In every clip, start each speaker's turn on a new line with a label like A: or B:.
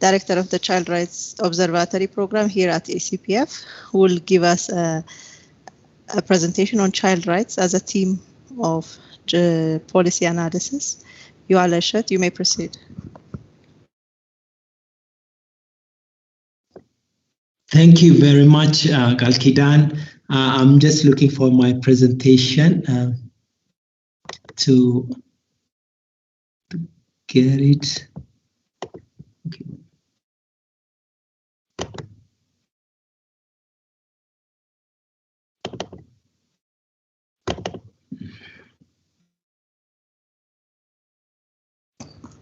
A: Director of the Child Rights Observatory Program here at ACPF, who will give us a presentation on child rights as a team of policy analysis. Yuval Eshet, you may proceed.
B: Thank you very much, Galkidan. I'm just looking for my presentation to get it. Okay.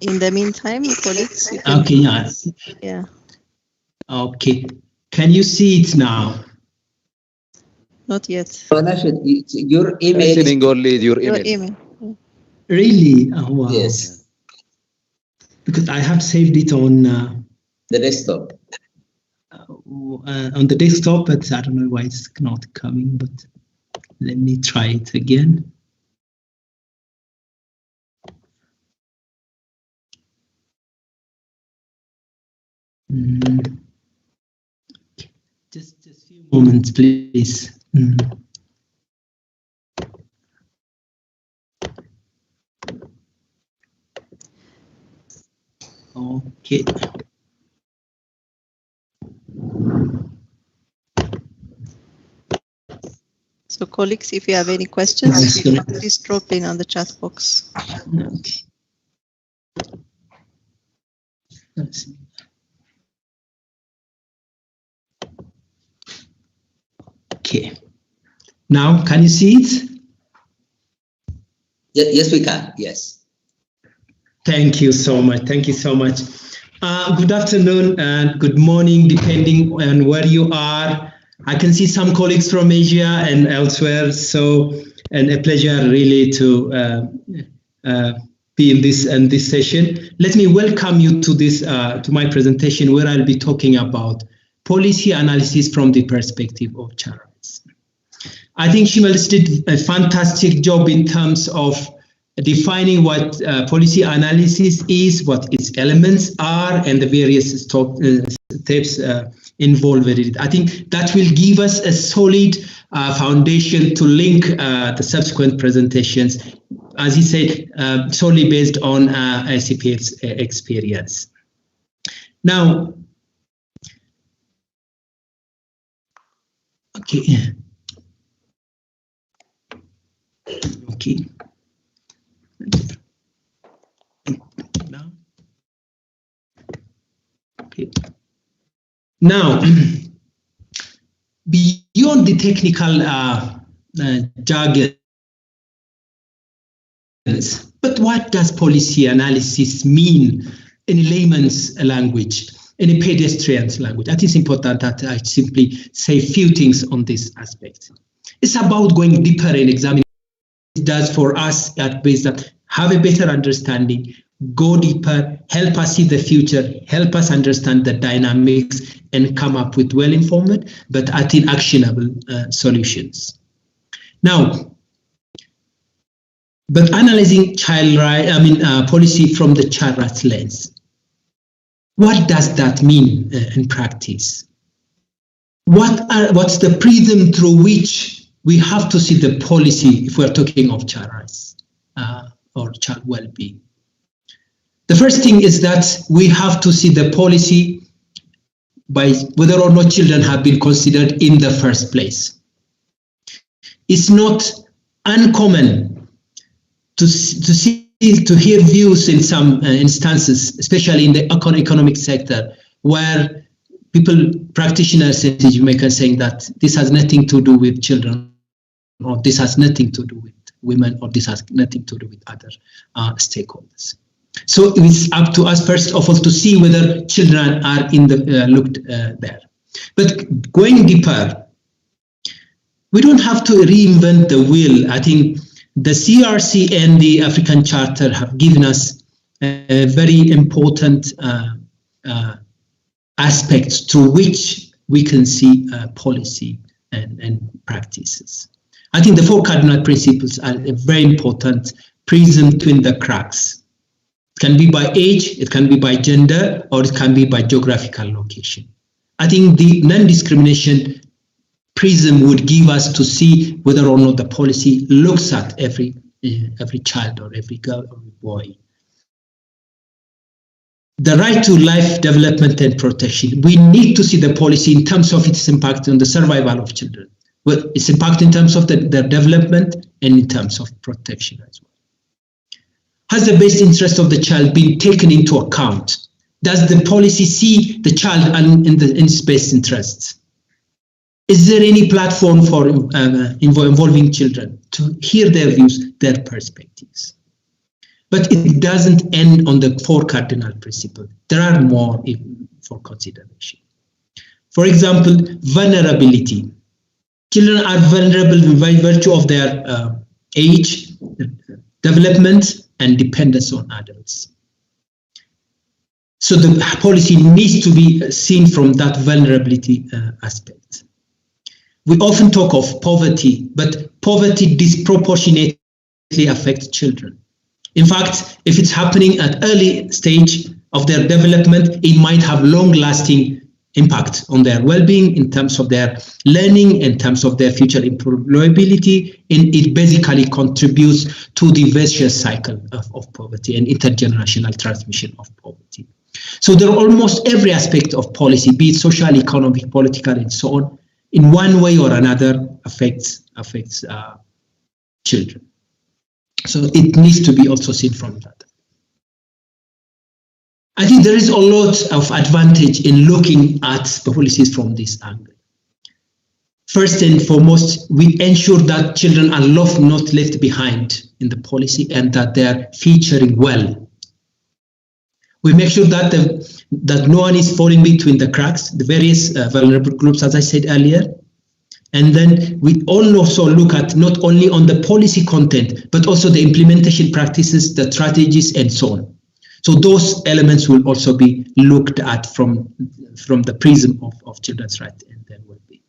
A: In the meantime, colleagues, you can...
B: Okay, yeah.
A: Yeah.
B: Okay. Can you see it now?
A: Not yet.
C: Your email is
D: only your email.
A: Your email.
B: Really? Oh, wow.
C: Yes.
B: Because I have saved it on
C: The desktop.
B: On the desktop, but I don't know why it's not coming. But let me try it again. Just a few moments, please. Okay.
A: So colleagues, if you have any questions, please drop in on the chat box.
B: Okay. Let's see. Okay. Now, can you see it?
C: Yes, we can. Yes.
B: Thank you so much. Thank you so much. Good afternoon and good morning, depending on where you are. I can see some colleagues from Asia and elsewhere. So, and a pleasure really to be in this session. Let me welcome you to this to my presentation, where I'll be talking about policy analysis from the perspective of child rights. I think Shimelis did a fantastic job in terms of defining what policy analysis is, what its elements are, and the various steps involved in it. I think that will give us a solid foundation to link the subsequent presentations, as he said, solely based on ICPF's experience. Now, okay. Okay. Now, okay. Now, beyond the technical jargon, but what does policy analysis mean in layman's language, in a pedestrian's language? I think it's important that I simply say a few things on this aspect. It's about going deeper in examining what it does for us at base, that have a better understanding, go deeper, help us see the future, help us understand the dynamics, and come up with well-informed, but I think actionable solutions. Now, but analyzing child right, policy from the child rights lens, what does that mean in practice? What's the prism through which we have to see the policy if we're talking of child rights or child well-being? The first thing is that we have to see the policy by whether or not children have been considered in the first place. It's not uncommon to hear views in some instances, especially in the economic sector, where practitioners, you may can saying that this has nothing to do with children, or this has nothing to do with women, or this has nothing to do with other stakeholders. So it's up to us, first of all, to see whether children are in the looked there. But going deeper, we don't have to reinvent the wheel. I think the CRC and the African Charter have given us a very important aspects through which we can see policy and practices. I think the 4 cardinal principles are a very important prism between the cracks. It can be by age, it can be by gender, or it can be by geographical location. I think the non-discrimination prism would give us to see whether or not the policy looks at every child or every girl or boy. The right to life, development and protection. We need to see the policy in terms of its impact on the survival of children. Well, its impact in terms of their development and in terms of protection as well. Has the best interest of the child been taken into account? Does the policy see the child in its best interests? Is there any platform for involving children to hear their views, their perspectives? But it doesn't end on the 4 cardinal principles. There are more for consideration. For example, vulnerability. Children are vulnerable by virtue of their age, development, and dependence on adults. So the policy needs to be seen from that vulnerability aspect. We often talk of poverty, but poverty disproportionately affects children. In fact, if it's happening at early stage of their development, it might have long-lasting impact on their well-being in terms of their learning, in terms of their future employability, and it basically contributes to the vicious cycle of poverty and intergenerational transmission of poverty. So there are almost every aspect of policy, be it social, economic, political, and so on, in one way or another affects children. So it needs to be also seen from that. I think there is a lot of advantage in looking at the policies from this angle. First and foremost, we ensure that children are not left behind in the policy and that they are featuring well. We make sure that that no one is falling between the cracks, the various vulnerable groups, as I said earlier. And then we also look at not only on the policy content, but also the implementation practices, the strategies, and so on. So those elements will also be looked at from the prism of children's rights and their well-being.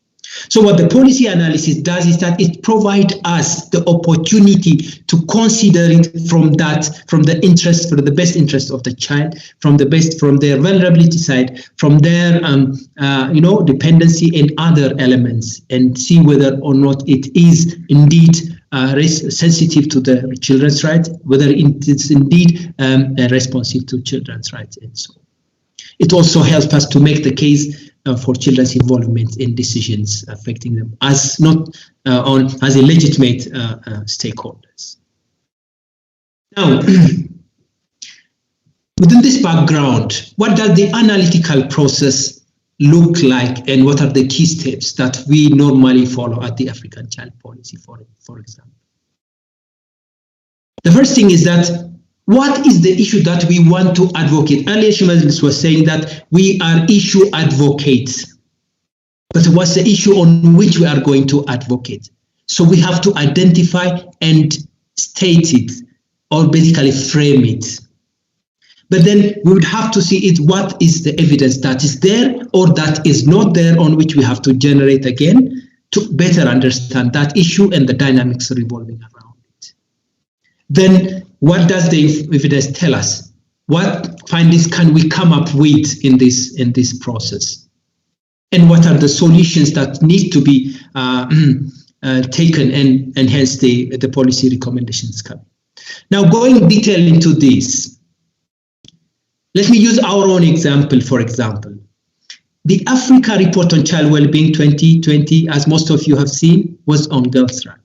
B: So what the policy analysis does is that it provides us the opportunity to consider it from the interest, for the best interest of the child, from their vulnerability side, from their dependency and other elements, and see whether or not it is indeed sensitive to the children's rights, whether it is indeed responsive to children's rights, and so on. It also helps us to make the case for children's involvement in decisions affecting them as a legitimate stakeholders. Now, within this background, what does the analytical process look like, and what are the key steps that we normally follow at the African Child Policy, for example? The first thing is that what is the issue that we want to advocate? Earlier, Shimalis was saying that we are issue advocates. But what's the issue on which we are going to advocate? So we have to identify and state it, or basically frame it. But then we would have to see what is the evidence that is there or that is not there, on which we have to generate again to better understand that issue and the dynamics revolving around it. Then what does the evidence tell us? What findings can we come up with in this process? And what are the solutions that need to be taken, and hence the policy recommendations come? Now, going detail into this, let me use our own example, for example. The Africa Report on Child Wellbeing 2020, as most of you have seen, was on girls' rights.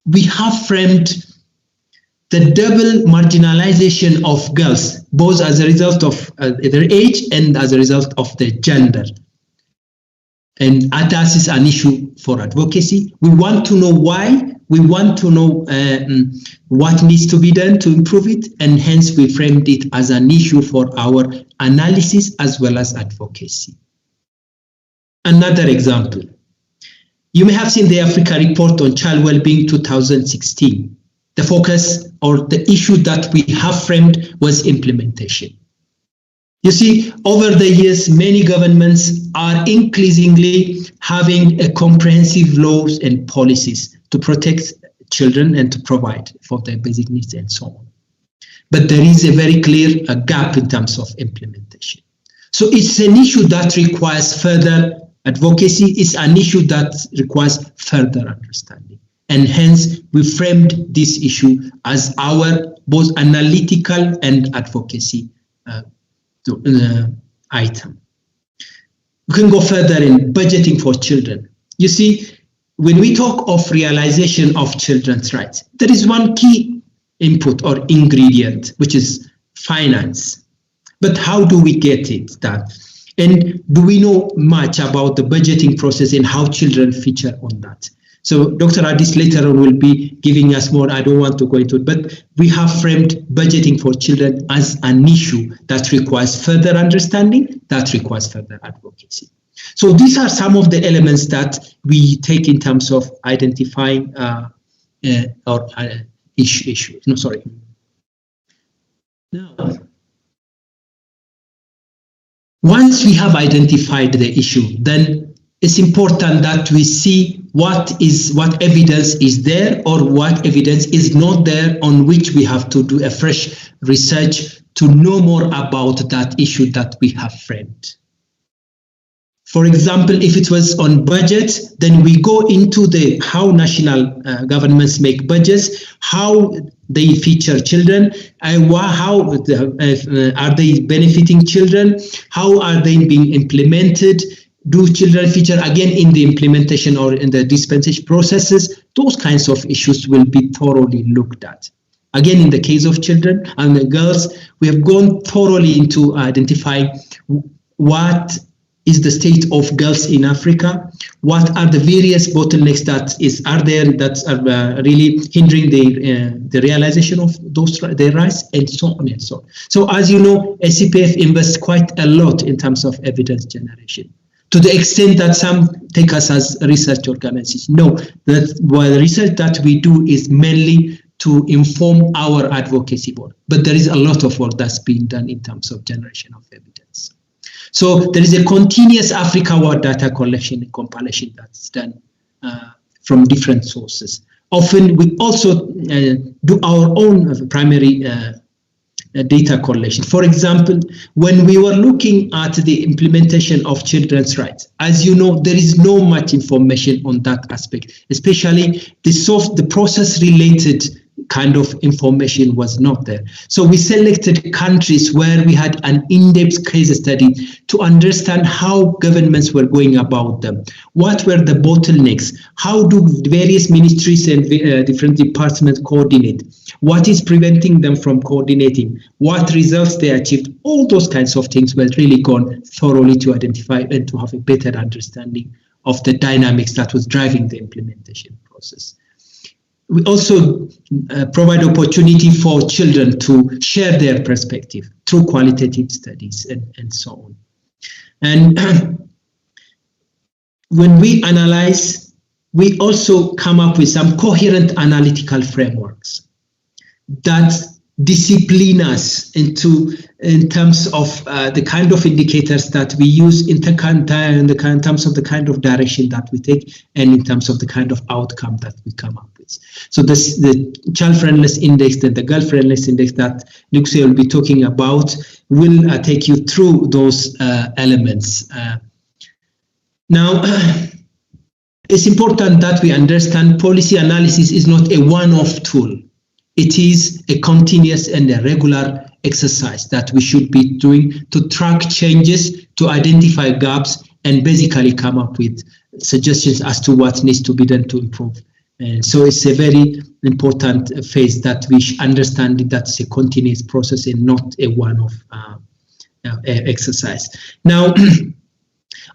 B: We have framed the double marginalization of girls, both as a result of their age and as a result of their gender. And that is an issue for advocacy. We want to know why. We want to know what needs to be done to improve it, and hence we framed it as an issue for our analysis as well as advocacy. Another example, you may have seen the Africa Report on Child Wellbeing 2016. The focus or the issue that we have framed was implementation. You see, over the years, many governments are increasingly having a comprehensive laws and policies to protect children and to provide for their basic needs and so on. but there is a very clear gap in terms of implementation. So it's an issue that requires further advocacy. It's an issue that requires further understanding. And hence, we framed this issue as our both analytical and advocacy item. We can go further in budgeting for children. You see, when we talk of realization of children's rights, there is one key input or ingredient, which is finance. But how do we get it done? And do we know much about the budgeting process and how children feature on that? So Dr. Adis later on will be giving us more. I don't want to go into it, but we have framed budgeting for children as an issue that requires further understanding, that requires further advocacy. So these are some of the elements that we take in terms of identifying issues. No, sorry. Now, once we have identified the issue, then it's important that we see what evidence is there or what evidence is not there, on which we have to do a fresh research to know more about that issue that we have framed. For example, if it was on budget, then we go into how national governments make budgets, how they feature children, how are they benefiting children, how are they being implemented, do children feature again in the implementation or in the dispensation processes. Those kinds of issues will be thoroughly looked at. Again, in the case of children and the girls, we have gone thoroughly into identifying what is the state of girls in Africa, what are the various bottlenecks that are really hindering the realization of their rights, and so on and so on. So as you know, ACPF invests quite a lot in terms of evidence generation, to the extent that some take us as research organizations. No, the research that we do is mainly to inform our advocacy board, but there is a lot of work that's being done in terms of generation of evidence. So there is a continuous Africa-wide data collection and compilation that's done from different sources. Often we also do our own primary data collection. For example, when we were looking at the implementation of children's rights, as you know, there is no much information on that aspect, especially the process-related kind of information was not there. So we selected countries where we had an in-depth case study to understand how governments were going about them. What were the bottlenecks? How do various ministries and different departments coordinate? What is preventing them from coordinating? What results they achieved? All those kinds of things were really gone thoroughly to identify and to have a better understanding of the dynamics that was driving the implementation process. We also provide opportunity for children to share their perspective through qualitative studies and so on. And when we analyze, we also come up with some coherent analytical frameworks that discipline us in terms of the kind of indicators that we use in terms of the kind of direction that we take and in terms of the kind of outcome that we come up with. So the child friendliness index and the girl friendliness index that Luxia will be talking about will take you through those elements. Now, it's important that we understand policy analysis is not a one-off tool. It is a continuous and a regular exercise that we should be doing to track changes, to identify gaps, and basically come up with suggestions as to what needs to be done to improve. And so it's a very important phase that we should understand that's a continuous process and not a one-off exercise. Now,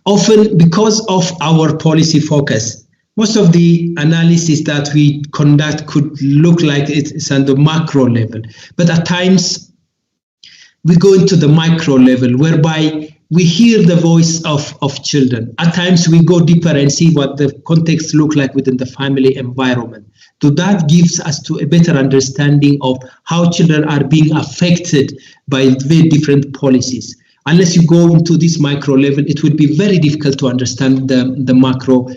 B: often because of our policy focus, most of the analysis that we conduct could look like it's on the macro level, but at times we go into the micro level whereby we hear the voice of children. At times we go deeper and see what the context look like within the family environment. So that gives us to a better understanding of how children are being affected by very different policies. unless you go into this micro level, it would be very difficult to understand the macro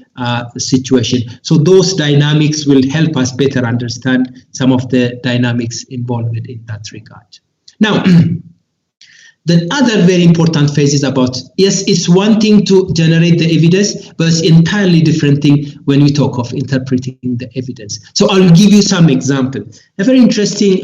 B: situation. So those dynamics will help us better understand some of the dynamics involved in that regard. Now, the other very important phase is about, yes, it's one thing to generate the evidence, but it's entirely different thing when we talk of interpreting the evidence. So I'll give you some example. A very interesting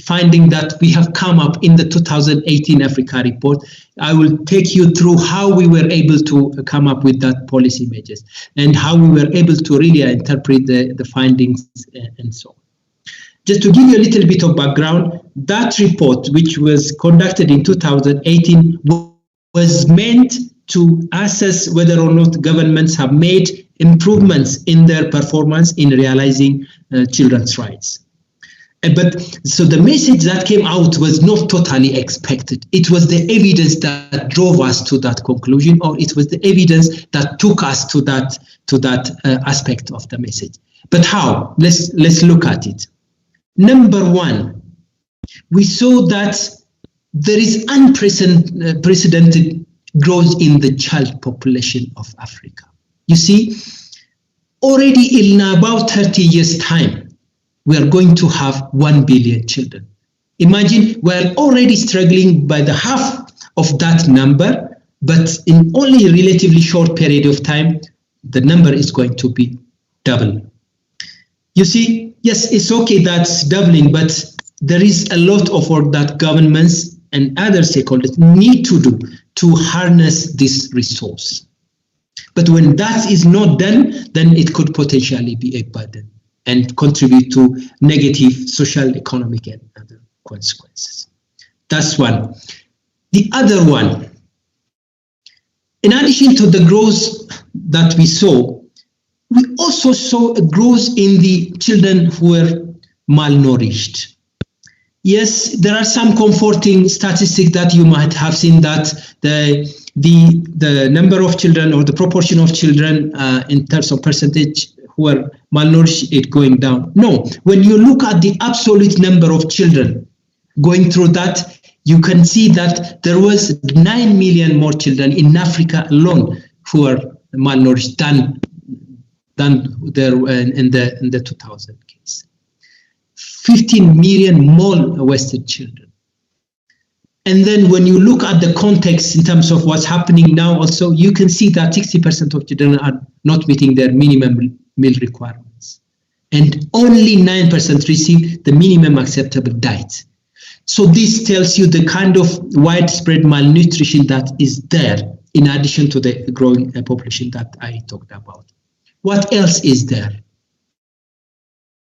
B: finding that we have come up in the 2018 Africa report. I will take you through how we were able to come up with that policy measures and how we were able to really interpret the findings and so on. Just to give you a little bit of background, that report, which was conducted in 2018, was meant to assess whether or not governments have made improvements in their performance in realizing children's rights. But so the message that came out was not totally expected. It was the evidence that drove us to that conclusion, or it was the evidence that took us to that aspect of the message. But how? Let's look at it. Number one, we saw that there is unprecedented growth in the child population of Africa. You see, already in about 30 years' time, we are going to have 1 billion children. Imagine we're already struggling by the half of that number, but in only a relatively short period of time, the number is going to be double. You see, yes, it's okay that's doubling, but there is a lot of work that governments and other stakeholders need to do to harness this resource. But when that is not done, then it could potentially be a burden and contribute to negative social, economic, and other consequences. That's one. The other one, in addition to the growth that we saw, we also saw a growth in the children who were malnourished. Yes, there are some comforting statistics that you might have seen, that the number of children or the proportion of children in terms of percentage who are malnourished is going down. No, when you look at the absolute number of children going through that, you can see that there was 9 million more children in Africa alone who are malnourished than there in the 2000 case. 15 million more Western children. And then when you look at the context in terms of what's happening now also, you can see that 60% of children are not meeting their minimum meal requirements. And only 9% receive the minimum acceptable diet. So this tells you the kind of widespread malnutrition that is there, in addition to the growing population that I talked about. What else is there?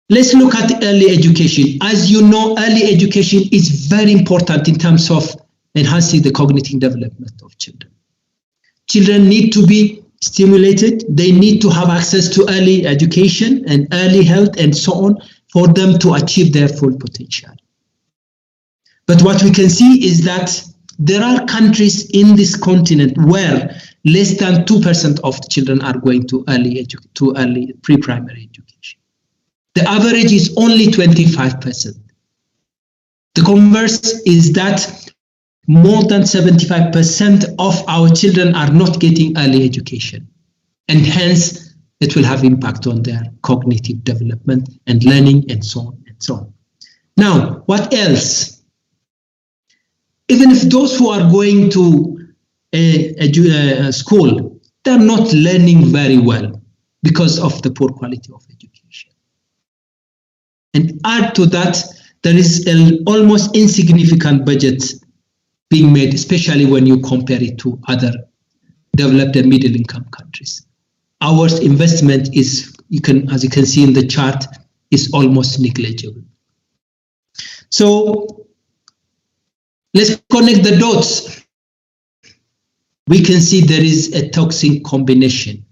B: Let's look at early education. As you know, early education is very important in terms of enhancing the cognitive development of children. Children need to be stimulated. They need to have access to early education and early health and so on for them to achieve their full potential. But what we can see is that there are countries in this continent where less than 2% of children are going to early pre-primary education. The average is only 25%. The converse is that more than 75% of our children are not getting early education, and hence it will have impact on their cognitive development and learning and so on and so on. Now, what else? Even if those who are going to school, they're not learning very well because of the poor quality of education. And add to that, there is an almost insignificant budget being made, especially when you compare it to other developed and middle income countries. Our investment is, as you can see in the chart, is almost negligible. So let's connect the dots. We can see there is a toxic combination.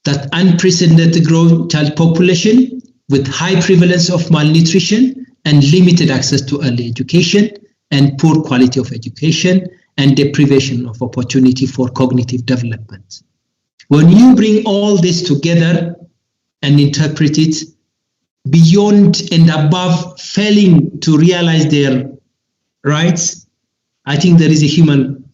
B: That unprecedented growth child population with high prevalence of malnutrition and limited access to early education and poor quality of education and deprivation of opportunity for cognitive development. When you bring all this together and interpret it, beyond and above failing to realize their rights, I think there is a human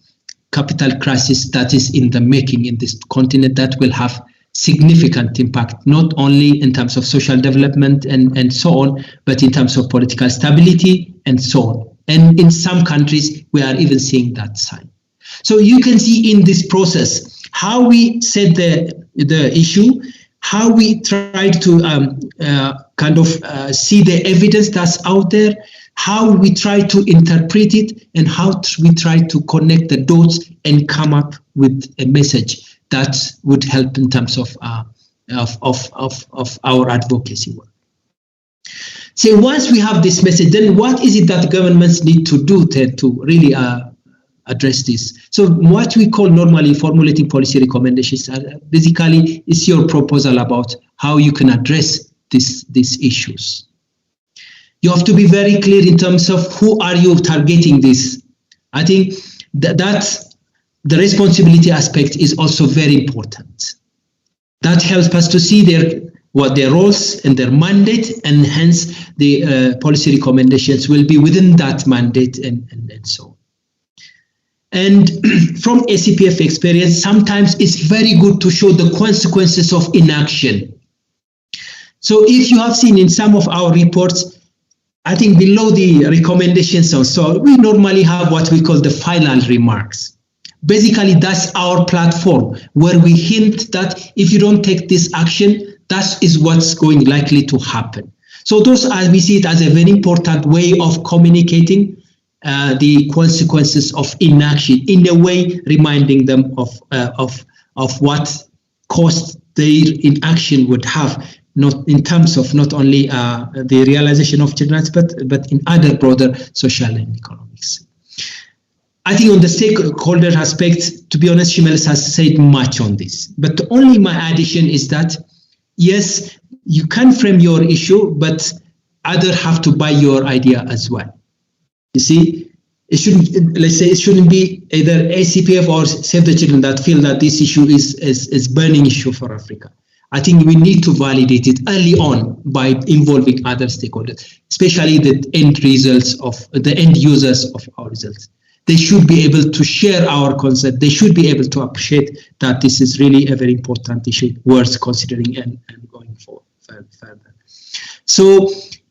B: capital crisis that is in the making in this continent that will have significant impact, not only in terms of social development and so on, but in terms of political stability and so on. And in some countries, we are even seeing that sign. So you can see in this process how we set the issue, how we try to see the evidence that's out there, how we try to interpret it, and how we try to connect the dots and come up with a message that would help in terms of our advocacy work. So once we have this message, then what is it that governments need to do to really address this? So what we call normally formulating policy recommendations basically is your proposal about how you can address these issues. You have to be very clear in terms of who are you targeting this. I think that the responsibility aspect is also very important. That helps us to see their roles and their mandate, and hence the policy recommendations will be within that mandate and so on. And from ACPF experience, sometimes it's very good to show the consequences of inaction. So if you have seen in some of our reports, I think below the recommendations also, we normally have what we call the final remarks. Basically, that's our platform where we hint that if you don't take this action, that is what's going likely to happen. So those we see it as a very important way of communicating the consequences of inaction, in a way reminding them of what cost their inaction would have, not in terms of not only the realization of children's rights, but in other broader social and economics. I think on the stakeholder aspect, to be honest, Shimelis has said much on this, but only my addition is that, yes, you can frame your issue, but others have to buy your idea as well. You see, it shouldn't be either ACPF or Save the Children that feel that this issue is burning issue for Africa. I think we need to validate it early on by involving other stakeholders, especially the end users of our results. They should be able to share our concept. They should be able to appreciate that this is really a very important issue worth considering and going forward further. So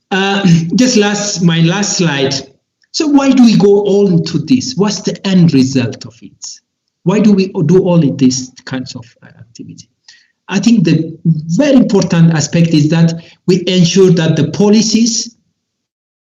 B: my last slide. So why do we go all into this? What's the end result of it? Why do we do all of these kinds of activity? I think the very important aspect is that we ensure that the policies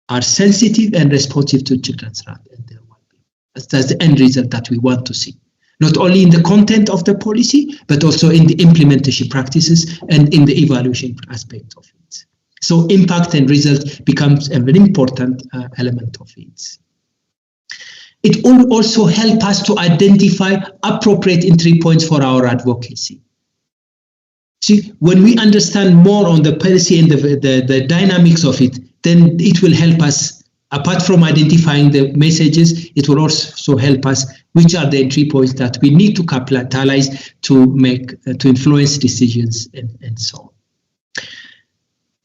B: are sensitive and responsive to children's rights and their well-being. That's the end result that we want to see, not only in the content of the policy, but also in the implementation practices and in the evaluation aspect of it. So impact and result becomes a very important element of it. It will also help us to identify appropriate entry points for our advocacy. See, when we understand more on the policy and the dynamics of it, then it will help us, apart from identifying the messages, it will also help us which are the entry points that we need to capitalize to influence decisions and so on.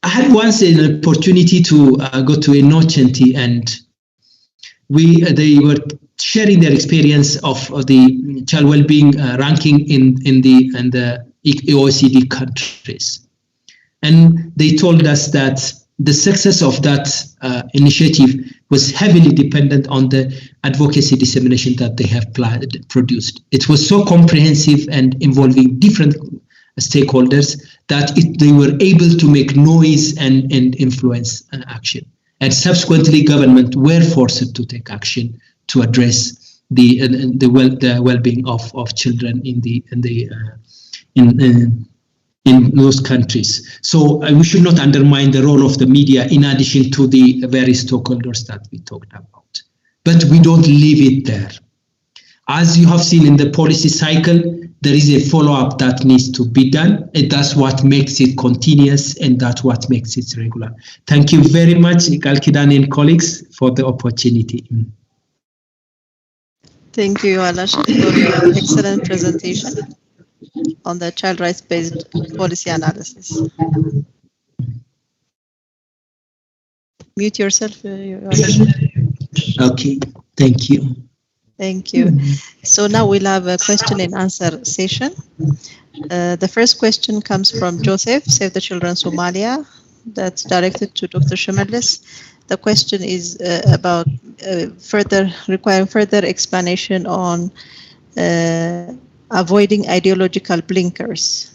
B: I had once an opportunity to go to a Nocenti, and they were sharing their experience of the child well-being ranking in the OECD countries. And they told us that the success of that initiative was heavily dependent on the advocacy dissemination that they have produced. It was so comprehensive and involving different stakeholders that they were able to make noise and influence action. And subsequently, government were forced to take action to address the well-being of children in those countries. So we should not undermine the role of the media in addition to the various stakeholders that we talked about. But we don't leave it there. As you have seen in the policy cycle, there is a follow-up that needs to be done, and that's what makes it continuous, and that's what makes it regular. Thank you very much, Galkidan and colleagues, for the opportunity.
A: Thank you, Alash, for your excellent presentation on the child rights-based policy analysis. Mute yourself, Alash.
B: Okay, thank you.
A: Thank you. So now we'll have a question and answer session. The first question comes from Joseph, Save the Children Somalia, that's directed to Dr. Shemelis. The question is about requiring further explanation on avoiding ideological blinkers.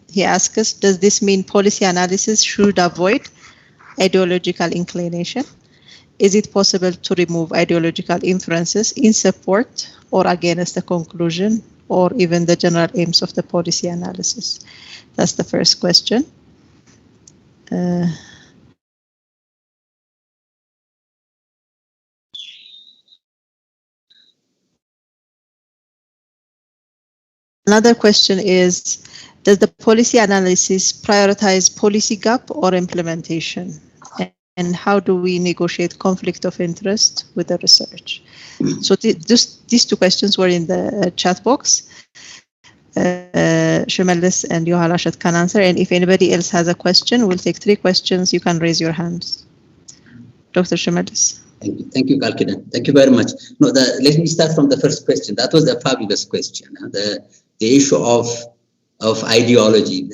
A: He asks us, does this mean policy analysis should avoid ideological inclination? Is it possible to remove ideological inferences in support or against the conclusion or even the general aims of the policy analysis? That's the first question. Another question is, does the policy analysis prioritize policy gap or implementation? And how do we negotiate conflict of interest with the research? So these two questions were in the chat box. Shemelis and Yohal Rashid can answer. And if anybody else has a question, we'll take 3 questions. You can raise your hands. Dr. Shemelis.
C: Thank you, Kalkina. Thank you very much. No, let me start from the first question. That was a fabulous question. The issue of ideology.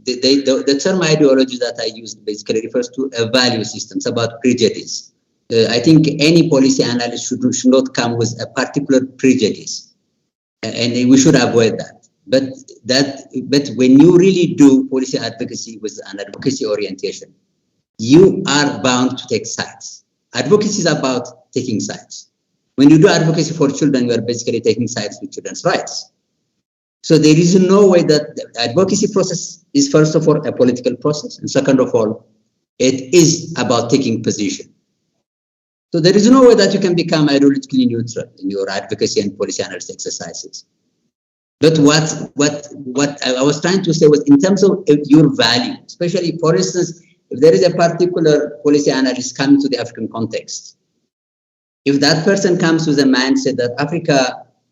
C: The term ideology that I used basically refers to a value system. It's about prejudice. I think any policy analyst should not come with a particular prejudice, and we should avoid that. But when you really do policy advocacy with an advocacy orientation, you are bound to take sides. Advocacy is about taking sides. When you do advocacy for children, you are basically taking sides with children's rights. So there is no way that the advocacy process is, first of all, a political process, and second of all, it is about taking position. So there is no way that you can become ideologically neutral in your advocacy and policy analysis exercises. But what I was trying to say was, in terms of your value, especially, for instance, if there is a particular policy analyst coming to the African context, if that person comes with a mindset that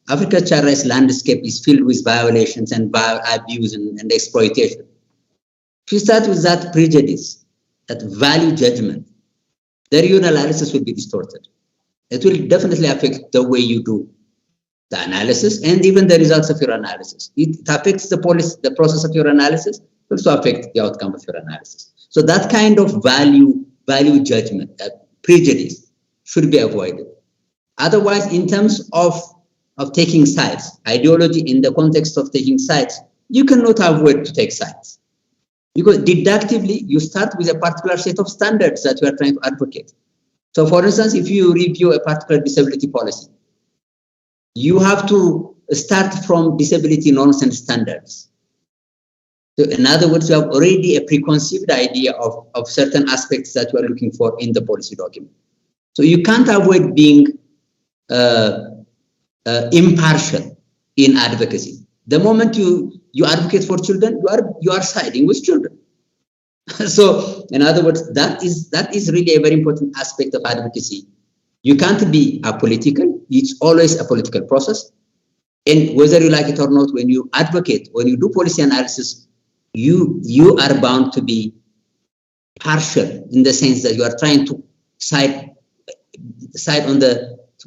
C: Africa's child rights landscape is filled with violations and abuse and exploitation, if you start with that prejudice, that value judgment, then your analysis will be distorted. It will definitely affect the way you do the analysis and even the results of your analysis. It affects the process of your analysis, it also affects the outcome of your analysis. So that kind of value judgment, prejudice, should be avoided. Otherwise, in terms of taking sides, ideology in the context of taking sides, you cannot avoid to take sides. Because deductively, you start with a particular set of standards that you are trying to advocate. So for instance, if you review a particular disability policy, you have to start from disability norms and standards. So in other words, you have already a preconceived idea of certain aspects that you are looking for in the policy document. So you can't avoid being impartial in advocacy. The moment you advocate for children, you are siding with children. So in other words, that is really a very important aspect of advocacy. You can't be apolitical. It's always a political process. And whether you like it or not, when you advocate, when you do policy analysis, you are bound to be partial in the sense that you are trying to side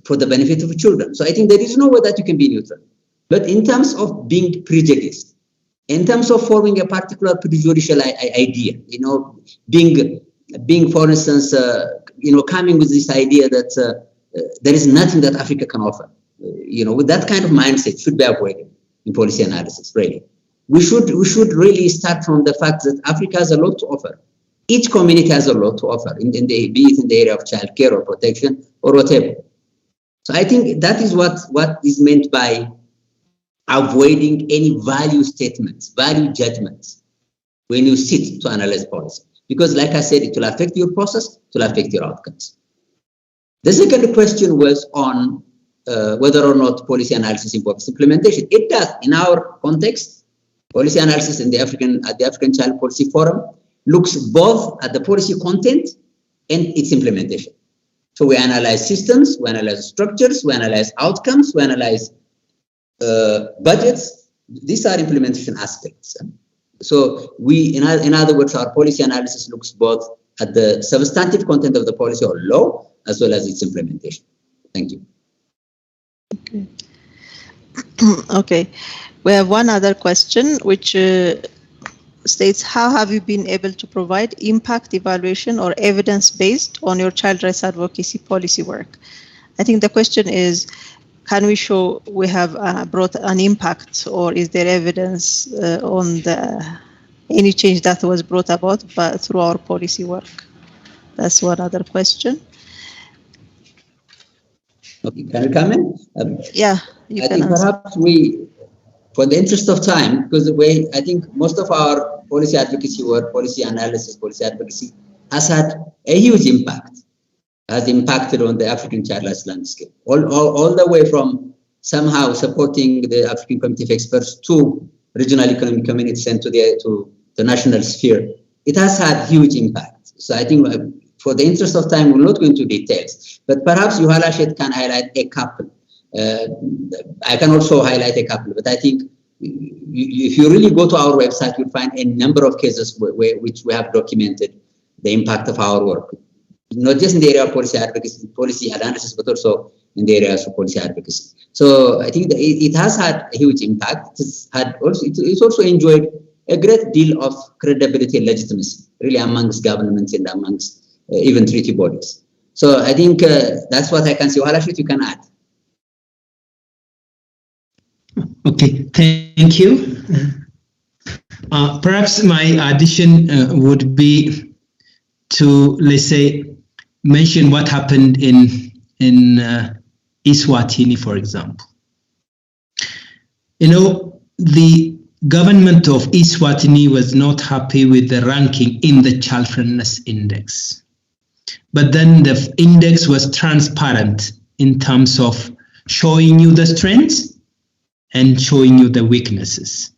C: for the benefit of children. So I think there is no way that you can be neutral. But in terms of being prejudiced, in terms of forming a particular prejudicial idea, being for instance, coming with this idea that there is nothing that Africa can offer, with that kind of mindset should be avoided in policy analysis, really. We should really start from the fact that Africa has a lot to offer. Each community has a lot to offer, be it in the area of childcare or protection or whatever. So I think that is what is meant by avoiding any value statements, value judgments when you sit to analyze policy. Because like I said, it will affect your process, it will affect your outcomes. The second question was on whether or not policy analysis involves implementation. It does. In our context, policy analysis at the African Child Policy Forum looks both at the policy content and its implementation. So we analyze systems, we analyze structures, we analyze outcomes, we analyze budgets. These are implementation aspects. So in other words, our policy analysis looks both at the substantive content of the policy or law, as well as its implementation. Thank you.
A: Okay. Okay. We have one other question, which states, how have you been able to provide impact evaluation or evidence-based on your child rights advocacy policy work? I think the question is, can we show we have brought an impact, or is there evidence on any change that was brought about through our policy work? That's one other question.
C: Okay, can you come in?
A: Yeah, you
C: I
A: can
C: think
A: answer.
C: perhaps for the interest of time, because I think most of our policy advocacy work, policy analysis, policy advocacy has had a huge impact, has impacted on the African child rights landscape, all the way from somehow supporting the African Committee of Experts to regional economic communities and to the national sphere. It has had huge impact. So I think for the interest of time, we'll not go into details, but perhaps Yuhal Ashed can highlight a couple. I can also highlight a couple, but I think if you really go to our website, you'll find a number of cases which we have documented the impact of our work, not just in the area of policy advocacy, policy analysis, but also in the areas of policy advocacy. So I think that it has had a huge impact. It's also enjoyed a great deal of credibility and legitimacy, really, amongst governments and amongst even treaty bodies. So I think that's what I can say. Halashit, you can add.
B: Okay, thank you. Perhaps my addition would be to, let's say, mention what happened in Eswatini, for example. You know, the government of Eswatini was not happy with the ranking in the child friendliness index. But then the index was transparent in terms of showing you the strengths and showing you the weaknesses.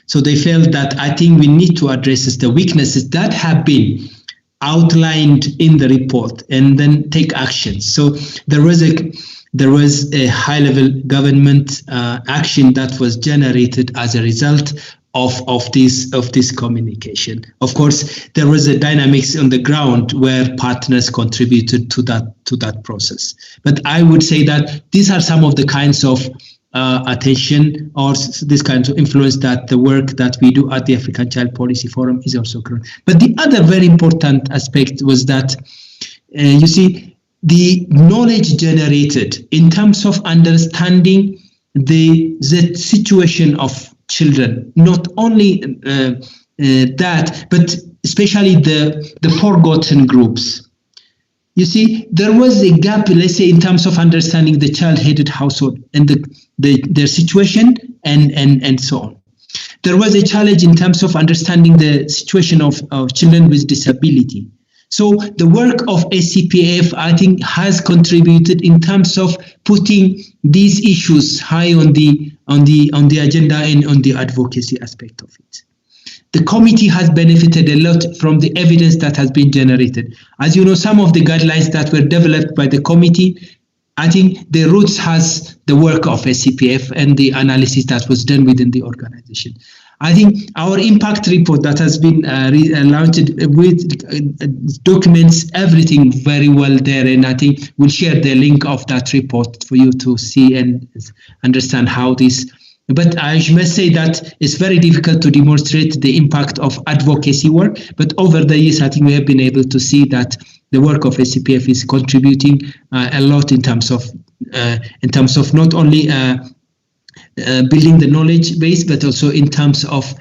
B: So they felt that I think we need to address the weaknesses that have been outlined in the report and then take action. So there was a high-level government action that was generated as a result of this communication. Of course, there was a dynamics on the ground where partners contributed to that process. But I would say that these are some of the kinds of attention or this kind of influence that the work that we do at the African Child Policy Forum is also growing. But the other very important aspect was that, you see, the knowledge generated in terms of understanding the situation of children, not only that, but especially the forgotten groups. You see, there was a gap, let's say, in terms of understanding the child-headed household and their situation and so on. There was a challenge in terms of understanding the situation of children with disability. So the work of ACPF, I think, has contributed in terms of putting these issues high on the agenda and on the advocacy aspect of it. The committee has benefited a lot from the evidence that has been generated. As you know, some of the guidelines that were developed by the committee, I think the roots has the work of SCPF and the analysis that was done within the organization. I think our impact report that has been launched with documents everything very well there, and I think we'll share the link of that report for you to see and understand how this. But I must say that it's very difficult to demonstrate the impact of advocacy work. But over the years, I think we have been able to see that the work of SCPF is contributing a lot in terms of not only building the knowledge base, but also in terms of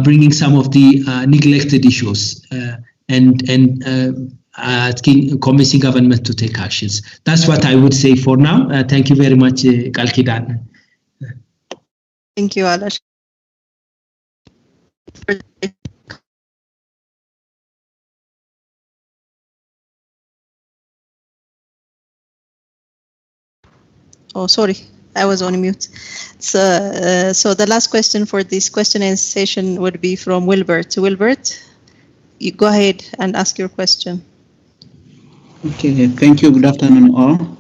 B: bringing some of the neglected issues and asking convincing government to take actions. That's what I would say for now. Thank you very much, Kalkidan.
A: Thank you, Alash. Oh, sorry, I was on mute. So the last question for this question and session would be from Wilbert. Wilbert, you go ahead and ask your question.
D: Okay, thank you. Good afternoon, all.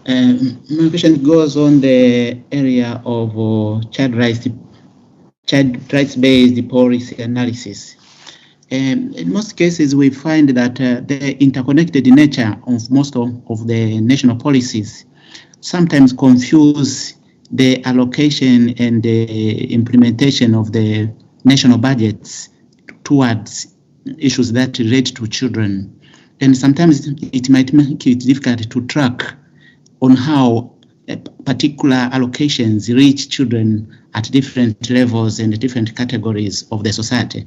D: My question goes on the area of child rights-based policy analysis. In most cases, we find that the interconnected nature of most of the national policies sometimes confuse the allocation and the implementation of the national budgets towards issues that relate to children. And sometimes it might make it difficult to track on how particular allocations reach children at different levels and different categories of the society.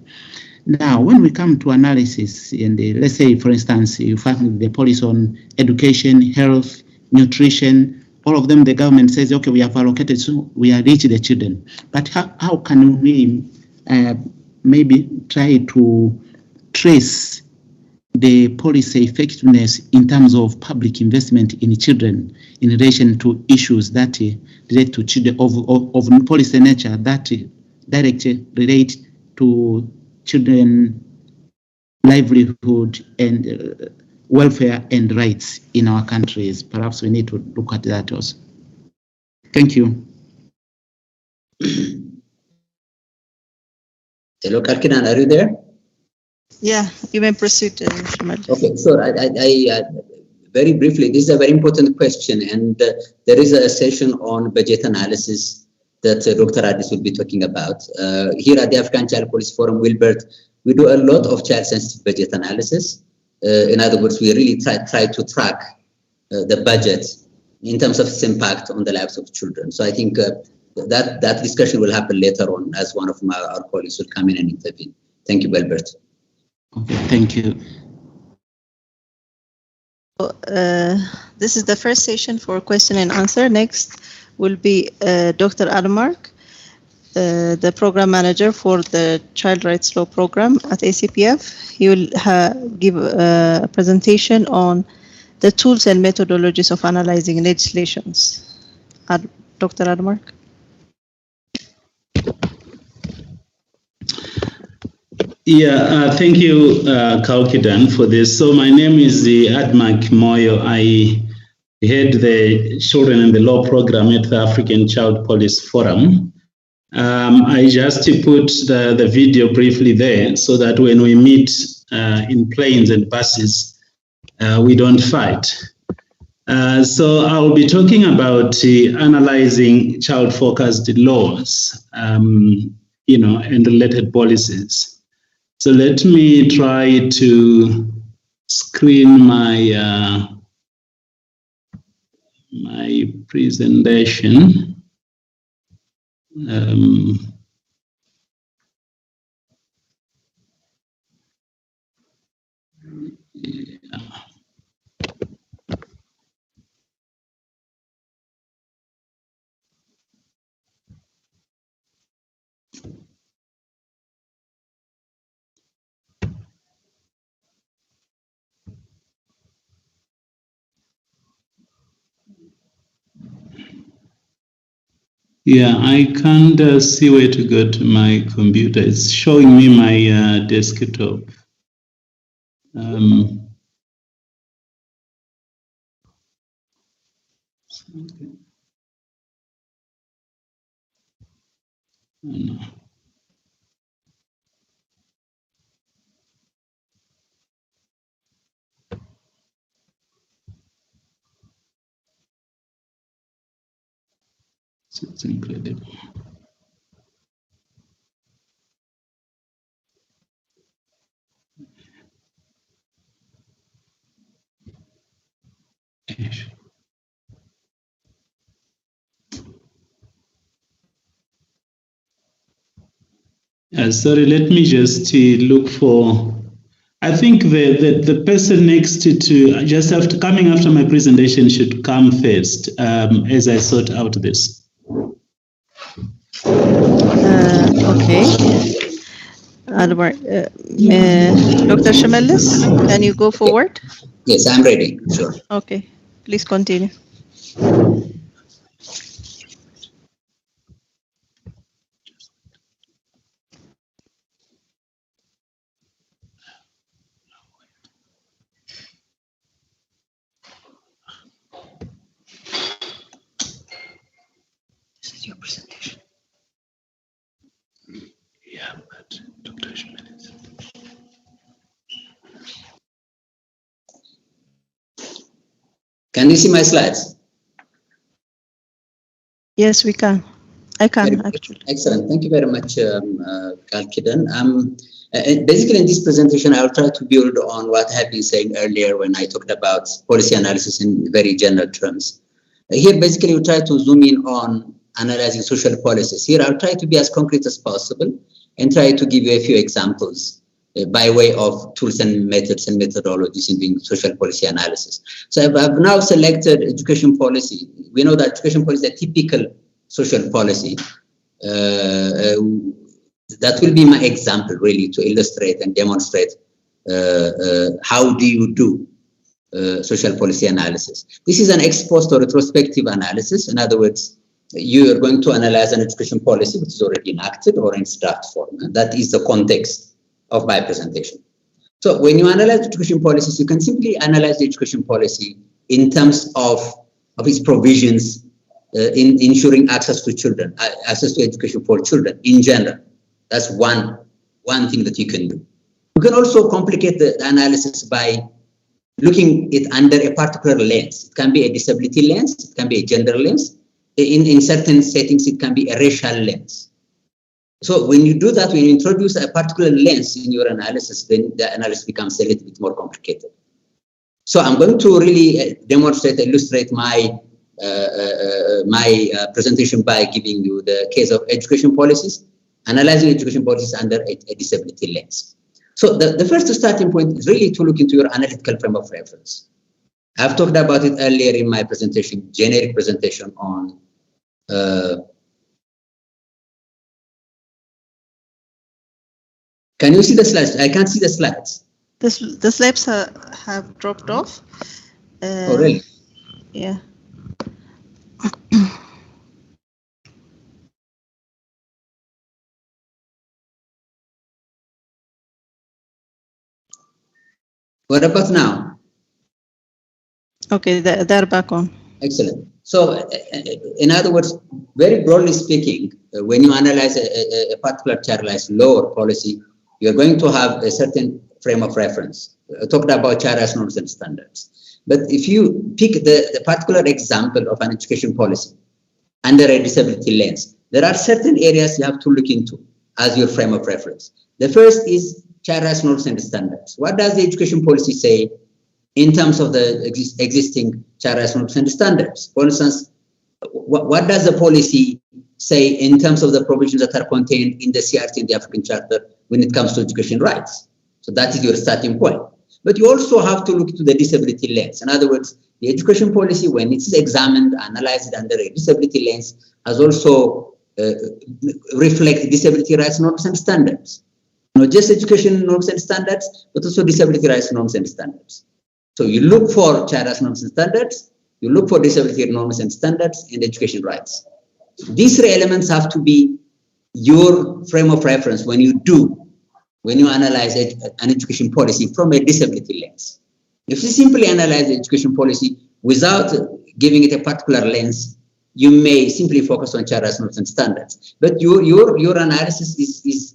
D: Now, when we come to analysis, and let's say, for instance, you find the policy on education, health, nutrition, all of them, the government says, okay, we have allocated, so we are reaching the children. But how can we maybe try to trace the policy effectiveness in terms of public investment in children in relation to issues that relate to children of policy nature that directly relate to children livelihood and welfare and rights in our countries? Perhaps we need to look at that also. Thank you.
C: Hello, Kalkinan, are you there?
A: Yeah, you may proceed, Shamal.
C: Okay, so I very briefly, this is a very important question, and there is a session on budget analysis that Dr. Addis will be talking about. Here at the African Child Policy Forum, Wilbert, we do a lot of child-sensitive budget analysis. In other words, we really try to track the budget in terms of its impact on the lives of children. So I think that discussion will happen later on as one of our colleagues will come in and intervene. Thank you, Wilbert.
D: Okay, thank you.
A: This is the first session for question and answer. Next will be Dr. Adamark, the program manager for the Child Rights Law program at ACPF. He will give a presentation on the tools and methodologies of analyzing legislations. Dr. Adamark.
E: Yeah, thank you, Kaukidan, for this. So my name is Admak Moyo. I head the Children and the Law program at the African Child Policy Forum. I just put the video briefly there so that when we meet in planes and buses, we don't fight. So I'll be talking about analyzing child-focused laws, and related policies. So let me try to screen my my presentation. Yeah. Yeah, I can't see where to go to my computer. It's showing me my desktop. Okay. No. It's incredible. Sorry, let me just look for. I think the person next to just after coming after my presentation should come first as I sort out this.
A: Okay. Dr. Shemelis, can you go forward?
C: Yes, I'm ready. Sure.
A: Okay, please continue.
B: This is your presentation. Yeah, but Dr. Shemelis.
C: Can you see my slides?
A: Yes, we can. I can
C: Very
A: actually.
C: excellent. Thank you very much, Kalkidan. Basically, in this presentation, I'll try to build on what I have been saying earlier when I talked about policy analysis in very general terms. Here, basically, we try to zoom in on analyzing social policies. Here, I'll try to be as concrete as possible and try to give you a few examples by way of tools and methods and methodologies in doing social policy analysis. So I've now selected education policy. We know that education policy is a typical social policy. That will be my example, really, to illustrate and demonstrate how do you do social policy analysis. This is an ex post or retrospective analysis. In other words, you are going to analyze an education policy which is already enacted or in draft form. That is the context of my presentation. So when you analyze education policies, you can simply analyze the education policy in terms of its provisions in ensuring access to children, access to education for children in general. That's one thing that you can do. You can also complicate the analysis by looking it under a particular lens. It can be a disability lens, it can be a gender lens. In certain settings, it can be a racial lens. So when you do that, when you introduce a particular lens in your analysis, then the analysis becomes a little bit more complicated. So I'm going to really demonstrate, illustrate my presentation by giving you the case of education policies, analyzing education policies under a disability lens. So the first starting point is really to look into your analytical frame of reference. I've talked about it earlier in my presentation, generic presentation on can you see the slides? I can't see the slides.
A: The slides have dropped off.
C: Oh, really?
A: Yeah.
C: What about now?
A: Okay, they're back on.
C: Excellent. So, in other words, very broadly speaking, when you analyze a particular child rights law or policy, you're going to have a certain frame of reference. I talked about child rights norms and standards. But if you pick the particular example of an education policy under a disability lens, there are certain areas you have to look into as your frame of reference. The first is child rights norms and standards. What does the education policy say in terms of the existing child rights norms and standards? For instance, what does the policy say in terms of the provisions that are contained in the CRT and the African Charter when it comes to education rights? So that is your starting point. But you also have to look to the disability lens. In other words, the education policy, when it is examined, analyzed under a disability lens, has also reflect disability rights norms and standards. Not just education norms and standards, but also disability rights norms and standards. So you look for child rights norms and standards, you look for disability norms and standards and education rights. These three elements have to be your frame of reference when you analyze an education policy from a disability lens. If you simply analyze the education policy without giving it a particular lens, you may simply focus on child rights norms and standards. But your analysis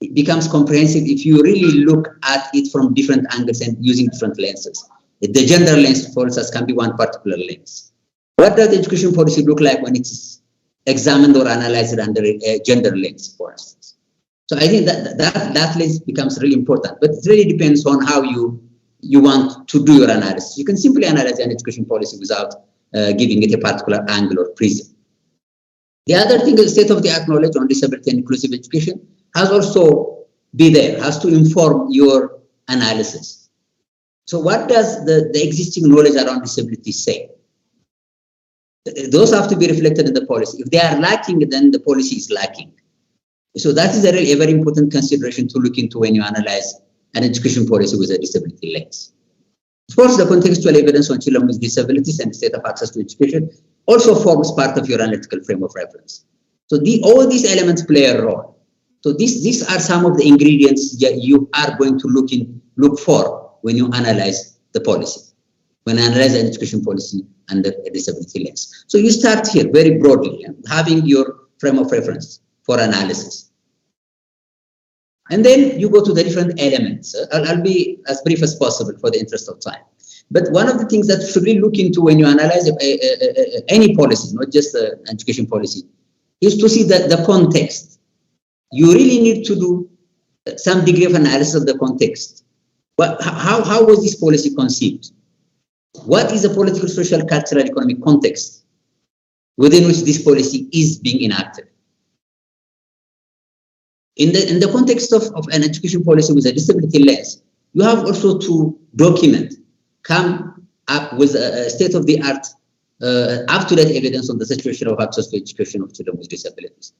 C: it becomes comprehensive if you really look at it from different angles and using different lenses. The gender lens, for instance, can be one particular lens. What does the education policy look like when it's examined or analyzed under a gender lens, for instance? So I think that lens becomes really important, but it really depends on how you want to do your analysis. You can simply analyze an education policy without giving it a particular angle or prism. The other thing is state-of-the-art knowledge on disability and inclusive education has also be there, has to inform your analysis. So what does the existing knowledge around disability say? Those have to be reflected in the policy. If they are lacking, then the policy is lacking. So that is a very important consideration to look into when you analyze an education policy with a disability lens. Of course, the contextual evidence on children with disabilities and the state of access to education also forms part of your analytical frame of reference. So all these elements play a role. So these are some of the ingredients that you are going to look for when you analyze the policy, when you analyze an education policy under a disability lens. So you start here very broadly, having your frame of reference for analysis. And then you go to the different elements. I'll be as brief as possible for the interest of time. But one of the things that you should really look into when you analyze any policy, not just an education policy, is to see the context. You really need to do some degree of analysis of the context. But how was this policy conceived? What is the political, social, cultural, economic context within which this policy is being enacted? In the context of an education policy with a disability lens, you have also to document, come up with a state-of-the-art, up-to-date evidence on the situation of access to education of children with disabilities.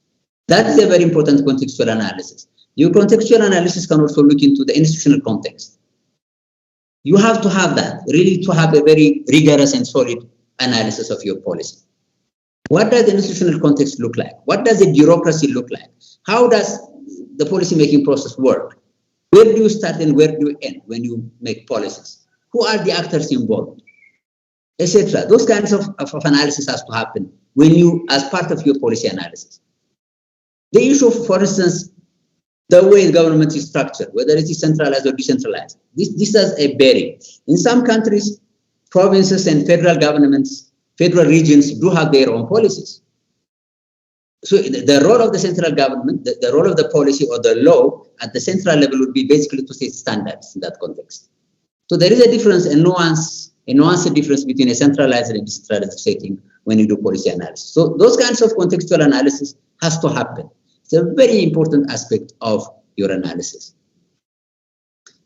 C: That is a very important contextual analysis. Your contextual analysis can also look into the institutional context. You have to have that, really to have a very rigorous and solid analysis of your policy. What does the institutional context look like? What does the bureaucracy look like? How does the policy-making process work? Where do you start and where do you end when you make policies? Who are the actors involved? Etc. Those kinds of analysis has to happen when you, as part of your policy analysis. The issue of, for instance, the way the government is structured, whether it is centralized or decentralized, this has a bearing. In some countries, provinces and federal governments, federal regions do have their own policies. So the role of the central government, the role of the policy or the law at the central level would be basically to set standards in that context. So there is a difference, a nuanced difference between a centralized and decentralized setting when you do policy analysis. So those kinds of contextual analysis has to happen. It's a very important aspect of your analysis.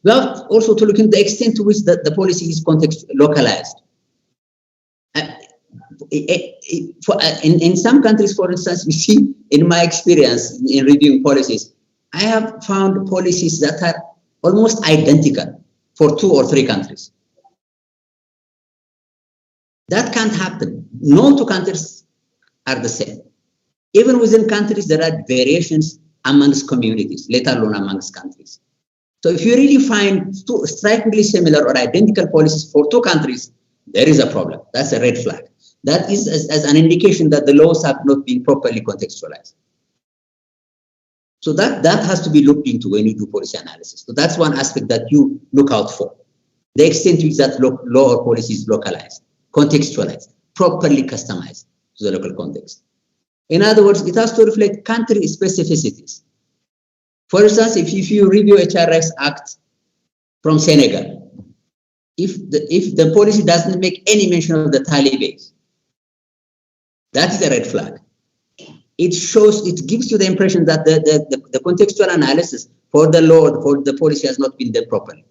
C: We have also to look into the extent to which the policy is localized. In some countries, for instance, we see, in my experience in reviewing policies, I have found policies that are almost identical for 2 or 3 countries. That can't happen. No 2 countries are the same. Even within countries, there are variations amongst communities, let alone amongst countries. So if you really find 2 strikingly similar or identical policies for 2 countries, there is a problem. That's a red flag. That is as an indication that the laws have not been properly contextualized. So that has to be looked into when you do policy analysis. So that's one aspect that you look out for. The extent to which that law or policy is localized, contextualized, properly customized to the local context. In other words, it has to reflect country specificities. For instance, if you review a Child Rights Act from Senegal, if the policy doesn't make any mention of the Taliban, that is a red flag. It gives you the impression that the contextual analysis for the law, for the policy has not been done properly.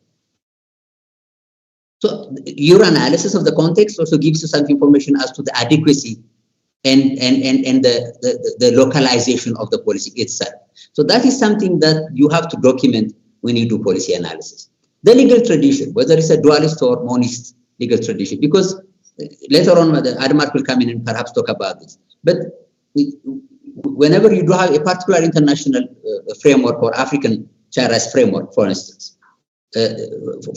C: So your analysis of the context also gives you some information as to the adequacy and the localization of the policy itself. So that is something that you have to document when you do policy analysis. The legal tradition, whether it's a dualist or monist legal tradition, because later on, Admark will come in and perhaps talk about this. But whenever you do have a particular international framework or African child rights framework, for instance,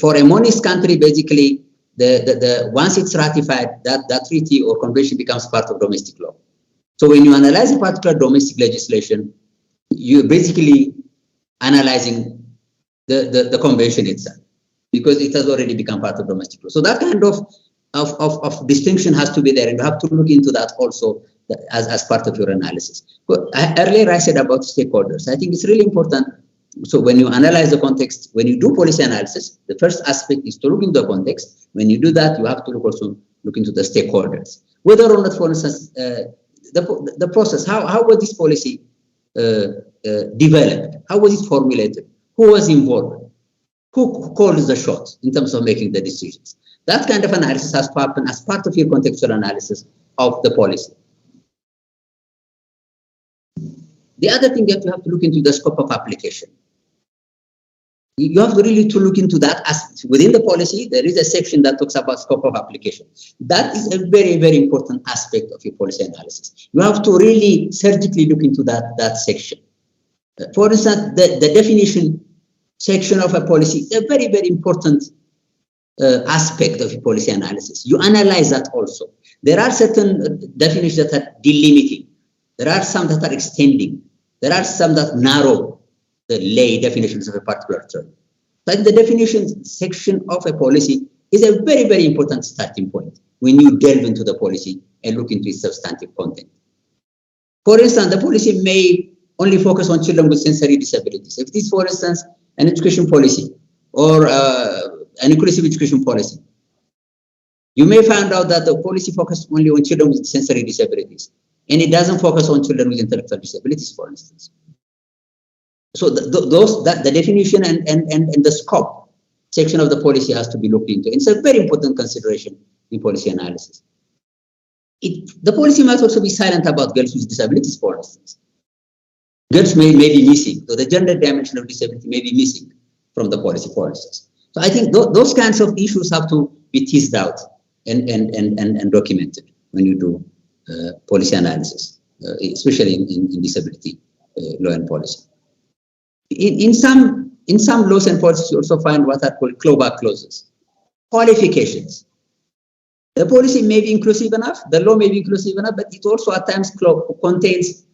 C: for a monist country, basically, once it's ratified, that treaty or convention becomes part of domestic law. So when you analyze a particular domestic legislation, you're basically analyzing the convention itself, because it has already become part of domestic law. So that kind of distinction has to be there, and you have to look into that also as part of your analysis. Earlier I said about stakeholders. I think it's really important. So when you analyze the context, when you do policy analysis, the first aspect is to look into the context. When you do that, you have to look into the stakeholders. Whether or not, for instance, the process, how was this policy developed? How was it formulated? Who was involved? Who called the shots in terms of making the decisions? That kind of analysis has to happen as part of your contextual analysis of the policy. The other thing that you have to look into the scope of application. You have to really look into that aspect. Within the policy, there is a section that talks about scope of application. That is a very, very important aspect of your policy analysis. You have to really surgically look into that section. For instance, the definition section of a policy is a very, very important aspect of your policy analysis. You analyze that also. There are certain definitions that are delimiting. There are some that are extending. There are some that narrow the lay definitions of a particular term. But the definition section of a policy is a very, very important starting point when you delve into the policy and look into its substantive content. For instance, the policy may only focus on children with sensory disabilities. If it is, for instance, an education policy or an inclusive education policy, you may find out that the policy focuses only on children with sensory disabilities, and it doesn't focus on children with intellectual disabilities, for instance. So the definition and the scope section of the policy has to be looked into. It's a very important consideration in policy analysis. The policy might also be silent about girls with disabilities, for instance. Girls may be missing, so the gender dimension of disability may be missing from the policy, for instance. So I think those kinds of issues have to be teased out and documented when you do policy analysis, especially in disability law and policy. In some laws and policies, you also find what are called clawback clauses, qualifications. The policy may be inclusive enough, the law may be inclusive enough, but it also at times contains,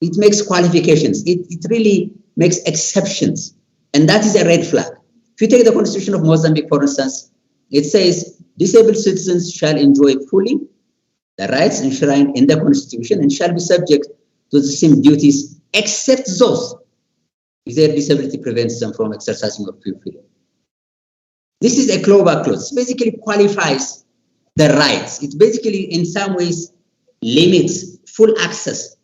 C: it makes qualifications. It really makes exceptions, and that is a red flag. If you take the Constitution of Mozambique, for instance, it says disabled citizens shall enjoy fully the rights enshrined in the Constitution and shall be subject to the same duties except those if their disability prevents them from exercising or fulfilling. This is a clawback clause. It basically qualifies the rights. It basically, in some ways, limits full access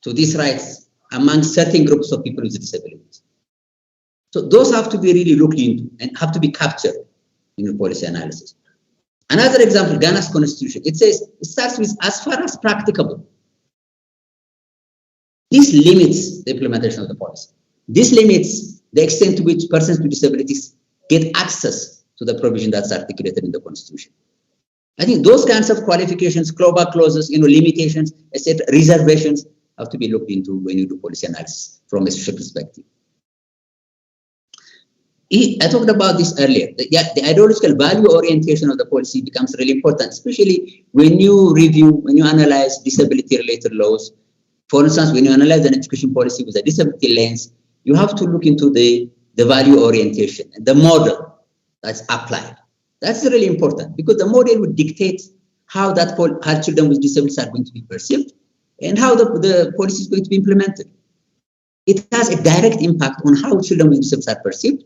C: to these rights among certain groups of people with disabilities. So those have to be really looked into and have to be captured in the policy analysis. Another example, Ghana's constitution, it says, it starts with as far as practicable. This limits the implementation of the policy. This limits the extent to which persons with disabilities get access to the provision that's articulated in the constitution. I think those kinds of qualifications, clawback clauses, limitations, etc., reservations have to be looked into when you do policy analysis from a social perspective. I talked about this earlier. The ideological value orientation of the policy becomes really important, especially when you review, when you analyze disability-related laws. For instance, when you analyze an education policy with a disability lens, you have to look into the value orientation and the model that's applied. That's really important because the model would dictate how children with disabilities are going to be perceived and how the policy is going to be implemented. It has a direct impact on how children with disabilities are perceived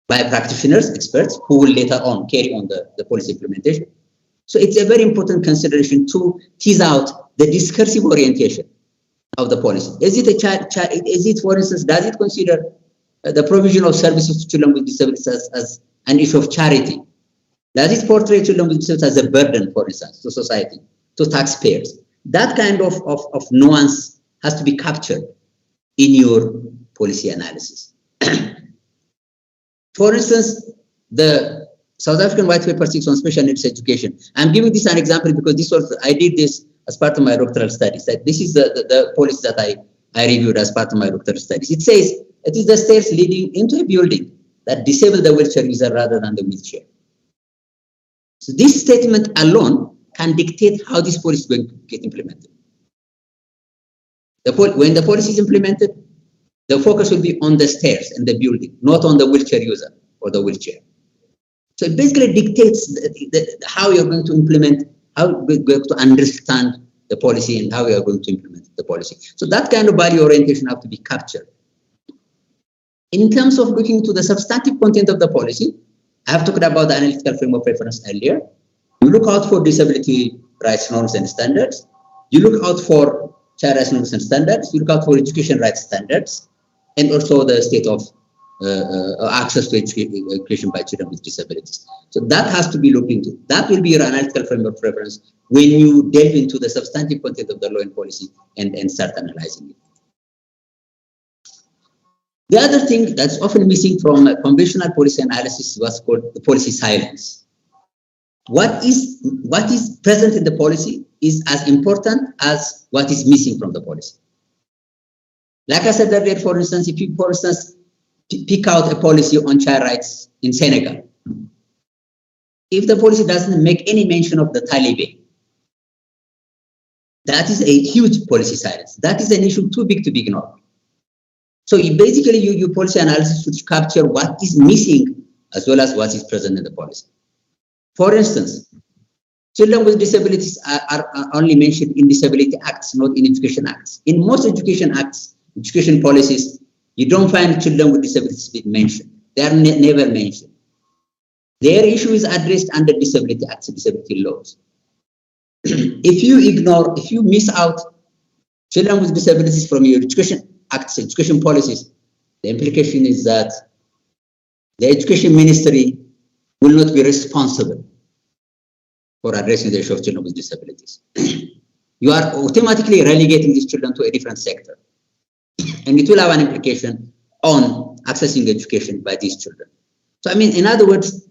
C: by practitioners, experts, who will later on carry on the policy implementation. So it's a very important consideration to tease out the discursive orientation of the policy. Is it, for instance, does it consider the provision of services to children with disabilities as an issue of charity? Does it portray children with disabilities as a burden, for instance, to society, to taxpayers? That kind of nuance has to be captured in your policy analysis. For instance, the South African White Paper 6 on special needs education. I'm giving this an example because I did this as part of my doctoral studies. This is the policy that I reviewed as part of my doctoral studies. It says it is the stairs leading into a building that disable the wheelchair user rather than the wheelchair. So this statement alone can dictate how this policy is going to get implemented. When the policy is implemented, the focus will be on the stairs and the building, not on the wheelchair user or the wheelchair. So it basically dictates how you're going to implement, how we're going to understand the policy and how we are going to implement the policy. So that kind of value orientation have to be captured. In terms of looking to the substantive content of the policy, I have talked about the analytical frame of reference earlier. You look out for disability rights norms and standards. You look out for child rights norms and standards. You look out for education rights standards, and also the state of access to education by children with disabilities. So that has to be looked into. That will be your analytical frame of reference when you delve into the substantive content of the law and policy and start analyzing it. The other thing that's often missing from conventional policy analysis is what's called the policy silence. What is present in the policy is as important as what is missing from the policy. Like I said earlier, for instance, if you, for instance, pick out a policy on child rights in Senegal, if the policy doesn't make any mention of the Taliban, that is a huge policy silence. That is an issue too big to be ignored. So basically, your policy analysis should capture what is missing as well as what is present in the policy. For instance, children with disabilities are only mentioned in disability acts, not in education acts. In most education acts, education policies, you don't find children with disabilities being mentioned. They are never mentioned. Their issue is addressed under disability acts, disability laws. If you miss out children with disabilities from your education acts, education policies, the implication is that the education ministry will not be responsible for addressing the issue of children with disabilities. You are automatically relegating these children to a different sector. And it will have an implication on accessing education by these children. So, I mean, in other words,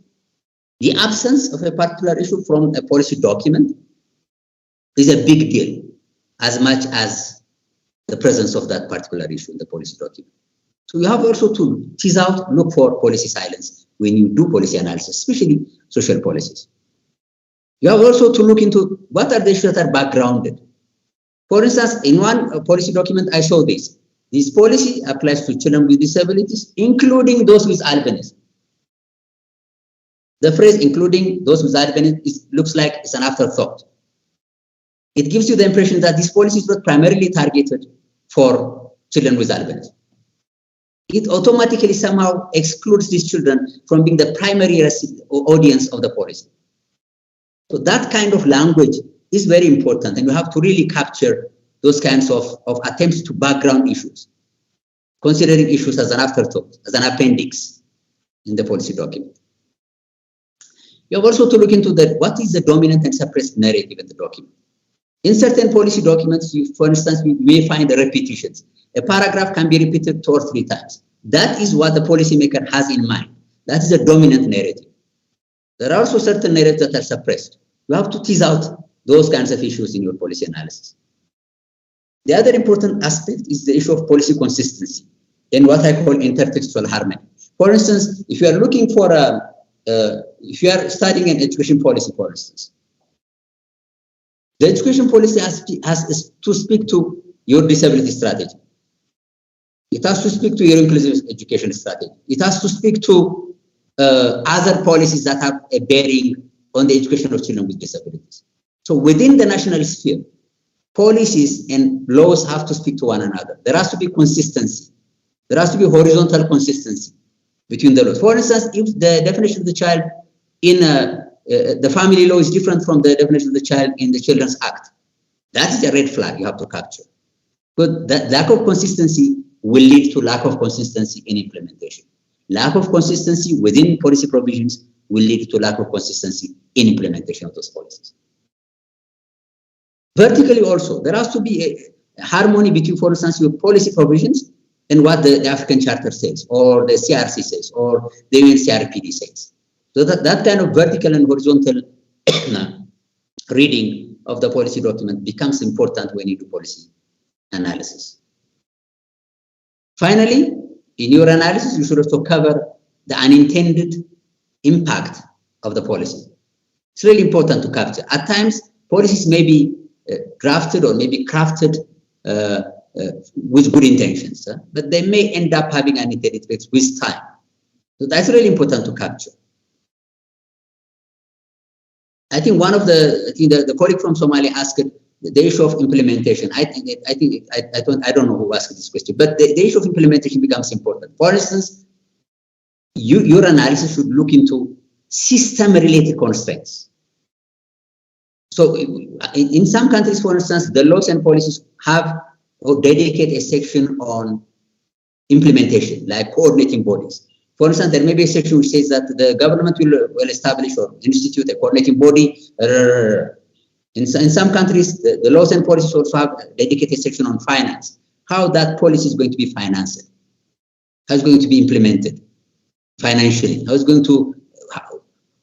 C: the absence of a particular issue from a policy document is a big deal, as much as the presence of that particular issue in the policy document. So you have also to tease out, look for policy silence when you do policy analysis, especially social policies. You have also to look into what are the issues that are backgrounded. For instance, in one policy document, I show this. This policy applies to children with disabilities, including those with albinism. The phrase including those with albinism looks like it's an afterthought. It gives you the impression that this policy is not primarily targeted for children with albinism. It automatically somehow excludes these children from being the primary audience of the policy. So that kind of language is very important, and you have to really capture those kinds of attempts to background issues, considering issues as an afterthought, as an appendix in the policy document. You have also to look into what is the dominant and suppressed narrative in the document. In certain policy documents, for instance, we may find repetitions. A paragraph can be repeated 2 or 3 times. That is what the policymaker has in mind. That is the dominant narrative. There are also certain narratives that are suppressed. You have to tease out those kinds of issues in your policy analysis. The other important aspect is the issue of policy consistency and what I call intertextual harmony. For instance, if you are looking for if you are studying an education policy, for instance, the education policy has to speak to your disability strategy. It has to speak to your inclusive education strategy. It has to speak to other policies that have a bearing on the education of children with disabilities. So within the national sphere, policies and laws have to speak to one another. There has to be consistency. There has to be horizontal consistency between the laws. For instance, if the definition of the child in the family law is different from the definition of the child in the Children's Act, that is a red flag you have to capture. But that lack of consistency will lead to lack of consistency in implementation. Lack of consistency within policy provisions will lead to lack of consistency in implementation of those policies. Vertically also, there has to be a harmony between, for instance, your policy provisions and what the African Charter says, or the CRC says, or the UNCRPD says. So that kind of vertical and horizontal reading of the policy document becomes important when you do policy analysis. Finally, in your analysis, you should also cover the unintended impact of the policy. It's really important to capture. At times, policies may be drafted or may be crafted with good intentions, but they may end up having unintended effects with time. So that's really important to capture. I think one of the colleague from Somalia asked the issue of implementation. I don't know who asked this question, but the issue of implementation becomes important. For instance, your analysis should look into system-related constraints. So in some countries, for instance, the laws and policies have or dedicate a section on implementation, like coordinating bodies. For instance, there may be a section which says that the government will establish or institute a coordinating body. In some countries, the laws and policies also have a dedicated section on finance, how that policy is going to be financed, how it's going to be implemented financially, how it's going to,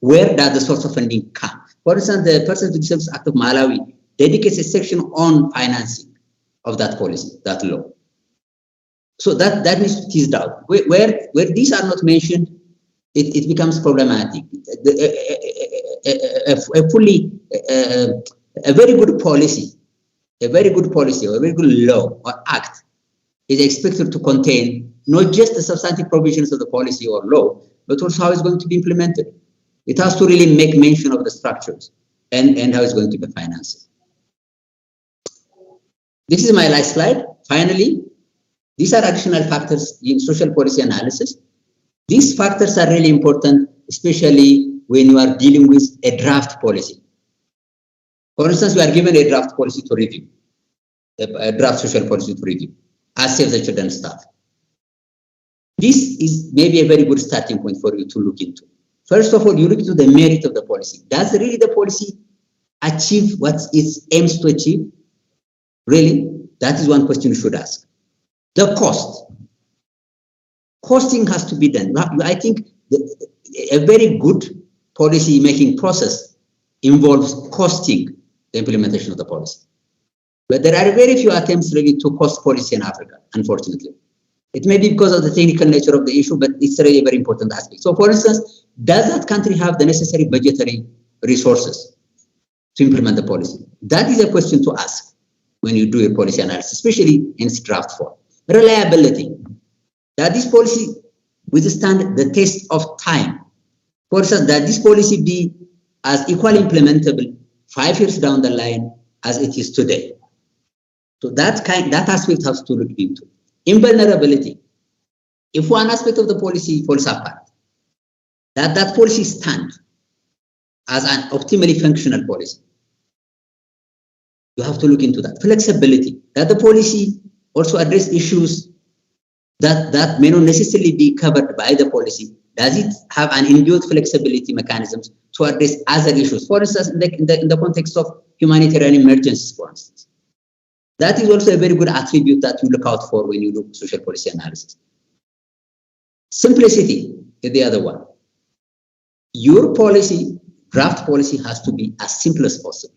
C: where does the source of funding come? For instance, the Persons with Disabilities Act of Malawi dedicates a section on financing of that policy, that law. So that needs to be teased out. Where these are not mentioned, it becomes problematic. A very good policy or a very good law or act is expected to contain not just the substantive provisions of the policy or law, but also how it's going to be implemented. It has to really make mention of the structures and how it's going to be financed. This is my last slide. Finally, these are additional factors in social policy analysis. These factors are really important, especially when you are dealing with a draft policy. For instance, you are given a draft policy to review, a draft social policy to review, as Save the Children staff. This is maybe a very good starting point for you to look into. First of all, you look into the merit of the policy. Does really the policy achieve what it aims to achieve? Really? That is one question you should ask. The cost. Costing has to be done. I think a very good policy making process involves costing the implementation of the policy. But there are very few attempts really to cost policy in Africa, unfortunately. It may be because of the technical nature of the issue, but it's really a very important aspect. So for instance, does that country have the necessary budgetary resources to implement the policy? That is a question to ask when you do a policy analysis, especially in its draft form. Reliability. That this policy withstand the test of time. For instance, that this policy be as equally implementable 5 years down the line as it is today. So that aspect has to look into. Invulnerability. If one aspect of the policy falls apart, that policy stands as an optimally functional policy. You have to look into that. Flexibility, that the policy also address issues that may not necessarily be covered by the policy. Does it have an inbuilt flexibility mechanisms to address other issues? For instance, in the context of humanitarian emergencies, for instance. That is also a very good attribute that you look out for when you do social policy analysis. Simplicity is the other one. Your policy, draft policy, has to be as simple as possible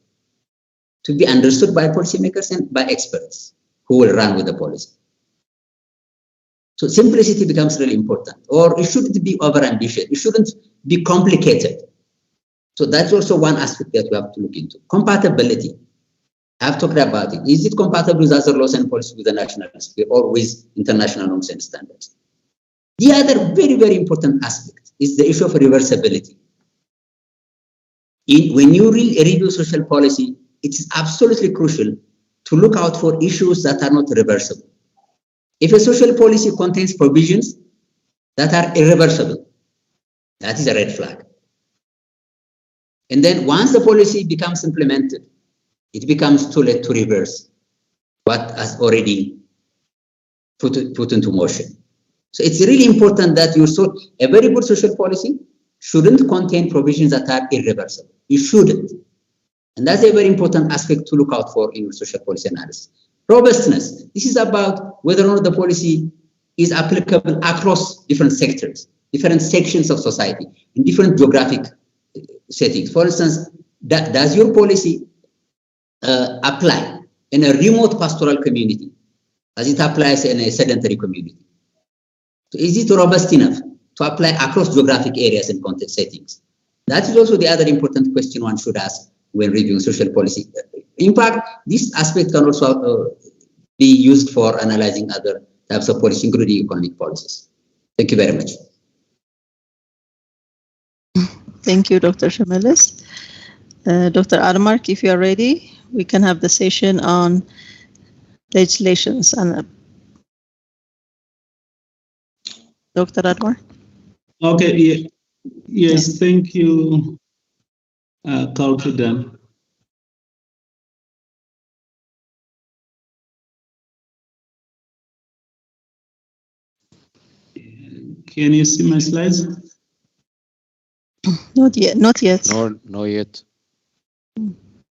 C: to be understood by policymakers and by experts who will run with the policy. So simplicity becomes really important, or it shouldn't be overambitious. It shouldn't be complicated. So that's also one aspect that you have to look into. Compatibility. I've talked about it. Is it compatible with other laws and policies with the national sphere or with international norms and standards? The other very, very important aspect is the issue of reversibility. When you review social policy, it is absolutely crucial to look out for issues that are not reversible. If a social policy contains provisions that are irreversible, that is a red flag. And then once the policy becomes implemented, it becomes too late to reverse what has already put into motion. So it's really important that a very good social policy shouldn't contain provisions that are irreversible. You shouldn't. And that's a very important aspect to look out for in your social policy analysis. Robustness. This is about whether or not the policy is applicable across different sectors, different sections of society, in different geographic settings. For instance, does your policy apply in a remote pastoral community as it applies in a sedentary community? So is it robust enough to apply across geographic areas and context settings? That is also the other important question one should ask when reviewing social policy. In fact, this aspect can also be used for analyzing other types of policy, including economic policies. Thank you very much.
A: Thank you, Dr. Shamilis. Dr. Armark, if you are ready, we can have the session on legislations. And Dr. Armark.
E: Okay. Yeah. Yes. Thank you, Kaukidan. Can you see my slides?
A: Not yet. Not yet.
F: No, yet.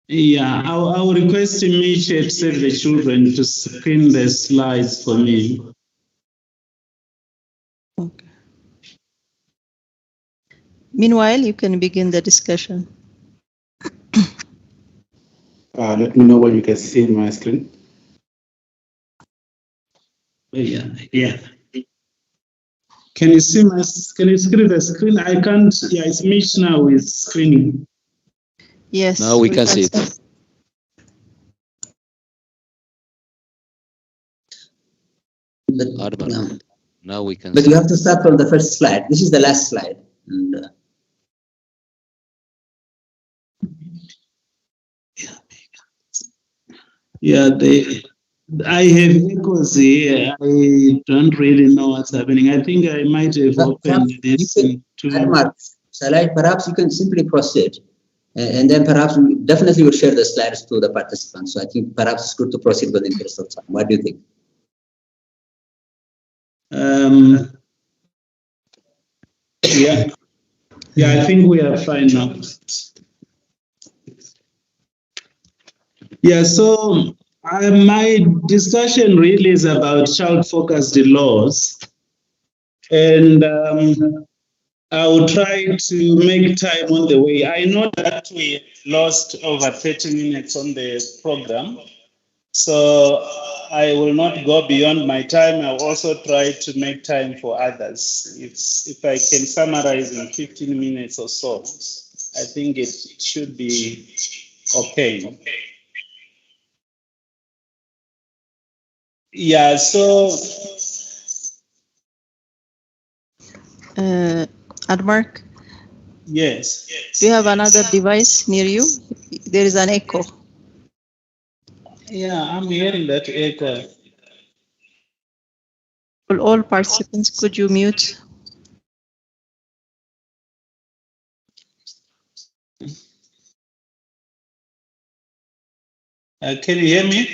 E: Yeah, I will request immediate Save the Children to screen the slides for me.
A: Okay. Meanwhile, you can begin the discussion.
G: Let me know when you can see my screen.
E: Yeah. Can you see the screen? I can't. Yeah, it's Mitch now with screening.
A: Yes.
F: Now we can see it.
C: But,
F: now we can
C: but
F: see
C: you have to start from the first slide. This is the last slide. And,
E: Yeah, I have echoes here. I don't really know what's happening. I think I might have opened this into.
C: Perhaps you can simply proceed, and then perhaps we definitely will share the slides to the participants. So I think perhaps it's good to proceed with the interest of time. What do you think?
E: Yeah, I think we are fine now. Yeah, so my discussion really is about child-focused laws, and I will try to make time on the way. I know that we lost over 30 minutes on the program, so I will not go beyond my time. I'll also try to make time for others. If I can summarize in 15 minutes or so, I think it should be okay. Yeah, so
A: Admark,
E: yes.
A: do you have another device near you? There is an echo.
E: Yeah, I'm hearing that echo.
A: All participants, could you mute?
E: Can you hear me?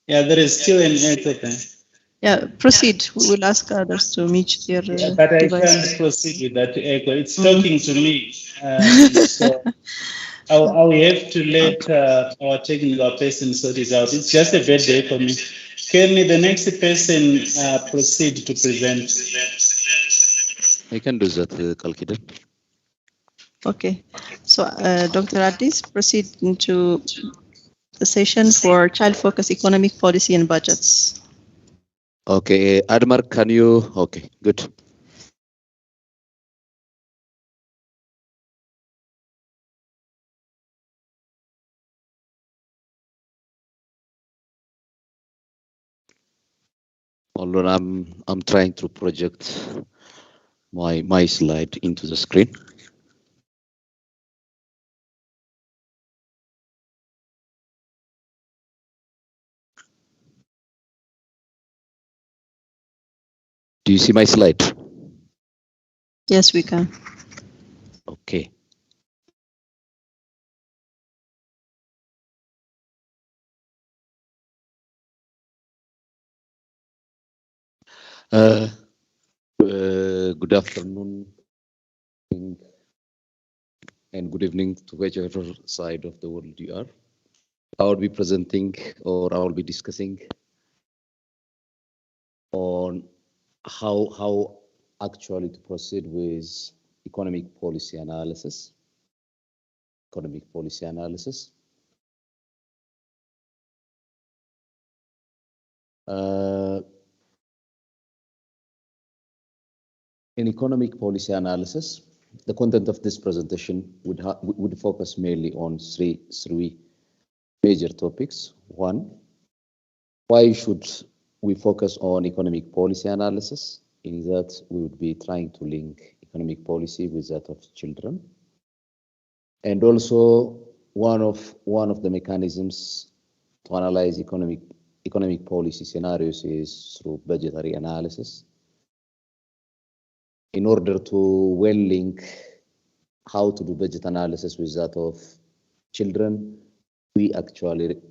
E: Yeah, there is still an echo there.
A: Yeah, proceed. We will ask others to mute their
E: But I
A: device.
E: can't proceed with that echo. It's talking to me. So I will have to let our technical person sort it out. It's just a bad day for me. Can the next person proceed to present?
F: I can do that, Kalkiden.
A: Okay. So, Dr. Addis, proceed into the session for child-focused economic policy and budgets.
F: Okay, Admar, can you? Okay, good. Hold on, I'm trying to project my slide into the screen. Do you see my slide?
A: Yes, we can.
F: Okay. Good afternoon and good evening to whichever side of the world you are. I will be presenting, or I will be discussing on how actually to proceed with economic policy analysis. In economic policy analysis, the content of this presentation would focus mainly on three major topics. One, why should we focus on economic policy analysis? In that, we would be trying to link economic policy with that of children. And also, one of the mechanisms to analyze economic policy scenarios is through budgetary analysis. In order to well link how to do budget analysis with that of children, we actually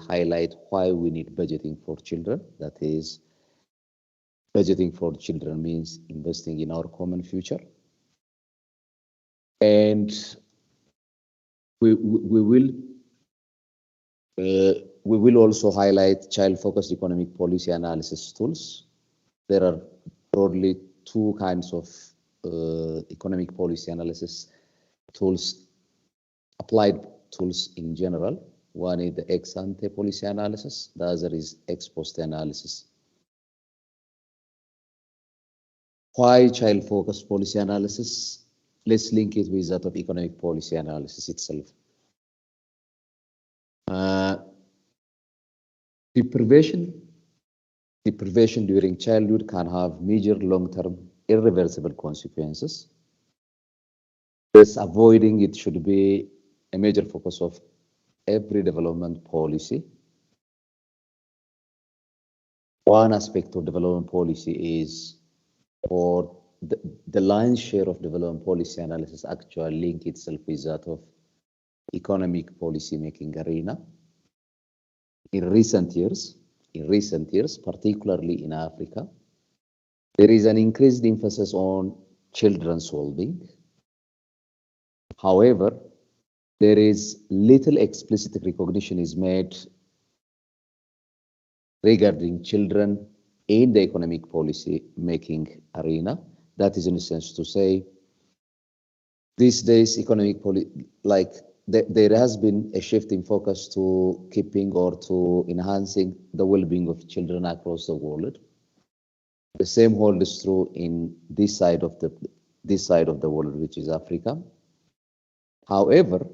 F: highlight why we need budgeting for children. That is, budgeting for children means investing in our common future. And we will also highlight child-focused economic policy analysis tools. There are broadly two kinds of economic policy analysis tools, applied tools in general. One is the ex-ante policy analysis, the other is ex-post analysis. Why child-focused policy analysis? Let's link it with that of economic policy analysis itself. Deprivation during childhood can have major long-term irreversible consequences. Thus, avoiding it should be a major focus of every development policy, one aspect of development policy is, or the lion's share of development policy analysis actually link itself with that of economic policy making arena. In recent years, particularly in Africa, there is an increased emphasis on children's well-being. However, there is little explicit recognition is made regarding children in the economic policy making arena. That is in a sense to say, these days economic policy, like there has been a shift in focus to keeping or to enhancing the well-being of children across the world. The same holds true in this side of the world, which is Africa. However,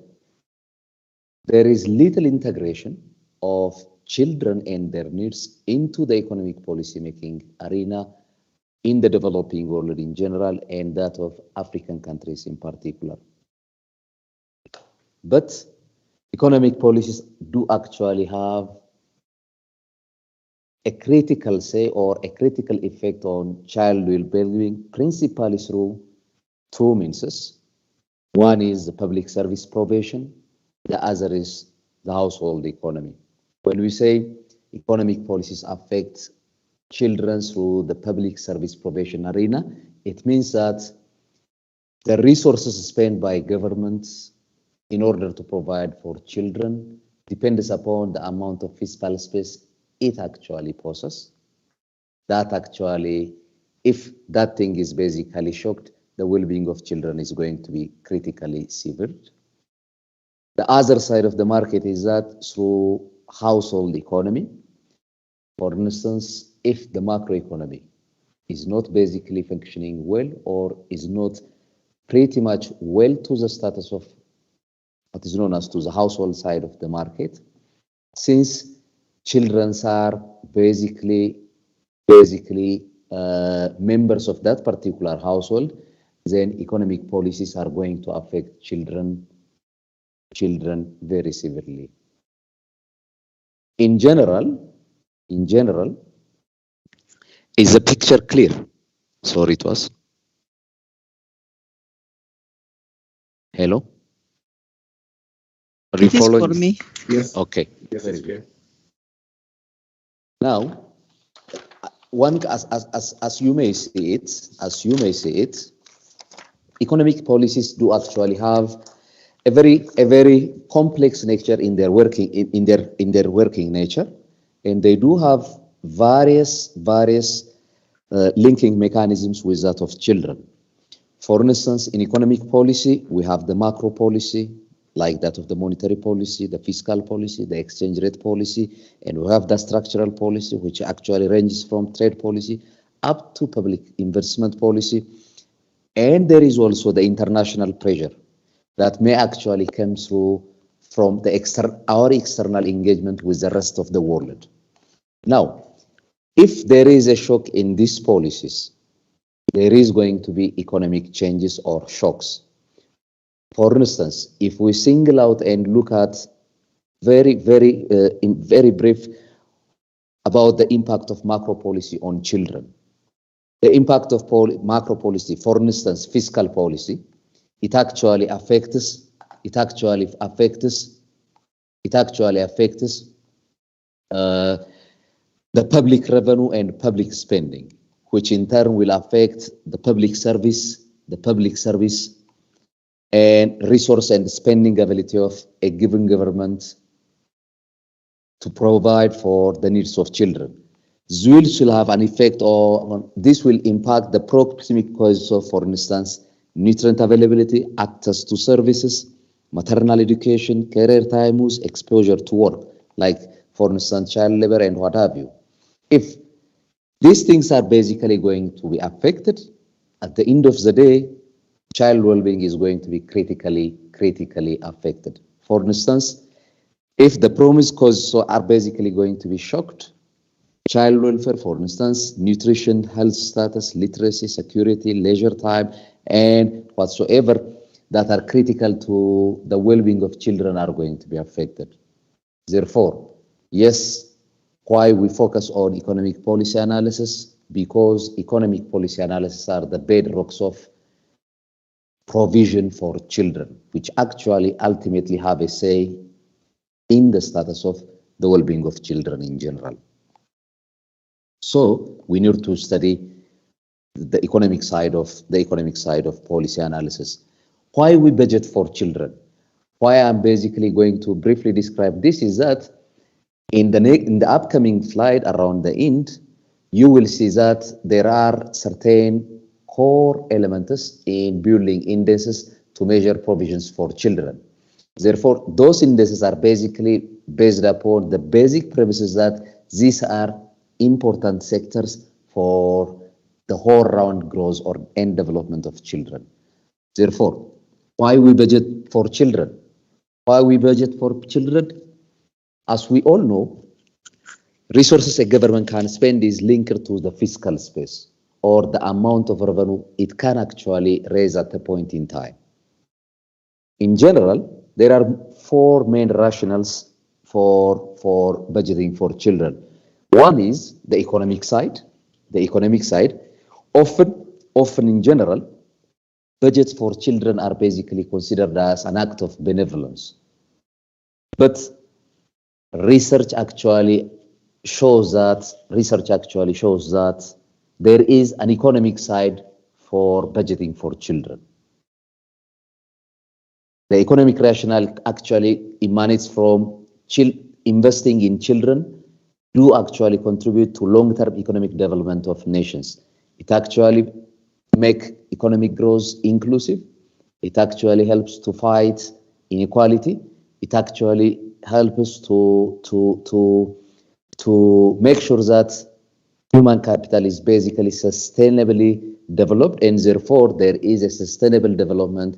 F: there is little integration of children and their needs into the economic policy making arena in the developing world in general and that of African countries in particular. But economic policies do actually have a critical say or a critical effect on child well-being, principally through two means. One is the public service provision, the other is the household economy. When we say economic policies affect children through the public service provision arena, it means that the resources spent by governments in order to provide for children depends upon the amount of fiscal space it actually possesses. That actually, if that thing is basically shocked, the well-being of children is going to be critically severed. The other side of the market is that through household economy, for instance, if the macroeconomy is not basically functioning well or is not pretty much well to the status of what is known as to the household side of the market, since children are basically members of that particular household, then economic policies are going to affect children very severely. In general, is the picture clear? Sorry, it was. Hello? Are you
A: It is
F: following?
A: for me.
G: Yes.
F: Okay.
G: Yes, it's clear.
F: Now, one as you may see it, economic policies do actually have a very complex nature in their working nature, and they do have various linking mechanisms with that of children. For instance, in economic policy, we have the macro policy, like that of the monetary policy, the fiscal policy, the exchange rate policy, and we have the structural policy, which actually ranges from trade policy up to public investment policy. And there is also the international pressure that may actually come through from our external engagement with the rest of the world. Now, if there is a shock in these policies, there is going to be economic changes or shocks. For instance, if we single out and look at in very brief about the impact of macro policy on children, the impact of macro policy, for instance, fiscal policy, it actually affects the public revenue and public spending, which in turn will affect the public service and resource and spending ability of a given government to provide for the needs of children. This will have an effect on, this will impact the proximate causes of, for instance, nutrient availability, access to services, maternal education, career times, exposure to work, like for instance, child labor and what have you. If these things are basically going to be affected, at the end of the day, child well-being is going to be critically affected. For instance, if the promised causes are basically going to be shocked, child welfare, for instance, nutrition, health status, literacy, security, leisure time, and whatsoever that are critical to the well-being of children are going to be affected. Therefore, yes, why we focus on economic policy analysis? Because economic policy analysis are the bedrocks of provision for children, which actually ultimately have a say in the status of the well-being of children in general. So we need to study the economic side of policy analysis. Why we budget for children? Why I'm basically going to briefly describe this is that in the upcoming slide around the end, you will see that there are certain core elements in building indices to measure provisions for children. Therefore, those indices are basically based upon the basic premises that these are important sectors for the whole round growth or end development of children. Therefore, why we budget for children? Why we budget for children? As we all know, resources a government can spend is linked to the fiscal space or the amount of revenue it can actually raise at a point in time. In general, there are four main rationales for budgeting for children. One is the economic side. The economic side, often in general, budgets for children are basically considered as an act of benevolence. But research actually shows that there is an economic side for budgeting for children. The economic rationale actually emanates from investing in children do actually contribute to long-term economic development of nations. It actually makes economic growth inclusive. It actually helps to fight inequality. It actually helps to make sure that human capital is basically sustainably developed, and therefore there is a sustainable development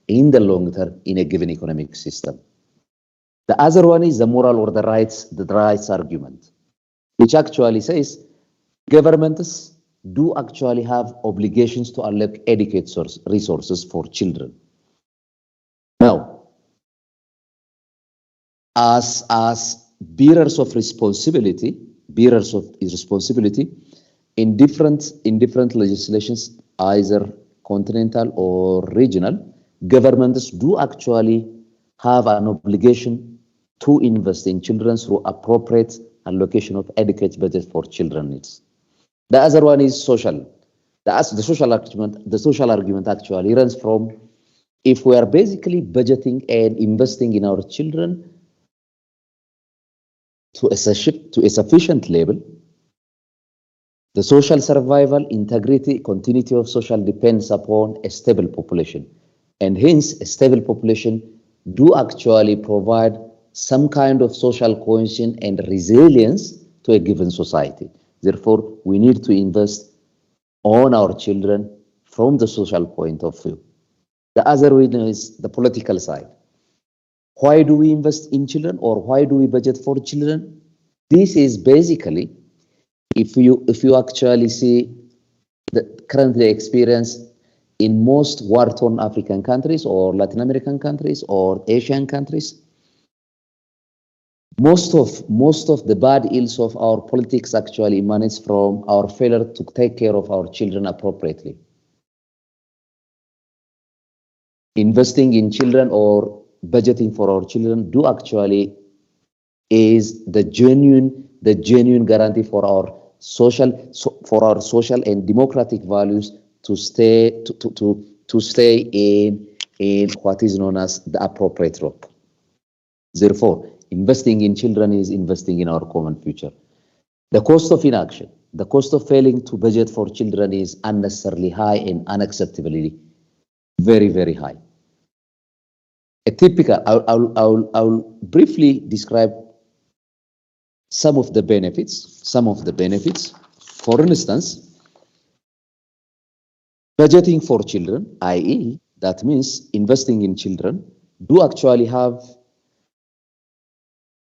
F: in the long term in a given economic system. The other one is the moral or the rights argument, which actually says governments do actually have obligations to allocate adequate resources for children. Now, as bearers of responsibility in different legislations, either continental or regional, governments do actually have an obligation to invest in children through appropriate allocation of adequate budget for children needs. The other one is social. The social argument actually runs from, if we are basically budgeting and investing in our children to a sufficient level, the social survival, integrity, continuity of social depends upon a stable population. And hence, a stable population do actually provide some kind of social cohesion and resilience to a given society. Therefore, we need to invest on our children from the social point of view. The other one is the political side. Why do we invest in children, or why do we budget for children? This is basically, if you actually see the currently experience in most war-torn African countries or Latin American countries or Asian countries, most of the bad ills of our politics actually emanates from our failure to take care of our children appropriately. Investing in children or budgeting for our children do actually is the genuine guarantee for our social and democratic values to stay in what is known as the appropriate rope. Therefore, investing in children is investing in our common future. The cost of inaction, the cost of failing to budget for children is unnecessarily high and unacceptably very, very high. A typical, I'll briefly describe some of the benefits. For instance, budgeting for children, i.e., that means investing in children, do actually have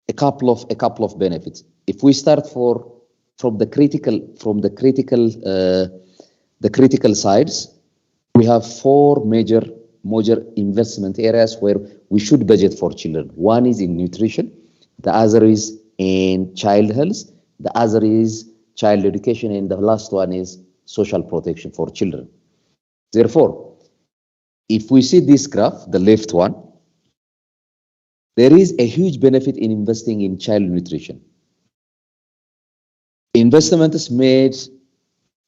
F: a couple of benefits. If we start from the critical sides, we have four major investment areas where we should budget for children. One is in nutrition. the other is in child health, the other is child education, and the last one is social protection for children. Therefore, if we see this graph, the left one, there is a huge benefit in investing in child nutrition. Investments made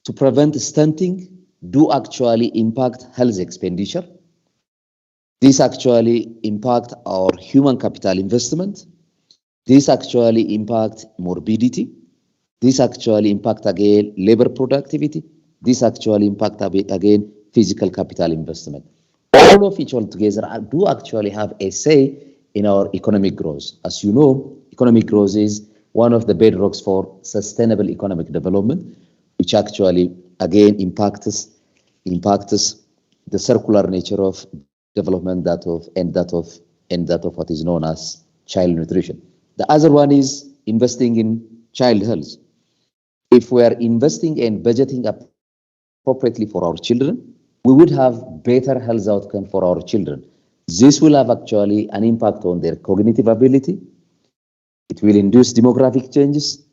F: to prevent stunting do actually impact health expenditure. This actually impact our human capital investment. This actually impact morbidity. This actually impact again labor productivity. This actually impact again physical capital investment. All of each altogether do actually have a say in our economic growth. As you know, economic growth is one of the bedrocks for sustainable economic development, which actually again impacts the circular nature of development, that of what is known as child nutrition. The other one is investing in child health. If we are investing and budgeting appropriately for our children, we would have better health outcome for our children. This will have actually an impact on their cognitive ability. It will induce demographic changes.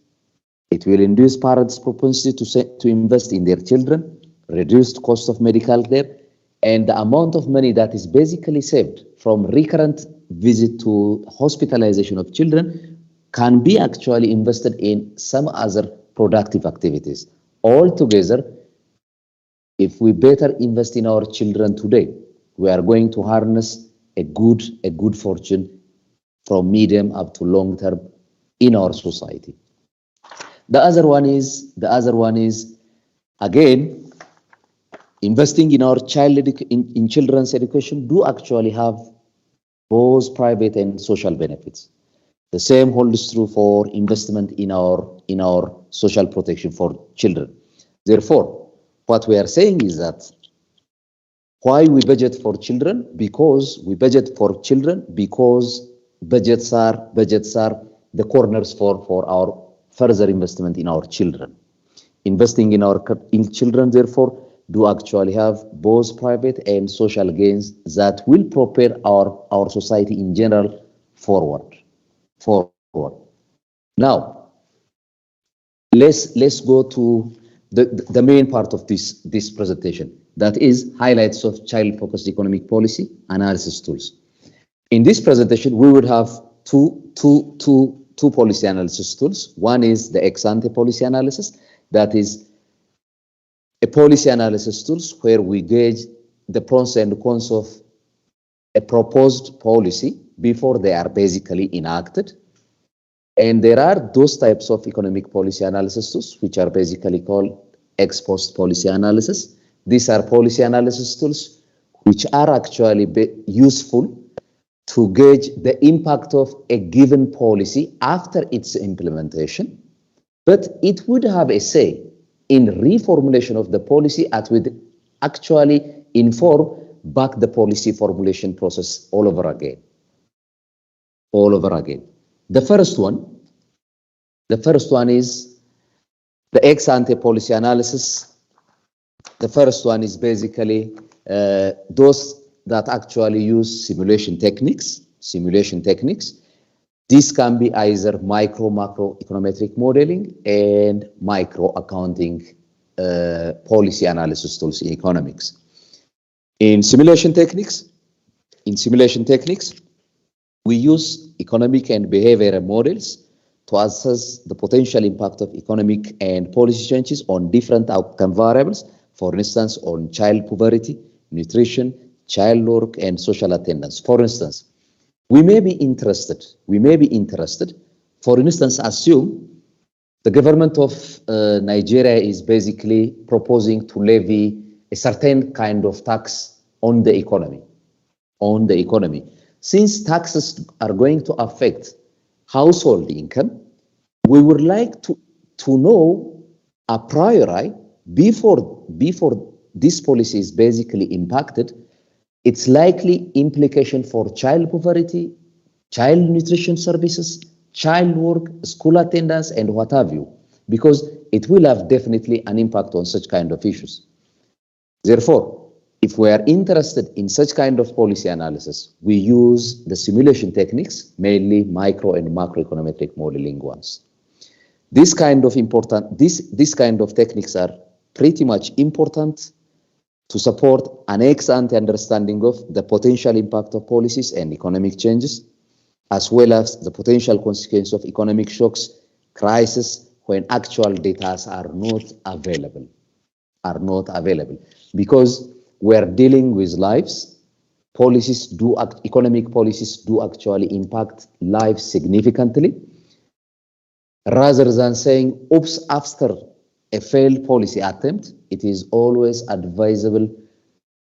F: It will induce parents' propensity to invest in their children, reduced cost of medical care, and the amount of money that is basically saved from recurrent visit to hospitalization of children can be actually invested in some other productive activities. Altogether, if we better invest in our children today, we are going to harness a good fortune from medium up to long term in our society. The other one is again, investing in our in children's education do actually have both private and social benefits. The same holds true for investment in our social protection for children. Therefore, what we are saying is that why we budget for children? Because we budget for children because budgets are the corners for our further investment in our children. Investing in children, therefore, do actually have both private and social gains that will propel our society in general forward. Now, let's go to the main part of this presentation, that is highlights of child-focused economic policy analysis tools. In this presentation, we would have two policy analysis tools. One is the ex-ante policy analysis, that is a policy analysis tools where we gauge the pros and cons of a proposed policy before they are basically enacted. And there are those types of economic policy analysis tools, which are basically called ex post policy analysis. These are policy analysis tools which are actually useful to gauge the impact of a given policy after its implementation, but it would have a say in reformulation of the policy that would actually inform back the policy formulation process all over again. The first one is the ex-ante policy analysis. The first one is basically those that actually use simulation techniques. This can be either macro econometric modeling and micro accounting policy analysis tools in economics. In simulation techniques, we use economic and behavioral models to assess the potential impact of economic and policy changes on different outcome variables, for instance, on child poverty, nutrition, child work, and social attendance. For instance, we may be interested, for instance, assume the government of Nigeria is basically proposing to levy a certain kind of tax on the economy. Since taxes are going to affect household income, we would like to know a priori, before this policy is basically impacted, its likely implication for child poverty, child nutrition services, child work, school attendance, and what have you, because it will have definitely an impact on such kind of issues. Therefore, if we are interested in such kind of policy analysis, we use the simulation techniques, mainly micro and macroeconometric modeling ones. This kind of techniques are pretty much important to support an ex-ante understanding of the potential impact of policies and economic changes, as well as the potential consequence of economic shocks, crises, when actual data are not available. Because we're dealing with lives. Economic policies do actually impact lives significantly. Rather than saying, oops, after a failed policy attempt, it is always advisable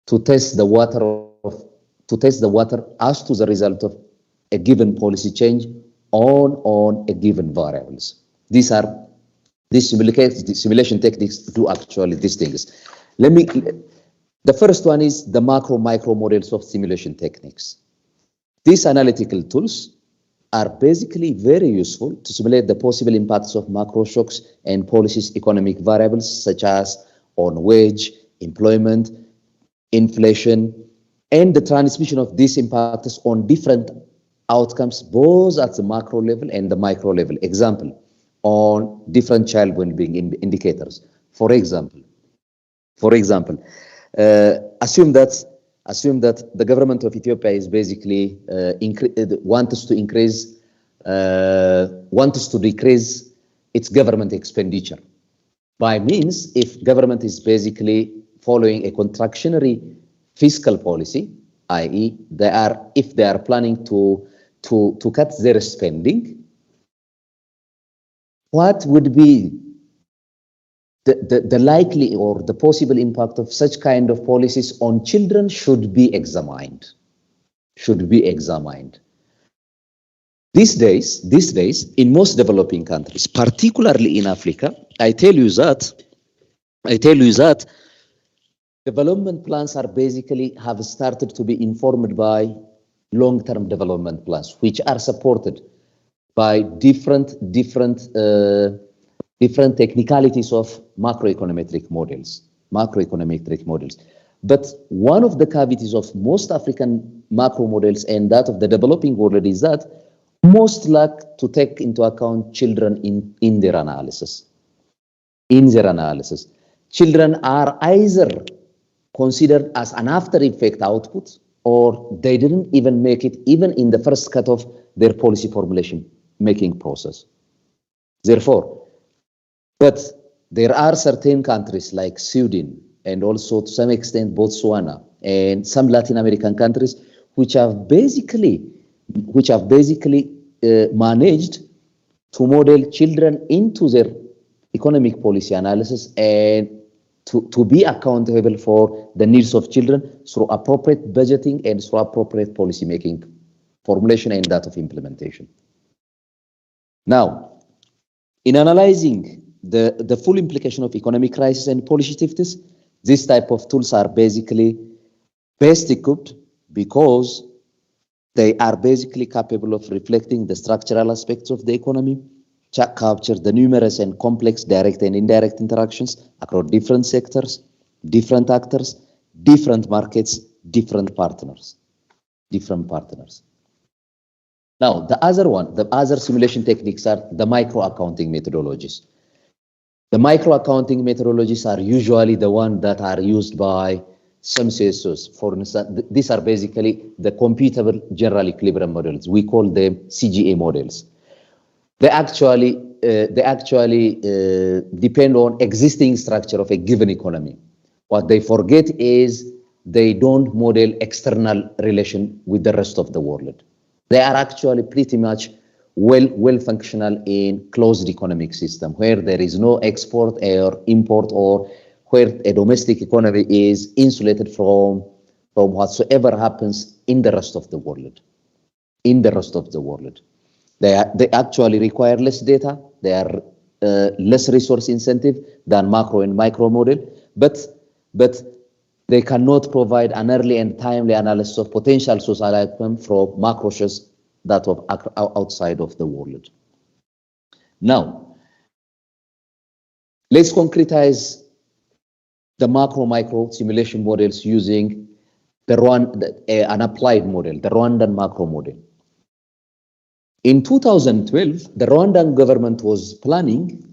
F: to test the water as to the result of a given policy change on a given variables. These simulation techniques do actually these things. The first one is the macro-micro models of simulation techniques. These analytical tools are basically very useful to simulate the possible impacts of macro shocks and policies economic variables such as on wage, employment, inflation, and the transmission of these impacts on different outcomes, both at the macro level and the micro level. Example, on different child well-being indicators. For example, assume that the government of Ethiopia is basically wants to decrease its government expenditure. By means, if government is basically following a contractionary fiscal policy, i.e., if they are planning to cut their spending, what would be the likely or the possible impact of such kind of policies on children should be examined. These days, in most developing countries, particularly in Africa, I tell you that development plans have started to be informed by long-term development plans, which are supported by different technicalities of macroeconometric models. But one of the cavities of most African macro models and that of the developing world is that most lack to take into account children in their analysis. Children are either considered as an after effect output, or they didn't even make it even in the first cut of their policy formulation making process. Therefore, but there are certain countries like Sweden and also to some extent Botswana and some Latin American countries which have basically managed to model children into their economic policy analysis and to be accountable for the needs of children through appropriate budgeting and through appropriate policy making formulation and that of implementation. Now, in analyzing the full implication of economic crisis and policy shifts, this type of tools are basically best equipped because they are basically capable of reflecting the structural aspects of the economy, capture the numerous and complex direct and indirect interactions across different sectors, different actors, different markets, different partners. Now, the other simulation techniques are the micro accounting methodologies. The micro accounting methodologies are usually the ones that are used by some CSOs. For instance, these are basically the computable general equilibrium models. We call them CGA models. They actually depend on existing structure of a given economy. What they forget is they don't model external relation with the rest of the world. They are actually pretty much well functional in closed economic system where there is no export or import, or where a domestic economy is insulated from whatsoever happens in the rest of the world. They actually require less data. They are less resource incentive than macro and micro model, but they cannot provide an early and timely analysis of potential social outcome from macro shocks that of outside of the world. Now, let's concretize the macro-micro simulation models using an applied model, the Rwandan macro model. In 2012, the Rwandan government was planning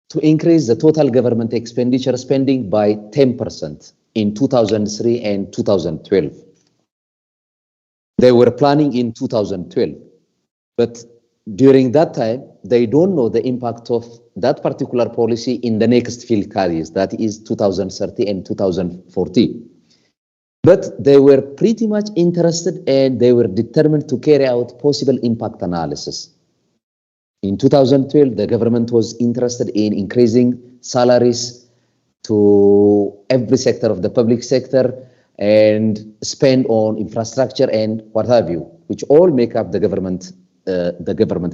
F: to increase the total government expenditure spending by 10% in 2003 and 2012. They were planning in 2012, but during that time, they don't know the impact of that particular policy in the next fiscal years, that is 2030 and 2040. But they were pretty much interested and they were determined to carry out possible impact analysis. In 2012, the government was interested in increasing salaries to every sector of the public sector and spend on infrastructure and what have you, which all make up the government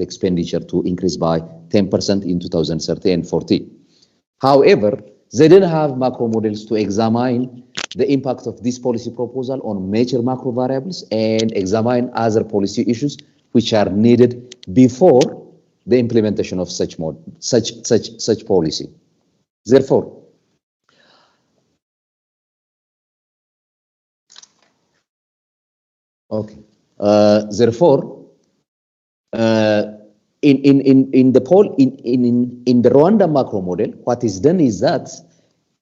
F: expenditure to increase by 10% in 2030 and 40. However, they didn't have macro models to examine the impact of this policy proposal on major macro variables and examine other policy issues which are needed before the implementation of such policy. Therefore, in the Rwanda macro model, what is done is that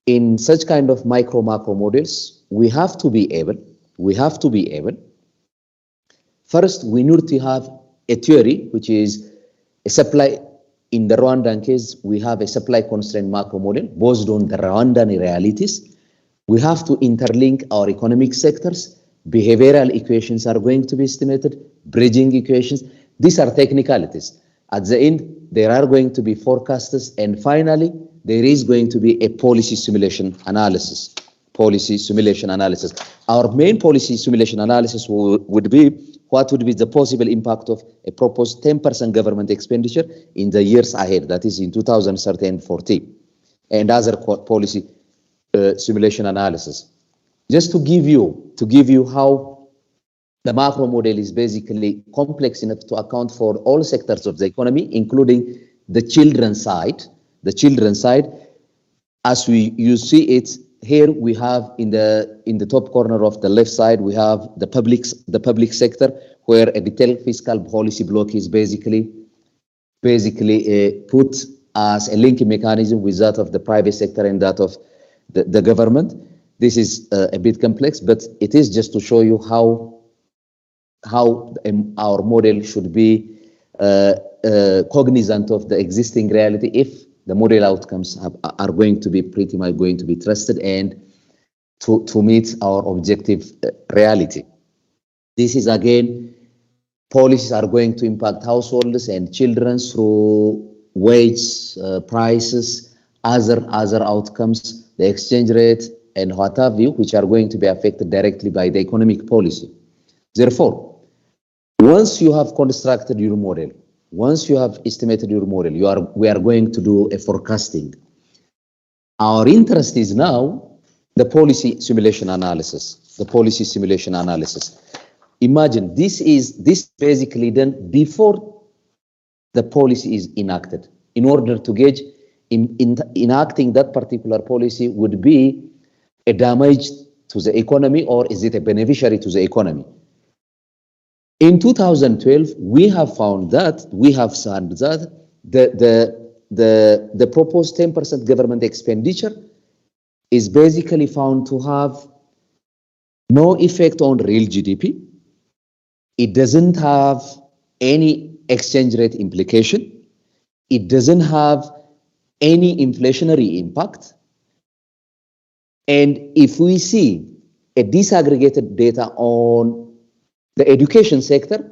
F: in such kind of macro models, we have to be able. First, we need to have a theory, which is a supply. In the Rwandan case, we have a supply constraint macro model based on the Rwandan realities. We have to interlink our economic sectors. Behavioral equations are going to be estimated, bridging equations. These are technicalities. At the end, there are going to be forecasters, and finally, there is going to be a policy simulation analysis. Our main policy simulation analysis would be what would be the possible impact of a proposed 10% government expenditure in the years ahead, that is in 2030 and 40, and other policy simulation analysis. Just to give you how the macro model is basically complex enough to account for all sectors of the economy, including the children's side. As you see it here, we have in the top corner of the left side, we have the public sector, where a detailed fiscal policy block is basically put as a linking mechanism with that of the private sector and that of the government. This is a bit complex, but it is just to show you how our model should be cognizant of the existing reality if the model outcomes are going to be pretty much going to be trusted and to meet our objective reality. This is again, policies are going to impact households and children through wage, prices, other outcomes, the exchange rate, and what have you, which are going to be affected directly by the economic policy. Therefore, once you have constructed your model, once you have estimated your model, we are going to do a forecasting. Our interest is now the policy simulation analysis. Imagine this basically done before the policy is enacted, in order to gauge enacting that particular policy would be a damage to the economy or is it a beneficiary to the economy. In 2012, we have found that the proposed 10% government expenditure is basically found to have no effect on real GDP. It doesn't have any exchange rate implication. It doesn't have any inflationary impact. And if we see a disaggregated data on the education sector,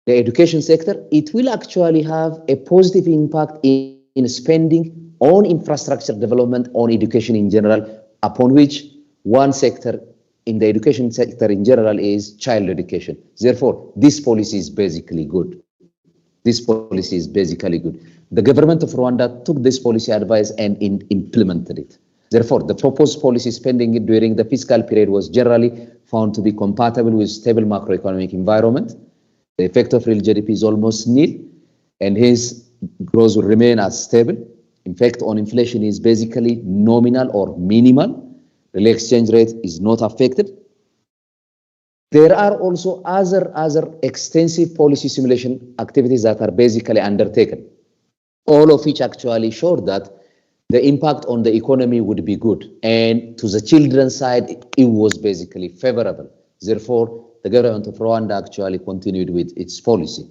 F: it will actually have a positive impact in spending on infrastructure development, on education in general, upon which one sector in the education sector in general is child education. Therefore, this policy is basically good. The government of Rwanda took this policy advice and implemented it. Therefore, the proposed policy spending during the fiscal period was generally found to be compatible with stable macroeconomic environment. The effect of real GDP is almost nil, and hence growth will remain as stable. Impact on inflation is basically nominal or minimal. Real exchange rate is not affected. There are also other extensive policy simulation activities that are basically undertaken, all of which actually showed that the impact on the economy would be good. And to the children's side, it was basically favorable. Therefore, the government of Rwanda actually continued with its policy.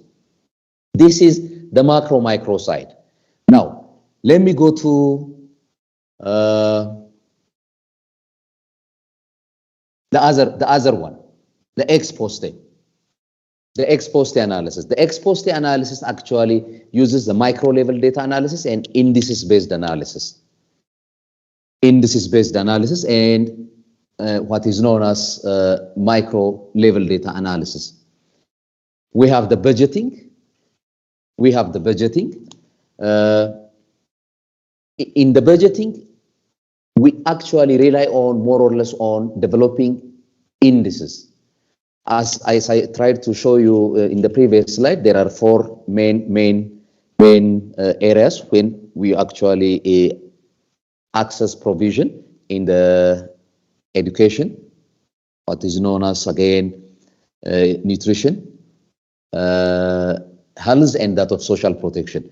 F: This is the macro-micro side. Now, let me go to the other one, the ex post. The ex post analysis. The ex post analysis actually uses the micro level data analysis and indices based analysis. Indices based analysis and what is known as micro level data analysis. We have the budgeting. In the budgeting, we actually rely on more or less on developing indices. As I tried to show you in the previous slide, there are four main areas when we actually access provision in the education, what is known as again nutrition, health, and that of social protection.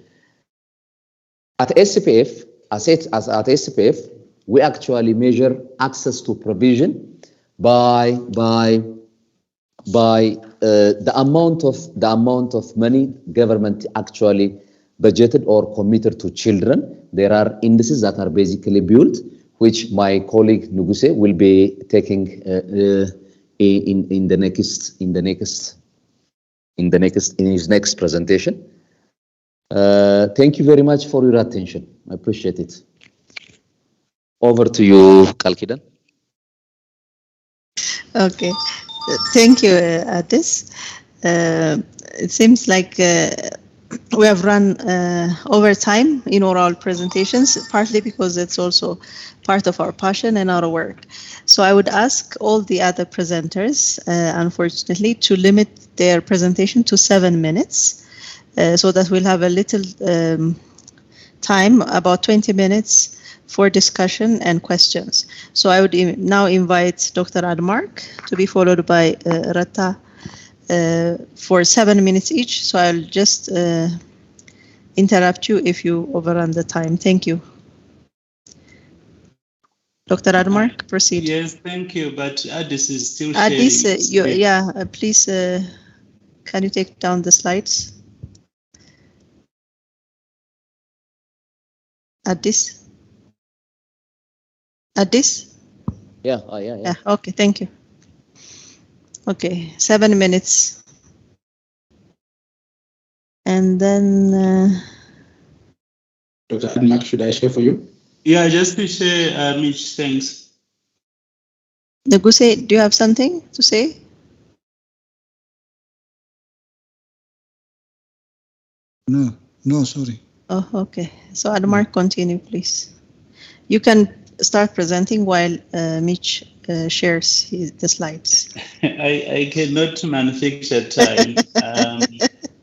F: At SCPF, at SCPF, we actually measure access to provision by the amount of money government actually budgeted or committed to children. There are indices that are basically built, which my colleague Nuguse will be taking in his next presentation. Thank you very much for your attention. I appreciate it. Over to you, Kalkidan.
A: Okay, thank you, Addis. It seems like we have run over time in oral presentations, partly because it's also part of our passion and our work. So I would ask all the other presenters, unfortunately, to limit their presentation to 7 minutes, so that we'll have a little time, about 20 minutes, for discussion and questions. So I would now invite Dr. Admark to be followed by Rata for 7 minutes each. So I'll just interrupt you if you overrun the time. Thank you. Dr. Admark, proceed.
E: Yes, thank you. But Addis is still
A: Addis,
E: sharing.
A: please, can you take down the slides? Addis?
F: Yeah.
A: Okay, thank you. Okay, 7 minutes. And then
G: Dr. Admark, should I share for you?
E: Yeah, just to share, Mitch, thanks.
A: Nuguse, do you have something to say?
H: No, sorry.
A: Oh, okay. So Admark, continue, please. You can start presenting while Mitch shares the slides.
E: I cannot manufacture time.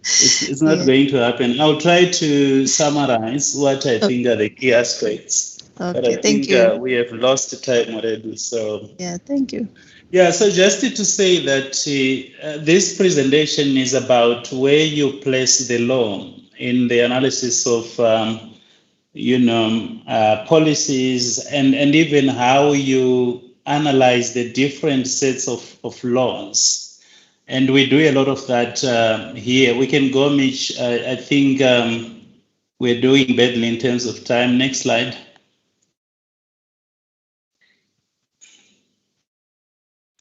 E: It's not going to happen. I'll try to summarize what I think are the key aspects.
A: Okay,
E: but I
A: thank
E: think
A: you.
E: we have lost time already. So
A: yeah, thank you.
E: Yeah, so just to say that this presentation is about where you place the law in the analysis of policies and even how you analyze the different sets of laws. And we do a lot of that here. We can go, Mitch. I think we're doing badly in terms of time. Next slide.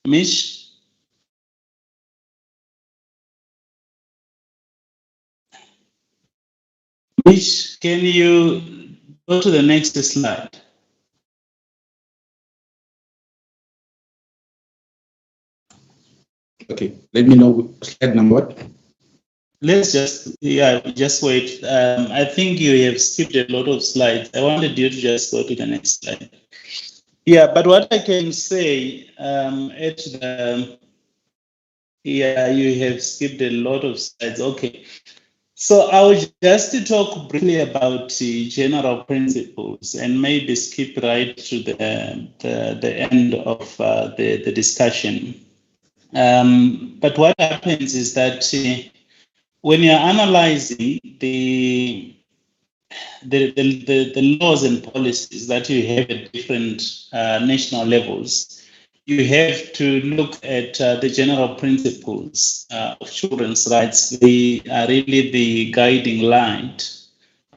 E: Mitch. Mitch, can you go to the next slide?
G: Okay, let me know slide number what?
E: Let's just wait. I think you have skipped a lot of slides. I wanted you to just go to the next slide. Yeah, but what I can say you have skipped a lot of slides. Okay. So I will just talk briefly about the general principles and maybe skip right to the end of the discussion. But what happens is that when you're analyzing the laws and policies that you have at different national levels, you have to look at the general principles of children's rights. They are really the guiding light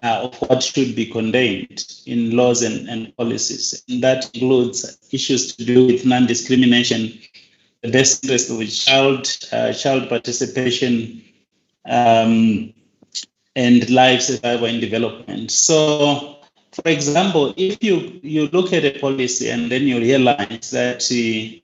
E: of what should be contained in laws and policies. And that includes issues to do with non-discrimination, the best interest of the child participation, and life survival and development. So, for example, if you look at a policy and then you realize that it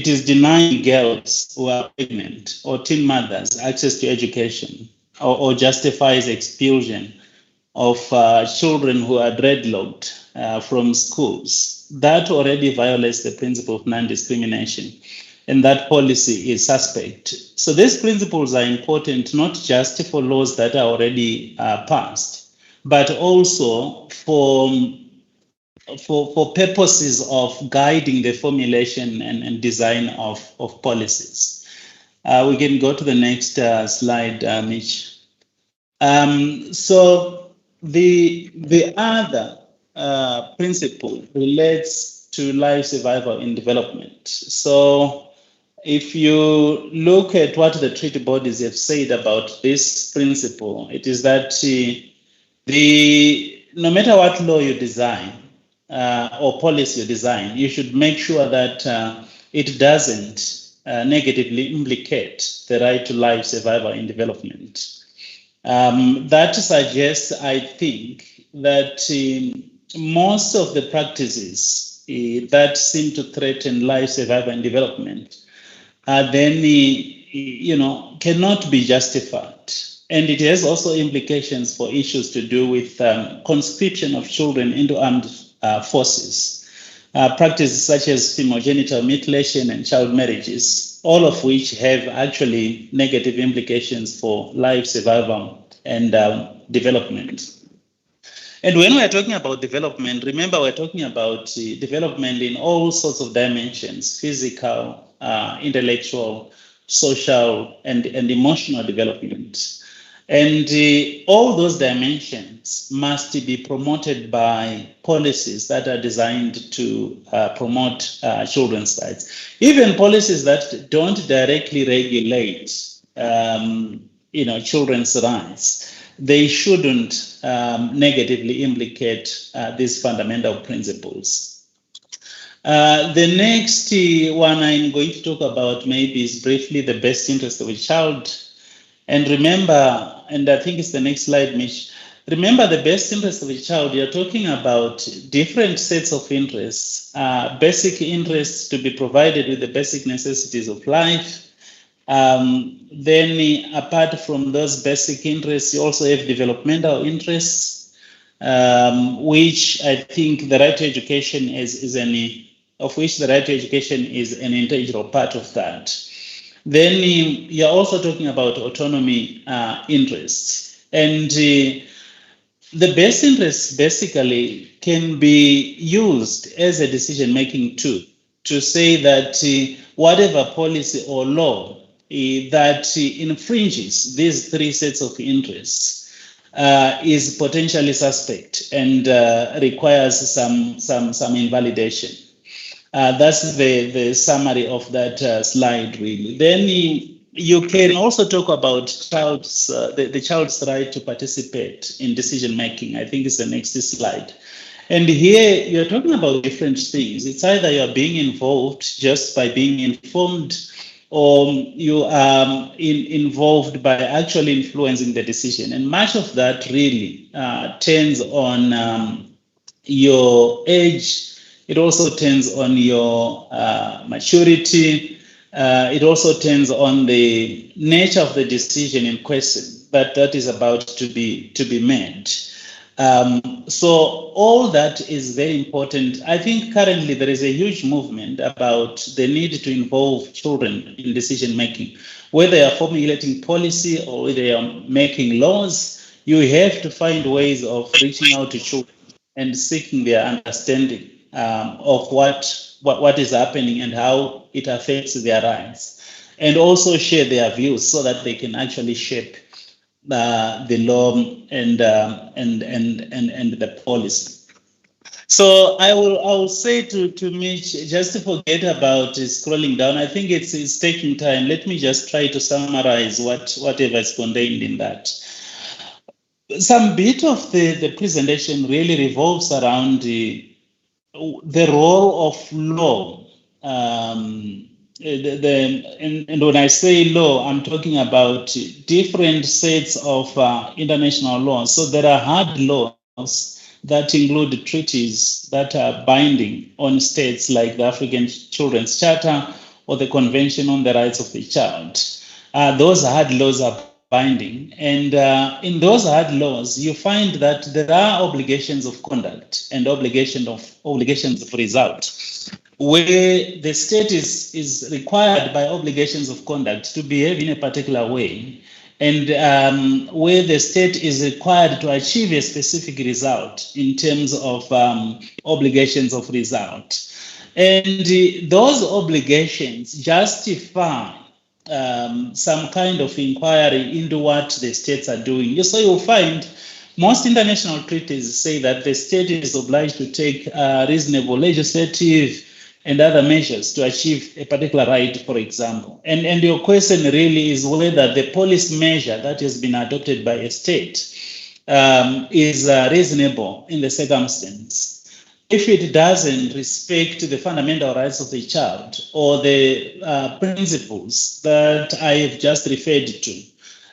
E: is denying girls who are pregnant or teen mothers access to education, or justifies expulsion of children who are dreadlocked from schools, that already violates the principle of non-discrimination, and that policy is suspect. So these principles are important not just for laws that are already passed, but also for purposes of guiding the formulation and design of policies. We can go to the next slide, Mitch. So the other principle relates to life survival and development. So if you look at what the treaty bodies have said about this principle, it is that no matter what law you design or policy you design, you should make sure that it doesn't negatively implicate the right to life, survival, and development. That suggests, I think, that most of the practices that seem to threaten life, survival, and development then cannot be justified. And it has also implications for issues to do with conscription of children into armed forces, practices such as femogenital mutilation and child marriages, all of which have actually negative implications for life, survival, and development. And when we're talking about development, remember we're talking about development in all sorts of dimensions: physical, intellectual, social, and emotional development. And all those dimensions must be promoted by policies that are designed to promote children's rights. Even policies that don't directly regulate, children's rights, they shouldn't negatively implicate these fundamental principles. The next one I'm going to talk about maybe is briefly the best interest of a child. And remember, and I think it's the next slide, Mitch, remember the best interest of a child, you're talking about different sets of interests, basic interests to be provided with the basic necessities of life. Then apart from those basic interests, you also have developmental interests, which I think the right to education is an integral part of that. Then you're also talking about autonomy interests. And the best interests basically can be used as a decision-making tool to say that whatever policy or law that infringes these three sets of interests is potentially suspect and requires some invalidation. That's the summary of that slide, really. Then you can also talk about the child's right to participate in decision making. I think it's the next slide. And here you're talking about different things. It's either you're being involved just by being informed, or you are involved by actually influencing the decision. And much of that really turns on your age. It also turns on your maturity. It also turns on the nature of the decision in question that is about to be made. So all that is very important. I think currently there is a huge movement about the need to involve children in decision making. Whether they are formulating policy or whether they are making laws, you have to find ways of reaching out to children and seeking their understanding of what is happening and how it affects their lives, and also share their views so that they can actually shape the law and the policy. So I will say to Mitch, just to forget about scrolling down. I think it's taking time. Let me just try to summarize whatever is contained in that. Some bit of the presentation really revolves around the role of law. And when I say law, I'm talking about different sets of international laws. So there are hard laws that include treaties that are binding on states like the African Children's Charter or the Convention on the Rights of the Child. Those hard laws are binding, and in those hard laws, you find that there are obligations of conduct and obligations of result, where the state is required by obligations of conduct to behave in a particular way, and where the state is required to achieve a specific result in terms of obligations of result. And those obligations justify some kind of inquiry into what the states are doing. So you'll find most international treaties say that the state is obliged to take reasonable legislative and other measures to achieve a particular right, for example. And your question really is whether the policy measure that has been adopted by a state is reasonable in the circumstance. If it doesn't respect the fundamental rights of the child or the principles that I have just referred to,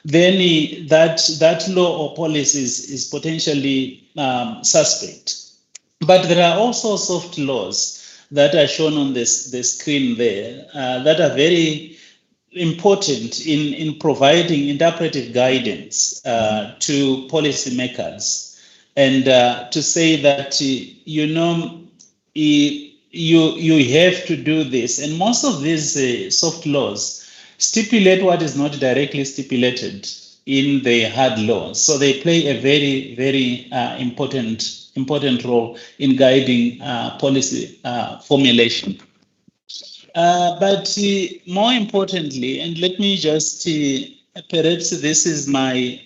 E: then that law or policy is potentially suspect. But there are also soft laws that are shown on the screen there that are very important in providing interpretive guidance to policymakers. And to say that, you have to do this. And most of these soft laws stipulate what is not directly stipulated in the hard laws. So they play a very, very important role in guiding policy formulation. But more importantly, and let me just, perhaps this is my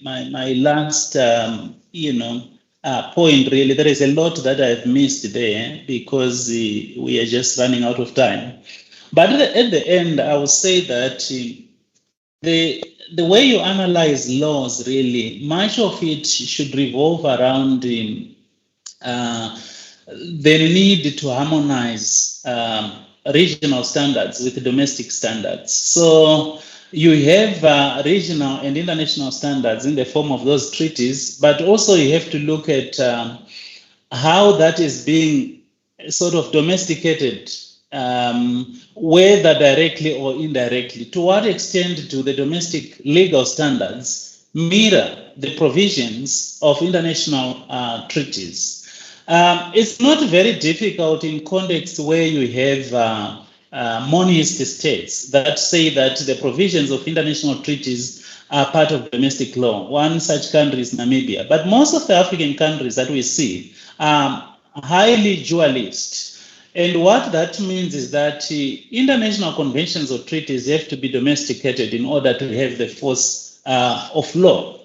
E: last, point really. There is a lot that I've missed there because we are just running out of time. But at the end, I will say that the way you analyze laws, really, much of it should revolve around the need to harmonize regional standards with domestic standards. So you have regional and international standards in the form of those treaties, but also you have to look at how that is being sort of domesticated, whether directly or indirectly. To what extent do the domestic legal standards mirror the provisions of international treaties? It's not very difficult in contexts where you have monist states that say that the provisions of international treaties are part of domestic law. One such country is Namibia. But most of the African countries that we see are highly dualist. And what that means is that international conventions or treaties have to be domesticated in order to have the force of law.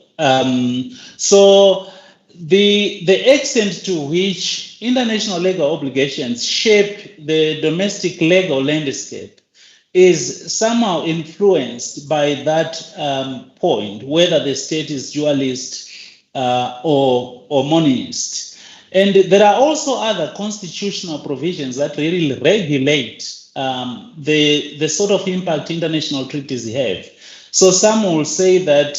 E: So the extent to which international legal obligations shape the domestic legal landscape is somehow influenced by that point, whether the state is dualist or monist. And there are also other constitutional provisions that really regulate the sort of impact international treaties have. So some will say that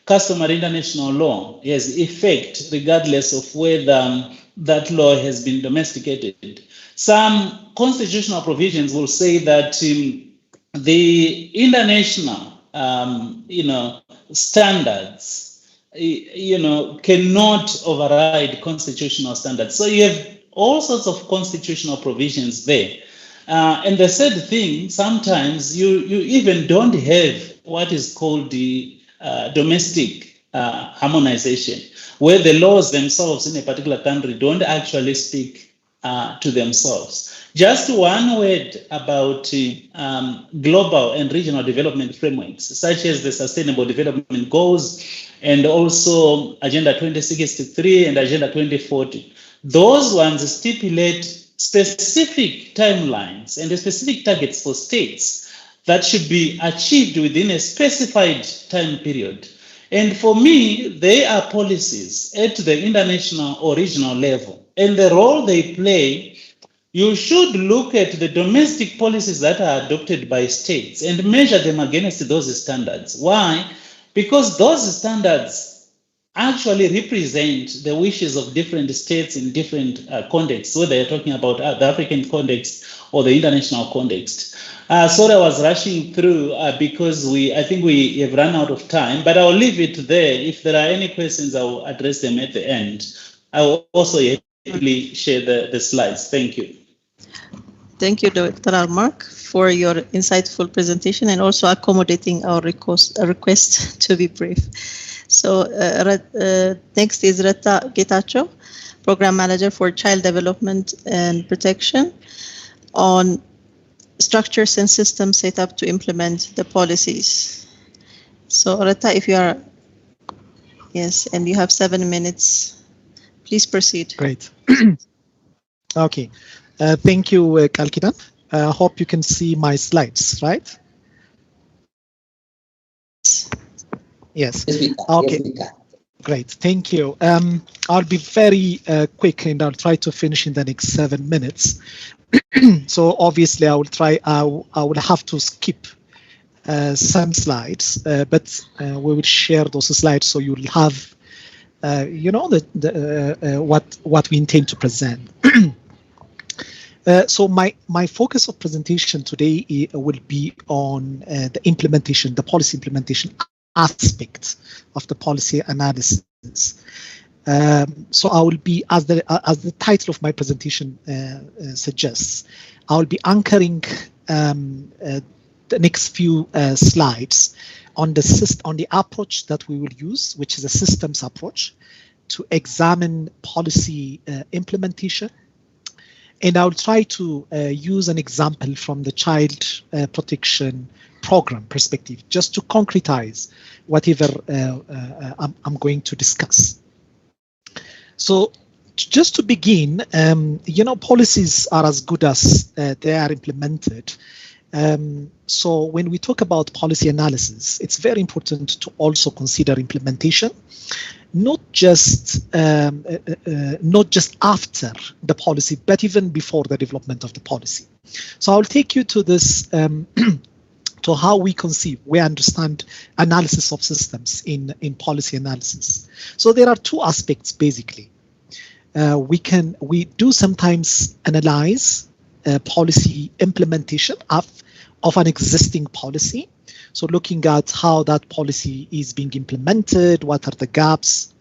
E: customary international law has effect regardless of whether that law has been domesticated. Some constitutional provisions will say that the international, standards cannot override constitutional standards. So you have all sorts of constitutional provisions there. And the sad thing, sometimes you even don't have what is called the domestic harmonization, where the laws themselves in a particular country don't actually speak to themselves. Just one word about global and regional development frameworks, such as the Sustainable Development Goals and also Agenda 2063 and Agenda 2040. Those ones stipulate specific timelines and specific targets for states that should be achieved within a specified time period. And for me, they are policies at the international or regional level. And the role they play, you should look at the domestic policies that are adopted by states and measure them against those standards. Why? Because those standards actually represent the wishes of different states in different contexts, whether you're talking about the African context or the international context. Sorry, I was rushing through because I think we have run out of time, but I'll leave it there. If there are any questions, I'll address them at the end. I will also happily share the slides. Thank you.
A: Thank you, Dr. Almark, for your insightful presentation and also accommodating our request to be brief. So next is Rita Getachew, Program Manager for Child Development and Protection, on structures and systems set up to implement the policies. So Rita, if you are, yes, and you have 7 minutes, please proceed.
I: Great. Okay. Thank you, Kalkidan. I hope you can see my slides, right? Yes. Okay. Great. Thank you. I'll be very quick and I'll try to finish in the next 7 minutes. So obviously I will have to skip some slides, but we will share those slides so you'll have, what we intend to present. So my focus of presentation today will be on the implementation, the policy implementation aspect of the policy analysis. So I will be, as the title of my presentation suggests, I will be anchoring the next few slides on the approach that we will use, which is a systems approach, to examine policy implementation. And I'll try to use an example from the child protection program perspective, just to concretize whatever I'm going to discuss. So just to begin, policies are as good as they are implemented. So when we talk about policy analysis, it's very important to also consider implementation, not just after the policy, but even before the development of the policy. So I'll take you to this, to how we understand analysis of systems in policy analysis. So there are two aspects basically. We do sometimes analyze policy implementation of an existing policy. So looking at how that policy is being implemented, what are the gaps,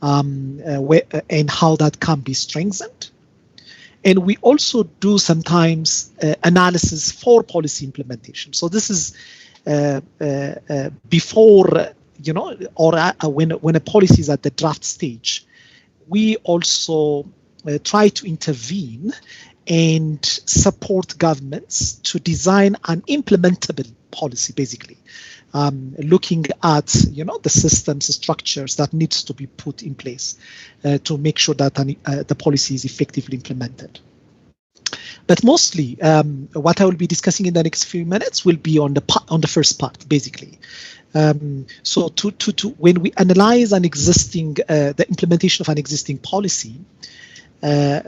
I: and how that can be strengthened. And we also do sometimes analysis for policy implementation. So this is before, when a policy is at the draft stage, we also try to intervene and support governments to design an implementable policy, basically, looking at the systems, structures that needs to be put in place to make sure that the policy is effectively implemented. But mostly, what I will be discussing in the next few minutes will be on the first part, basically. So when we analyze an existing, the implementation of an existing policy,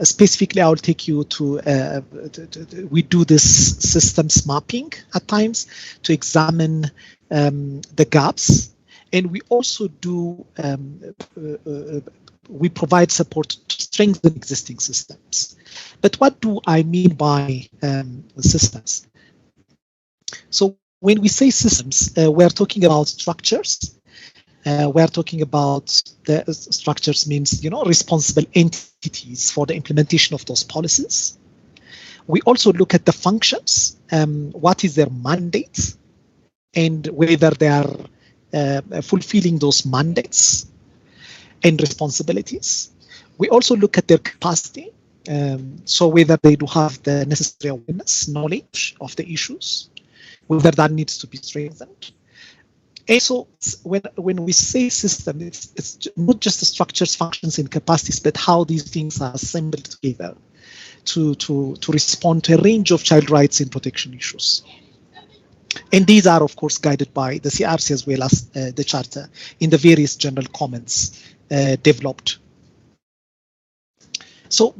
I: specifically, I will take you to, we do this systems mapping at times to examine the gaps. And we also do, we provide support to strengthen existing systems. But what do I mean by systems? So when we say systems, we're talking about structures We are talking about the structures means, responsible entities for the implementation of those policies. We also look at the functions, what is their mandate, and whether they are fulfilling those mandates and responsibilities. We also look at their capacity, so whether they do have the necessary awareness, knowledge of the issues, whether that needs to be strengthened. And so when we say system, it's not just the structures, functions, and capacities, but how these things are assembled together to respond to a range of child rights and protection issues. And these are, of course, guided by the CRC as well as the Charter in the various general comments developed. So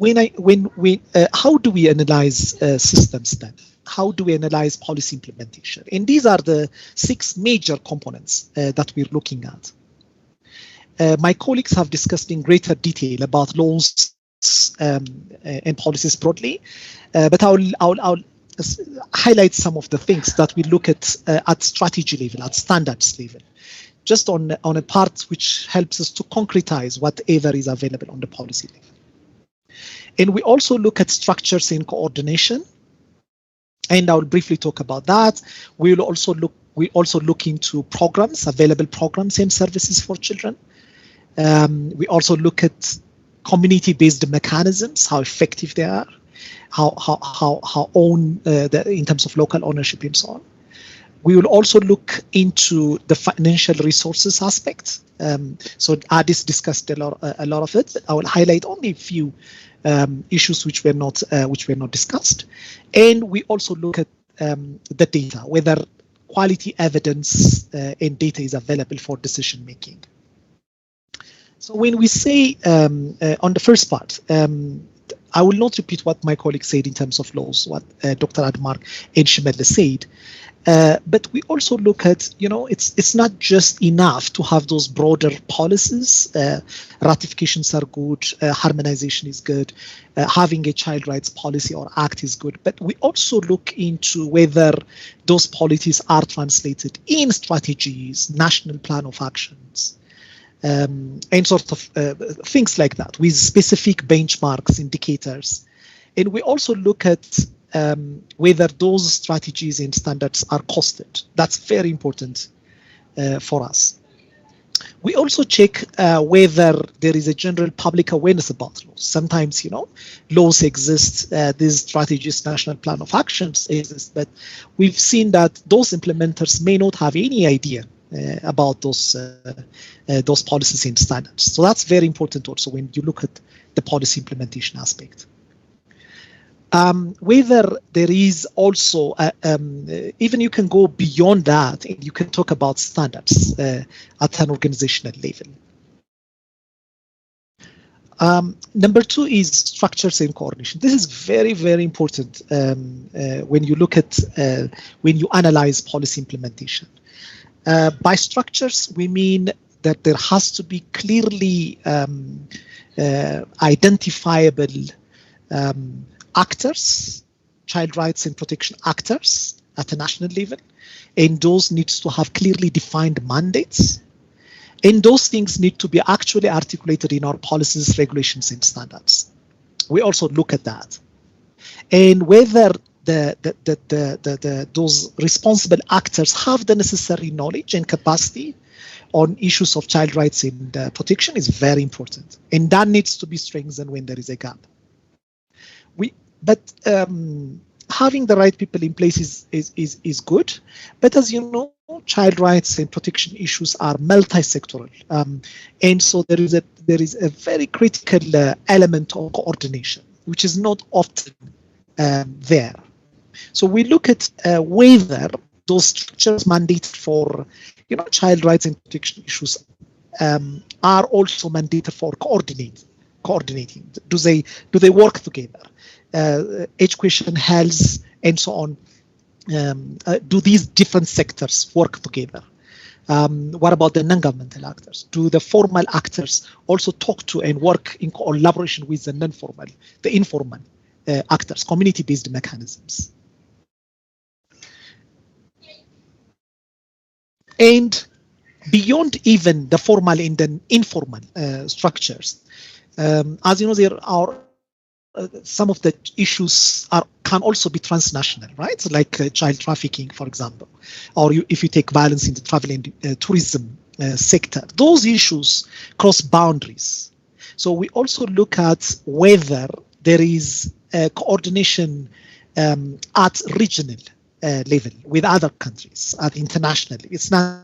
I: how do we analyze systems then? How do we analyze policy implementation? And these are the 6 major components that we're looking at. My colleagues have discussed in greater detail about laws and policies broadly, but I'll highlight some of the things that we look at strategy level, at standards level, just on a part which helps us to concretize whatever is available on the policy level. And we also look at structures in coordination, and I'll briefly talk about that. We also look into programs, available programs and services for children. We also look at community-based mechanisms, how effective they are, how in terms of local ownership and so on. We will also look into the financial resources aspect. So Adis discussed a lot of it. I will highlight only a few issues which were not discussed. And we also look at the data, whether quality evidence and data is available for decision making. So when we say on the first part, I will not repeat what my colleague said in terms of laws, what Dr. Admark and Shimelle said. But we also look at, it's not just enough to have those broader policies. Ratifications are good, harmonization is good, having a child rights policy or act is good. But we also look into whether those policies are translated in strategies, national plan of actions, and sort of things like that with specific benchmarks, indicators. And we also look at whether those strategies and standards are costed. That's very important for us. We also check whether there is a general public awareness about laws. Sometimes, laws exist, these strategies, national plan of actions exist, but we've seen that those implementers may not have any idea about those policies and standards. So that's very important also when you look at the policy implementation aspect. Whether there is also, even you can go beyond that and you can talk about standards at an organizational level. Number 2 is structures and coordination. This is very, very important when you look at, when you analyze policy implementation. By structures, we mean that there has to be clearly identifiable actors, child rights and protection actors at a national level, and those needs to have clearly defined mandates, and those things need to be actually articulated in our policies, regulations, and standards. We also look at that, and whether those responsible actors have the necessary knowledge and capacity on issues of child rights and protection is very important, and that needs to be strengthened when there is a gap. But having the right people in place is good. But as you know, child rights and protection issues are multi-sectoral, and so there is a very critical element of coordination, which is not often there. So we look at whether those structures mandated for child rights and protection issues are also mandated for coordinating. Do they work together? Education, health, and so on. Do these different sectors work together? What about the non-governmental actors? Do the formal actors also talk to and work in collaboration with the non-formal, the informal actors, community-based mechanisms? And beyond even the formal and the informal structures. As you know, there are some of the issues can also be transnational, right? Like child trafficking, for example, or if you take violence in the travel and tourism sector, those issues cross boundaries. So we also look at whether there is coordination at regional level with other countries, at internationally. It's not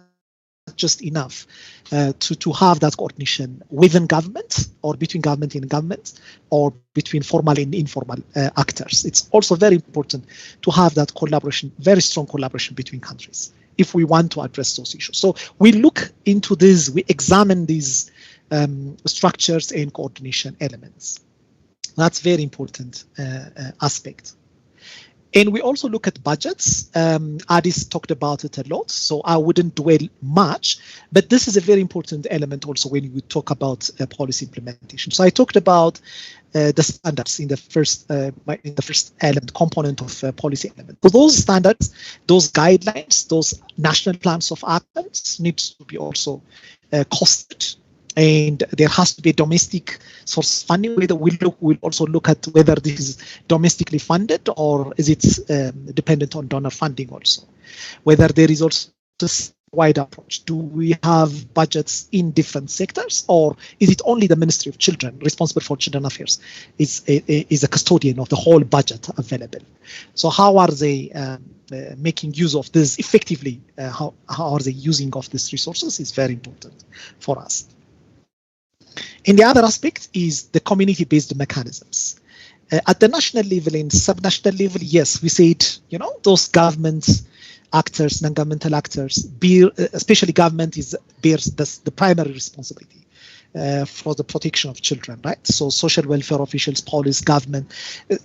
I: just enough to have that coordination within government or between government and government or between formal and informal actors. It's also very important to have that collaboration, very strong collaboration between countries if we want to address those issues. So we look into this, we examine these structures and coordination elements. That's very important aspect. And we also look at budgets. Adis talked about it a lot, so I wouldn't dwell much, but this is a very important element also when we talk about policy implementation. So I talked about the standards in the first element, component of policy element. So those standards, those guidelines, those national plans of actions needs to be also costed. And there has to be a domestic source funding. We'll also look at whether this is domestically funded or is it dependent on donor funding also. Whether there is also this wide approach. Do we have budgets in different sectors, or is it only the Ministry of Children, responsible for children affairs, is a custodian of the whole budget available? So how are they making use of this effectively? How are they using of these resources is very important for us. And the other aspect is the community-based mechanisms. At the national level and subnational level, yes, we said, those governments, actors, non-governmental actors, especially government bears the primary responsibility for the protection of children, right? So social welfare officials, police, government,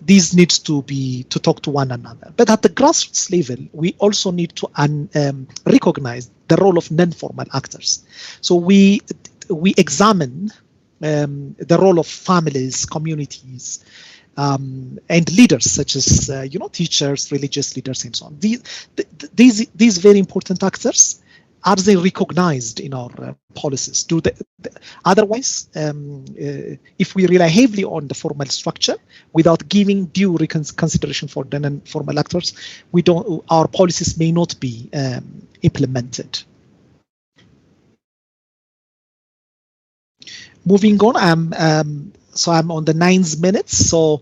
I: these needs to talk to one another. But at the grassroots level, we also need to recognize the role of non-formal actors. So we examine the role of families, communities, and leaders such as teachers, religious leaders, and so on. These very important actors, are they recognized in our policies? Otherwise, if we rely heavily on the formal structure without giving due consideration for the non-formal actors, our policies may not be implemented. Moving on, I'm on the 9 minutes. So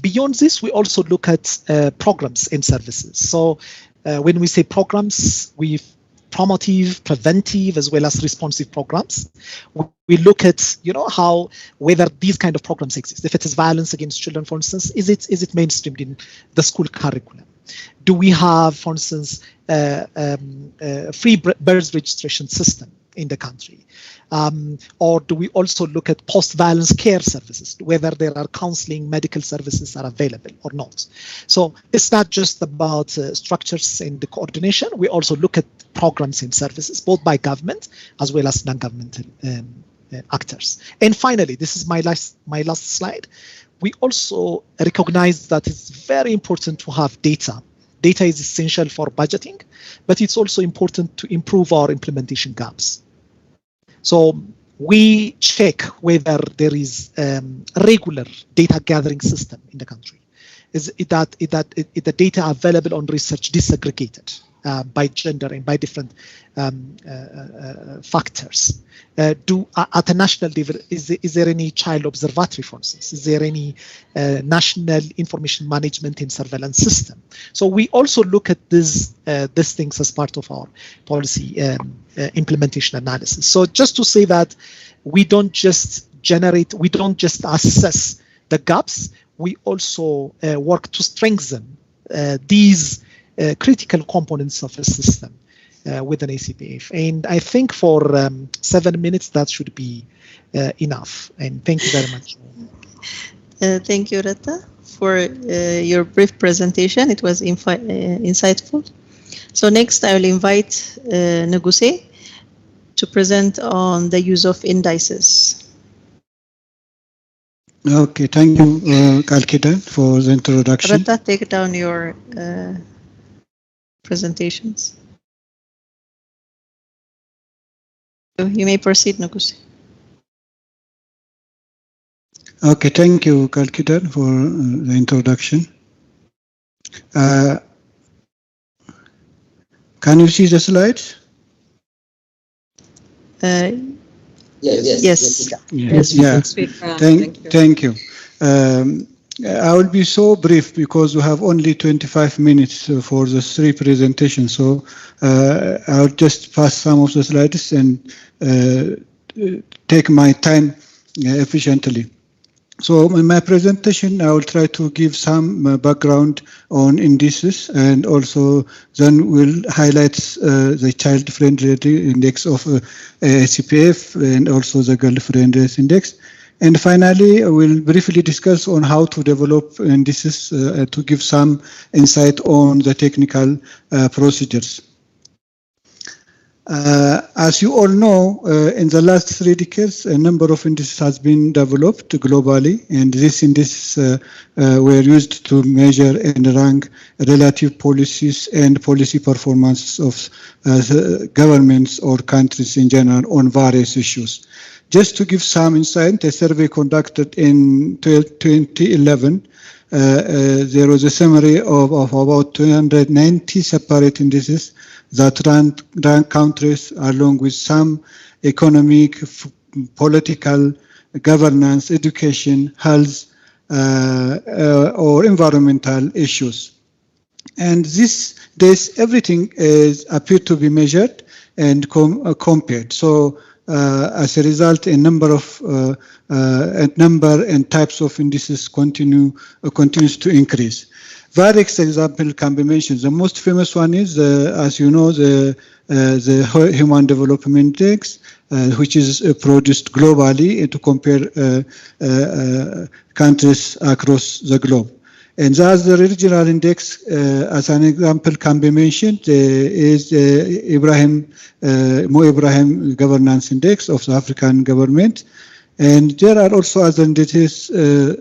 I: beyond this, we also look at programs and services. So when we say programs, we promotive, preventive, as well as responsive programs. We look at whether these kind of programs exist. If it is violence against children, for instance, is it mainstreamed in the school curriculum? Do we have, for instance, free birth registration system in the country? Or do we also look at post-violence care services, whether there are counseling, medical services are available or not? So it's not just about structures and the coordination. We also look at programs and services, both by government as well as non-governmental actors. And finally, this is my last slide. We also recognize that it's very important to have data. Data is essential for budgeting, but it's also important to improve our implementation gaps. So we check whether there is a regular data gathering system in the country. Is the data available on research disaggregated by gender and by different factors? At a national level, is there any child observatory, for instance? Is there any national information management and surveillance system? So we also look at these things as part of our policy implementation analysis. So just to say that we don't just assess the gaps, we also work to strengthen these critical components of a system within ACPF. And I think for 7 minutes, that should be enough. And thank you very much.
A: Thank you, Rata, for your brief presentation. It was insightful. So next, I will invite Neguse to present on the use of indices.
H: Okay, thank you, Kalkidan, for the introduction.
A: Rata, take down your presentations. You may proceed, Nukusi.
H: Okay, thank you, Kalkidan, for the introduction. Can you see the slides?
C: Yes.
H: Thank you. I will be so brief because we have only 25 minutes for the three presentations. So I'll just pass some of the slides and take my time efficiently. So in my presentation, I will try to give some background on indices, and also then we'll highlight the child-friendly index of CPF and also the girl-friendly index. And finally, we'll briefly discuss on how to develop indices to give some insight on the technical procedures. As you all know, in the last 3 decades, a number of indices has been developed globally, and these indices were used to measure and rank relative policies and policy performance of governments or countries in general on various issues. Just to give some insight, a survey conducted in 2011, there was a summary of about 290 separate indices that rank countries along with some economic, political, governance, education, health, or environmental issues. And this everything appeared to be measured and compared. So as a result, a number and types of indices continues to increase. Various examples can be mentioned. The most famous one is, as you know, the Human Development Index, which is produced globally to compare countries across the globe. And the other regional index, as an example, can be mentioned is Mo Ibrahim Governance Index of the African government. And there are also other indices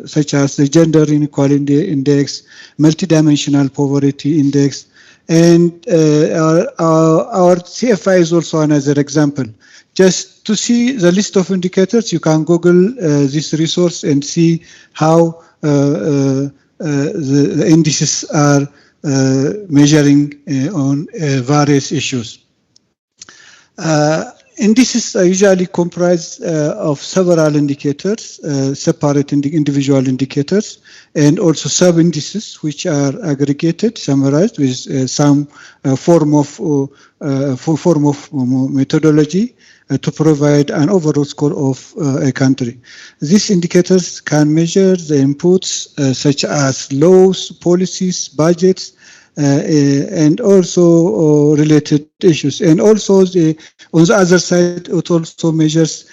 H: such as the Gender Inequality Index, Multidimensional Poverty Index, and our CFI is also another example. Just to see the list of indicators, you can Google this resource and see how the indices are measuring on various issues. Indices are usually comprised of several indicators, separate individual indicators, and also sub-indices, which are aggregated, summarized with some form of methodology to provide an overall score of a country. These indicators can measure the inputs such as laws, policies, budgets, and also related issues. And also on the other side, it also measures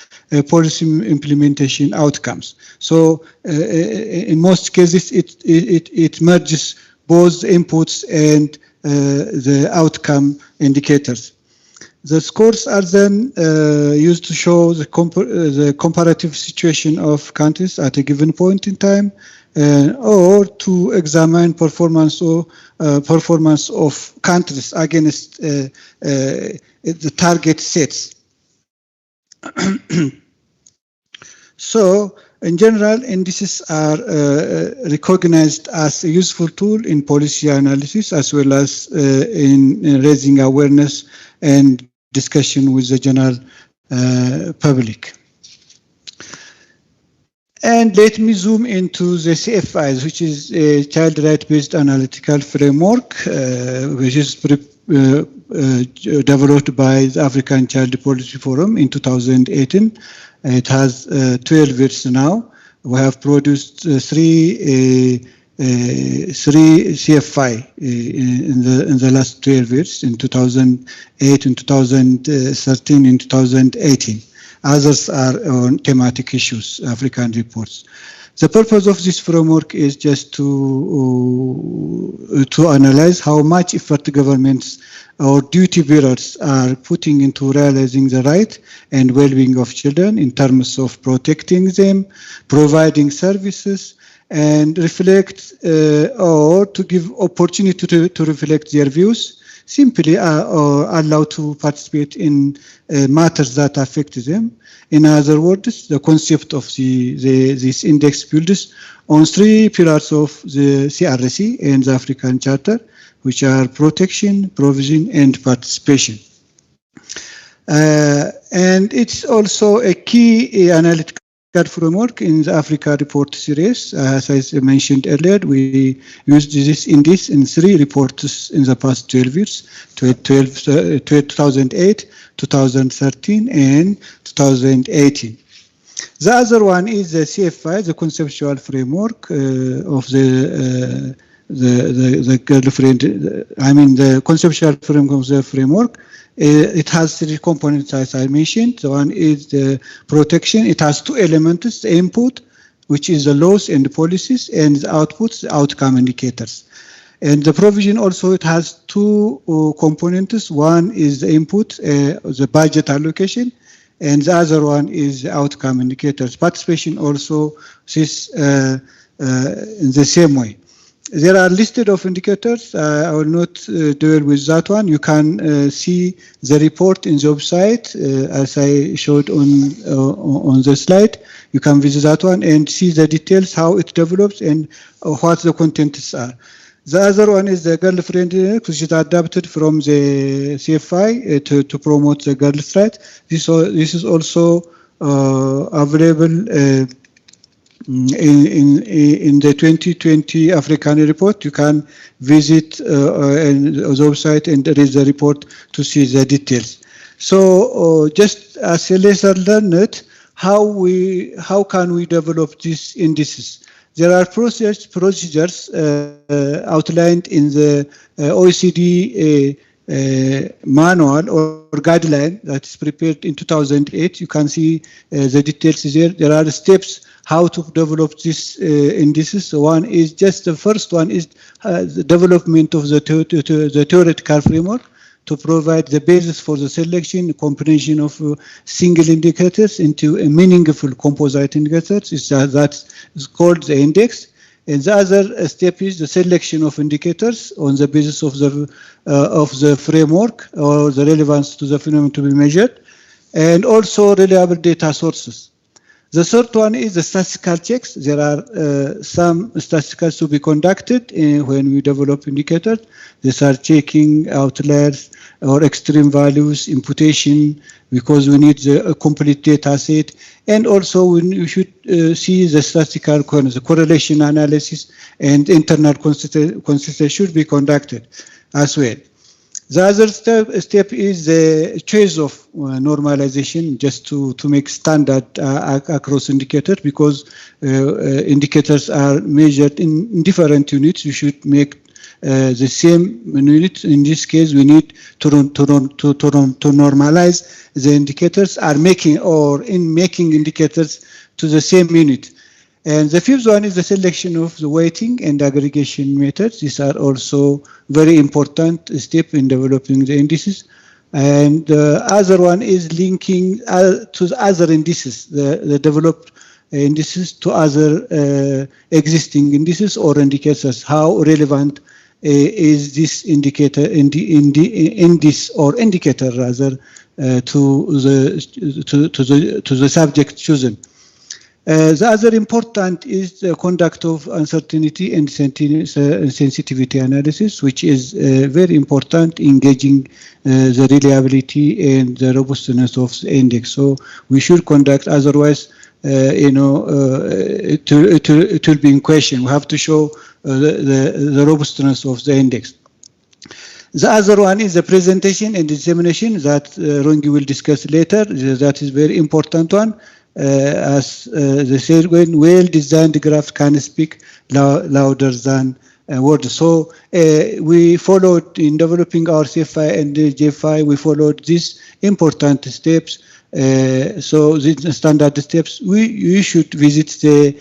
H: policy implementation outcomes. So in most cases, it merges both inputs and the outcome indicators. The scores are then used to show the comparative situation of countries at a given point in time, or to examine performance of countries against the target sets. So, in general, indices are recognized as a useful tool in policy analysis, as well as in raising awareness and discussion with the general public. And let me zoom into the CFIs, which is a child right-based analytical framework, which is developed by the African Child Policy Forum in 2018. It has 12 years now. We have produced three CFI in the last 12 years, in 2008, in 2013, in 2018. Others are on thematic issues, African reports. The purpose of this framework is just to analyze how much effort governments or duty bearers are putting into realizing the right and well-being of children in terms of protecting them, providing services, and reflect or to give opportunity to reflect their views, simply are allowed to participate in matters that affect them. In other words, the concept of this index builds on three pillars of the CRC and the African Charter, which are protection, provision, and participation. And it's also a key analytical framework in the Africa report series. As I mentioned earlier, we used this in three reports in the past 12 years, 2008, 2013, and 2018. The other one is the CFI, the conceptual framework of the girlfriend. The conceptual framework of the framework. It has three components, as I mentioned. The one is the protection. It has two elements: the input, which is the laws and the policies, and the outputs, the outcome indicators. And the provision also, it has two components. One is the input, the budget allocation, and the other one is the outcome indicators. Participation also is in the same way. There are listed of indicators. I will not dwell with that one. You can see the report in the website as I showed on the slide. You can visit that one and see the details, how it develops and what the contents are. The other one is the girlfriend, which is adapted from the CFI to promote the girls' rights. This is also available in the 2020 African report. You can visit the website and read the report to see the details. So just as a lesson learned, how can we develop these indices? There are procedures outlined in the OECD manual or guideline that is prepared in 2008. You can see the details there. There are steps how to develop these indices. So one is just the first one is the development of the theoretical framework to provide the basis for the selection, comprehension of single indicators into a meaningful composite indicators. That is called the index. And the other step is the selection of indicators on the basis of the framework or the relevance to the phenomenon to be measured, and also reliable data sources. The third one is the statistical checks. There are some statisticals to be conducted when we develop indicators. These are checking outliers or extreme values, imputation, because we need a complete data set. And also we should see the statistical correlation analysis and internal consistency should be conducted as well. The other step is the choice of normalization, just to make standard across indicators, because indicators are measured in different units. You should make the same unit. In this case, we need to normalize the indicators making indicators to the same unit. And the fifth one is the selection of the weighting and aggregation methods. These are also very important step in developing the indices. And the other one is linking to the other indices, the developed indices to other existing indices or indicators. How relevant is this indicator index or indicator rather to the subject chosen. The other important is the conduct of uncertainty and sensitivity analysis, which is very important in gauging the reliability and the robustness of the index. So we should conduct, otherwise, it will be in question. We have to show the robustness of the index. The other one is the presentation and dissemination that Rongi will discuss later. That is very important one. As they said, when well-designed graph can speak louder than words. So we followed in developing our CFI and JFI, we followed these important steps. So these standard steps, you should visit the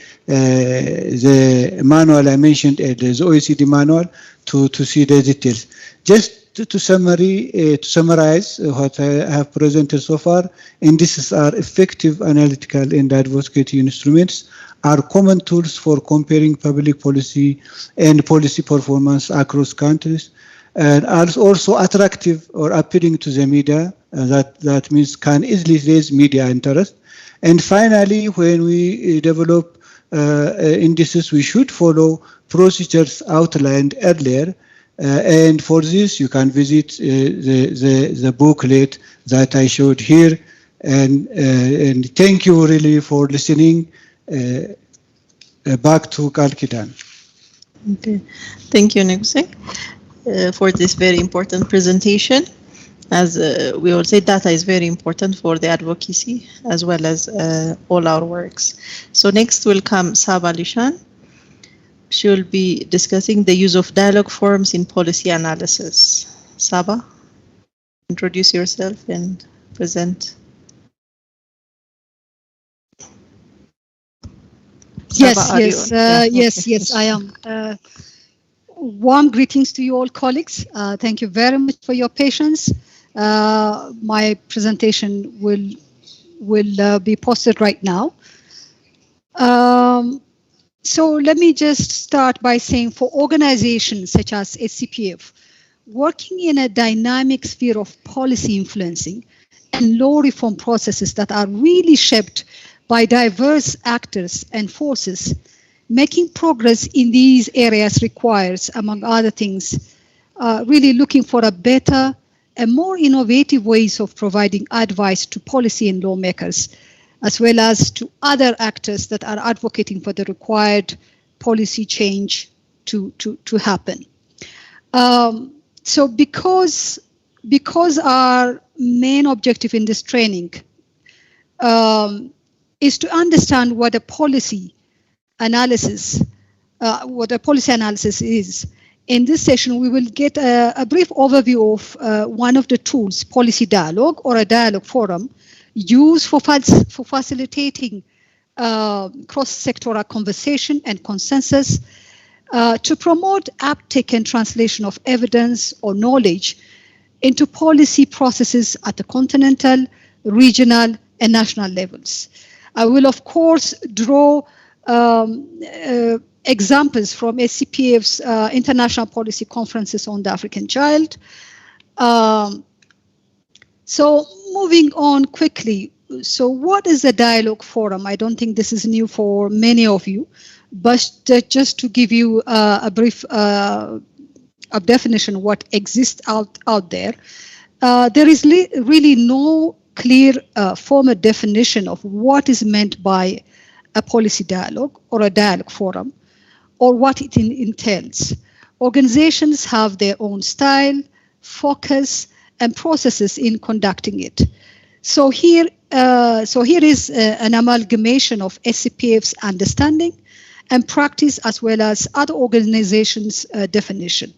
H: manual I mentioned, the OECD manual, to see the details. Just to summarize what I have presented so far, indices are effective analytical and advocacy instruments, are common tools for comparing public policy and policy performance across countries. and are also attractive or appealing to the media. That means can easily raise media interest. And finally, when we develop indices, we should follow procedures outlined earlier. And for this, you can visit the booklet that I showed here. And thank you really for listening. Back to Kalkidan.
A: Okay, thank you, Neguse, for this very important presentation. As we all say, data is very important for the advocacy as well as all our works. So next will come Saba Lishan. She will be discussing the use of dialogue forums in policy analysis. Saba, introduce yourself and present. Saba,
J: yes, I am. Warm greetings to you all, colleagues. Thank you very much for your patience. My presentation will be posted right now. So let me just start by saying, for organizations such as SCPF, working in a dynamic sphere of policy influencing and law reform processes that are really shaped by diverse actors and forces, making progress in these areas requires, among other things, really looking for a better and more innovative ways of providing advice to policy and lawmakers, as well as to other actors that are advocating for the required policy change to happen. So because our main objective in this training is to understand what a policy analysis is. In this session, we will get a brief overview of one of the tools, policy dialogue or a dialogue forum, used for facilitating cross-sectoral conversation and consensus to promote uptake and translation of evidence or knowledge into policy processes at the continental, regional, and national levels. I will, of course, draw examples from SCPF's international policy conferences on the African child. So moving on quickly. So what is a dialogue forum? I don't think this is new for many of you, but just to give you a brief definition of what exists out there, there is really no clear formal definition of what is meant by a policy dialogue or a dialogue forum, or what it entails. Organizations have their own style, focus, and processes in conducting it. So here is an amalgamation of SCPF's understanding and practice, as well as other organizations' definition.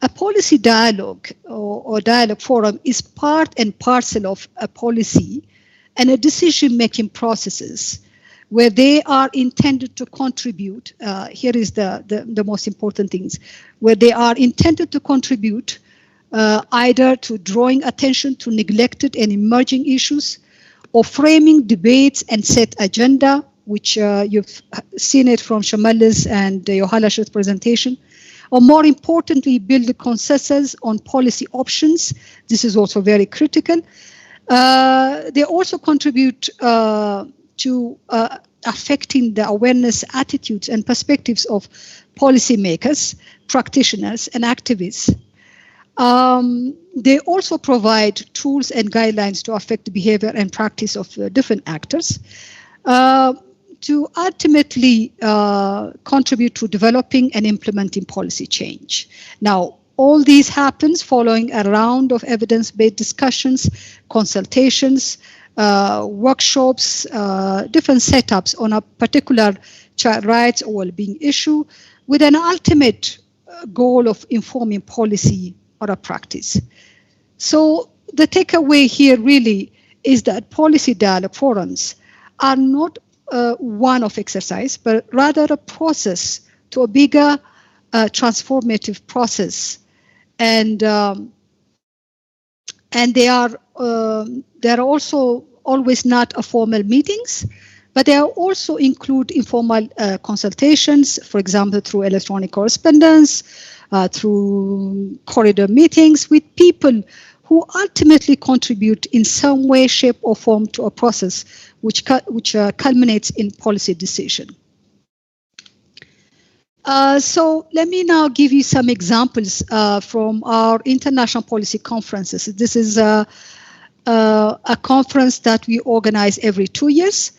J: A policy dialogue or dialogue forum is part and parcel of a policy and a decision-making processes where they are intended to contribute. Here is the most important things, where they are intended to contribute either to drawing attention to neglected and emerging issues, or framing debates and set agenda, which you've seen it from Shamal's and Yohalash's presentation, or more importantly, build a consensus on policy options. This is also very critical. They also contribute to affecting the awareness, attitudes, and perspectives of policymakers, practitioners, and activists. They also provide tools and guidelines to affect the behavior and practice of different actors, to ultimately contribute to developing and implementing policy change. Now, all these happens following a round of evidence-based discussions, consultations, workshops, different setups on a particular child rights or well-being issue, with an ultimate goal of informing policy or a practice. So the takeaway here really is that policy dialogue forums are not one-off exercise, but rather a process to a bigger transformative process, and they are also always not a formal meetings, but they are also include informal consultations, for example, through electronic correspondence, through corridor meetings with people who ultimately contribute in some way, shape, or form to a process which culminates in policy decision. So let me now give you some examples from our international policy conferences. This is a conference that we organize every 2 years.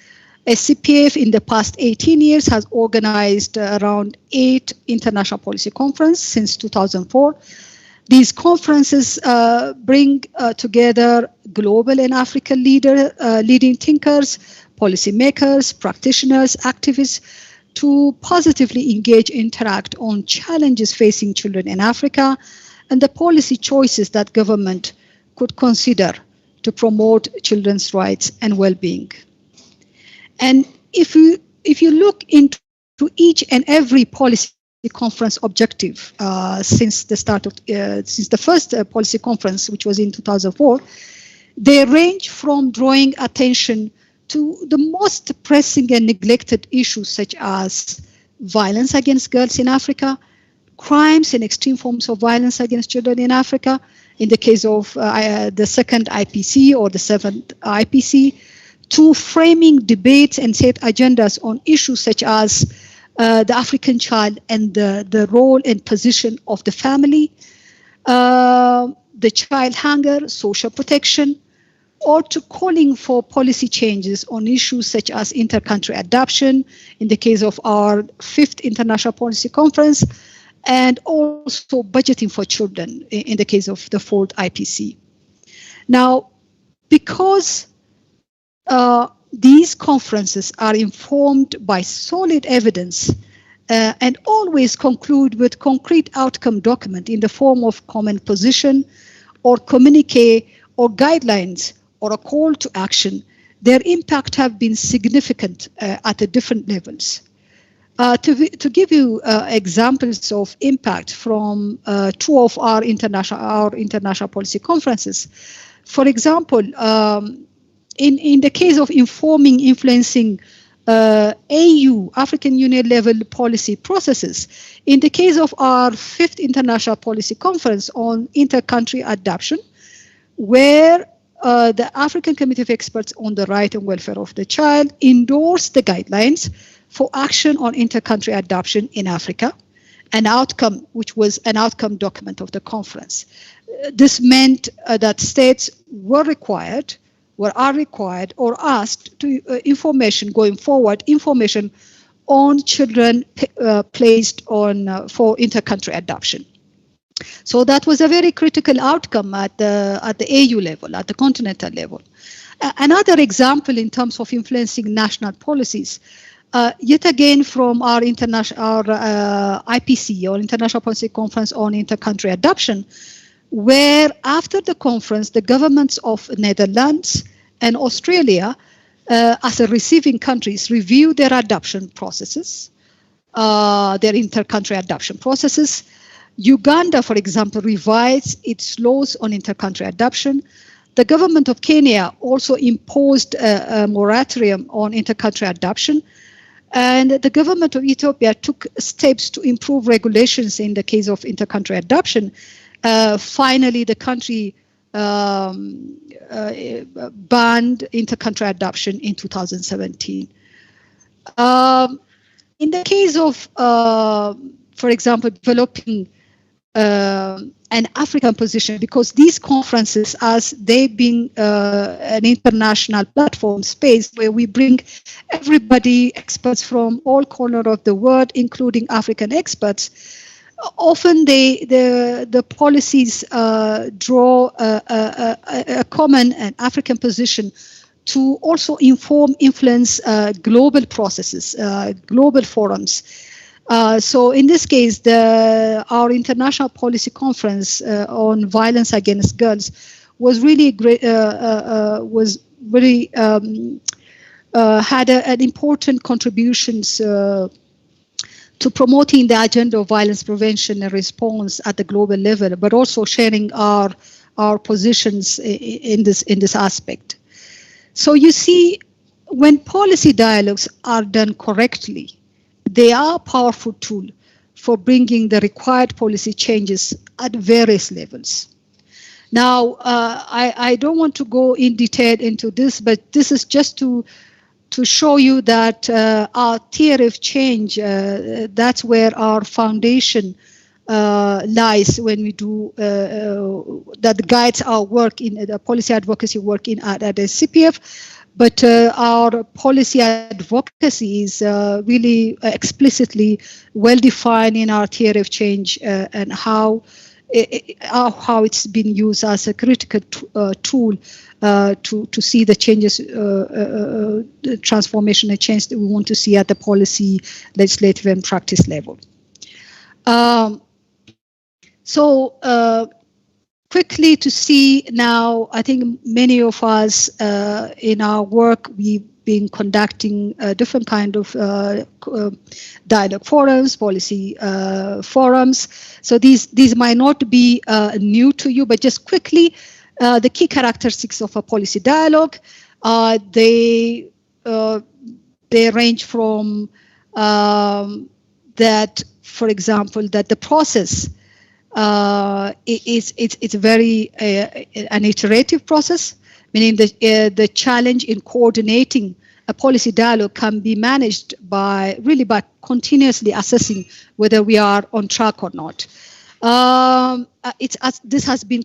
J: SCPF in the past 18 years has organized around 8 international policy conferences since 2004. These conferences bring together global and African leading thinkers, policymakers, practitioners, activists to positively engage, interact on challenges facing children in Africa and the policy choices that government could consider to promote children's rights and well-being. And if you look into each and every policy conference objective since the first policy conference, which was in 2004, they range from drawing attention to the most pressing and neglected issues such as violence against girls in Africa, crimes and extreme forms of violence against children in Africa, in the case of the second IPC or the seventh IPC, to framing debates and set agendas on issues such as the African child and the role and position of the family, the child hunger, social protection, or to calling for policy changes on issues such as inter-country adoption in the case of our 5th International Policy Conference, and also budgeting for children in the case of the 4th IPC. Now, because these conferences are informed by solid evidence and always conclude with concrete outcome document in the form of common position or communique or guidelines or a call to action, their impact have been significant at the different levels. To give you examples of impact from 2 of our international policy conferences, for example, in the case of informing, influencing AU, African Union level policy processes, in the case of our 5th International Policy Conference on inter-country adoption, where the African Committee of Experts on the Right and Welfare of the Child endorsed the guidelines for action on inter-country adoption in Africa, an outcome which was an outcome document of the conference. This meant that states are required or asked to information on children placed on for inter-country adoption. So that was a very critical outcome at the AU level, at the continental level. Another example in terms of influencing national policies, yet again from our IPC, or International Policy Conference on Inter-Country Adoption, where after the conference, the governments of Netherlands and Australia, as a receiving countries, reviewed their adoption processes, their inter-country adoption processes. Uganda, for example, revised its laws on inter-country adoption. The government of Kenya also imposed a moratorium on inter-country adoption. And the government of Ethiopia took steps to improve regulations in the case of inter-country adoption. Finally, the country banned inter-country adoption in 2017. In the case of, for example, developing an African position, because these conferences, as they being an international platform space where we bring everybody, experts from all corners of the world, including African experts, often the policies draw a common and African position to also inform, influence global processes, global forums. So in this case, our international policy conference on violence against girls was really great. Had an important contributions to promoting the agenda of violence prevention and response at the global level, but also sharing our positions in this aspect. So you see, when policy dialogues are done correctly, they are a powerful tool for bringing the required policy changes at various levels. Now, I don't want to go in detail into this, but this is just to show you that our theory of change, that's where our foundation lies when we do, that guides our work in the policy advocacy work at the CPF. But our policy advocacy is really explicitly well defined in our theory of change and how it's been used as a critical tool to see the changes, the transformation and change that we want to see at the policy, legislative, and practice level. Quickly to see now, I think many of us in our work, we've been conducting different kind of dialogue forums, policy forums. So these might not be new to you, but just quickly, the key characteristics of a policy dialogue, they range from that, for example, that the process it's a very an iterative process, meaning the challenge in coordinating a policy dialogue can be managed by continuously assessing whether we are on track or not. This has been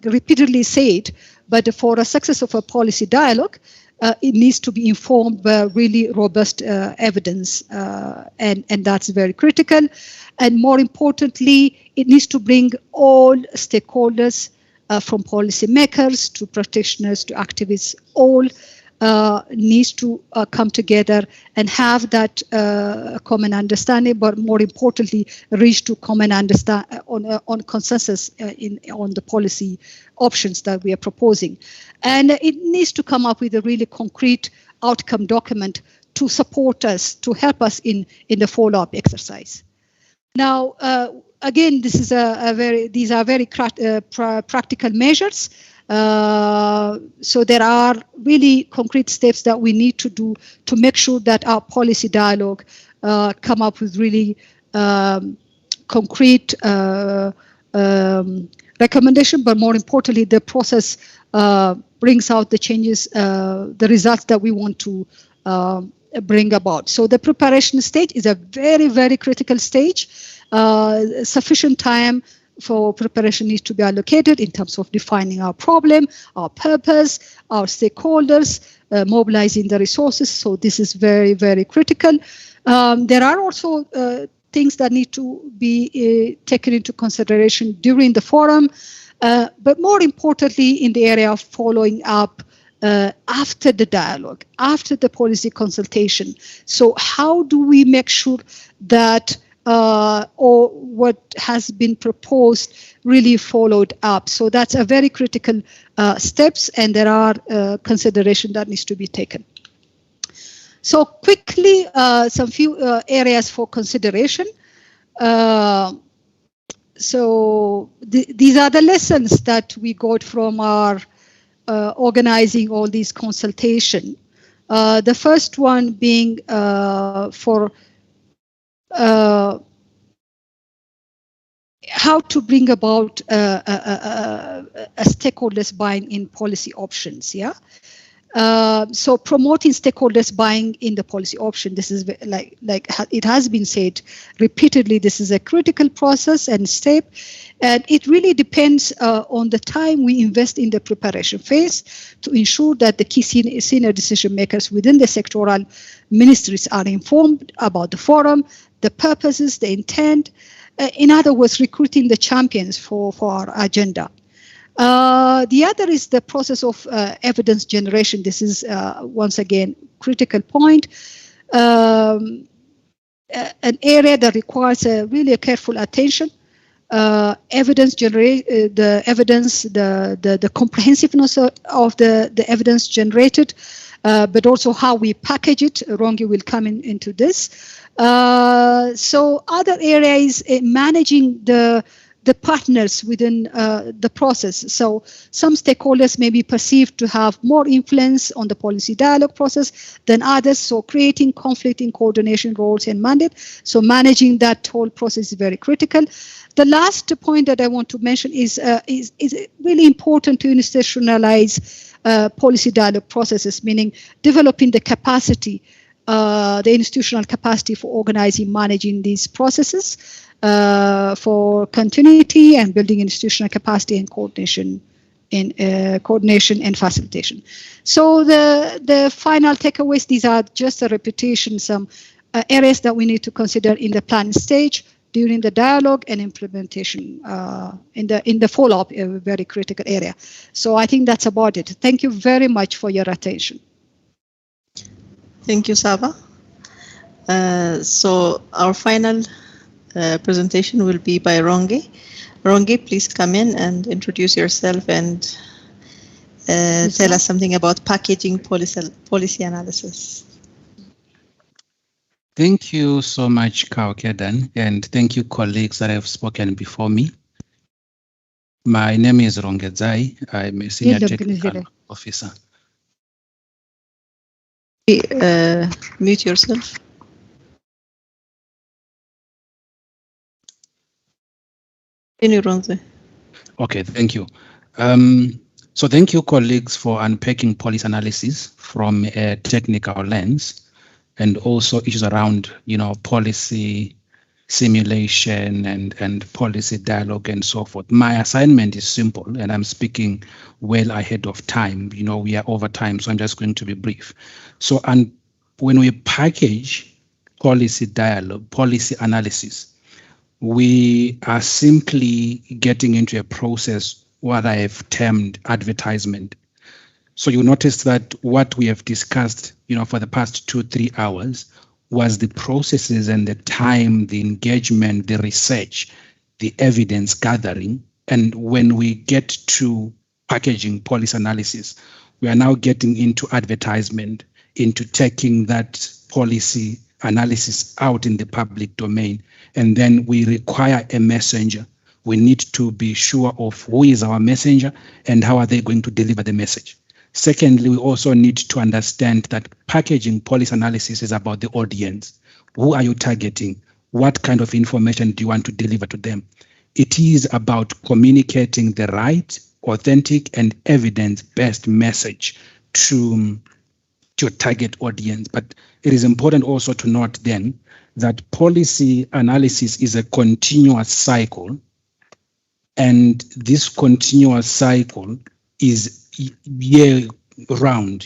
J: repeatedly said, but for a success of a policy dialogue, it needs to be informed by really robust evidence, and that's very critical. And more importantly, it needs to bring all stakeholders, from policymakers to practitioners to activists, all needs to come together and have that common understanding, but more importantly, reach to common understanding on consensus on the policy options that we are proposing. And it needs to come up with a really concrete outcome document to support us, to help us in the follow-up exercise. Now, again, these are very practical measures. So there are really concrete steps that we need to do to make sure that our policy dialogue come up with really concrete recommendation, but more importantly, the process brings out the changes, the results that we want to bring about. So the preparation stage is a very, very critical stage. Sufficient time for preparation needs to be allocated in terms of defining our problem, our purpose, our stakeholders, mobilizing the resources. So this is very, very critical. There are also things that need to be taken into consideration during the forum, but more importantly in the area of following up after the dialogue, after the policy consultation. So how do we make sure that or what has been proposed really followed up? So that's a very critical steps, and there are consideration that needs to be taken. So quickly, some few areas for consideration. So these are the lessons that we got from our organizing all these consultation. The first one being for how to bring about a stakeholders buying in policy options. Yeah. So promoting stakeholders buying in the policy option, this is like it has been said repeatedly, this is a critical process and step, and it really depends on the time we invest in the preparation phase to ensure that the key senior decision makers within the sectoral ministries are informed about the forum, the purposes, the intent, in other words, recruiting the champions for our agenda. The other is the process of evidence generation. This is once again critical point, an area that requires really a careful attention. Evidence generate the evidence, the comprehensiveness of the evidence generated, but also how we package it. Rongi will come into this. So other areas, managing the the partners within the process. So some stakeholders may be perceived to have more influence on the policy dialogue process than others. So creating conflict in coordination roles and mandate. So managing that whole process is very critical. The last point that I want to mention is really important to institutionalize policy dialogue processes, meaning developing the capacity, the institutional capacity for organizing, managing these processes, for continuity and building institutional capacity and coordination and facilitation. So the final takeaways, these are just a repetition, some areas that we need to consider in the planning stage, during the dialogue and implementation, in the follow-up, a very critical area. So I think that's about it. Thank you very much for your attention.
A: Thank you, Saba. So our final presentation will be by Ronge. Ronge, please come in and introduce yourself and tell us something about packaging policy analysis.
K: Thank you so much, Kaukedan, and thank you, colleagues that have spoken before me. My name is Rongedzai. I'm a senior technical officer.
A: Mute yourself.
K: Okay, thank you. So thank you, colleagues, for unpacking policy analysis from a technical lens, and also issues around, policy simulation and policy dialogue and so forth. My assignment is simple, and I'm speaking well ahead of time. We are over time, so I'm just going to be brief. So, and when we package policy dialogue, policy analysis, we are simply getting into a process what I have termed advertisement. So you notice that what we have discussed, for the past 2-3 hours was the processes and the time, the engagement, the research, the evidence gathering. And when we get to packaging policy analysis, we are now getting into advertisement, into taking that policy analysis out in the public domain. And then we require a messenger. We need to be sure of who is our messenger and how are they going to deliver the message. Secondly, we also need to understand that packaging policy analysis is about the audience. Who are you targeting? What kind of information do you want to deliver to them? It is about communicating the right, authentic, and evidence-based message to your target audience. But it is important also to note then that policy analysis is a continuous cycle, and this continuous cycle is year round.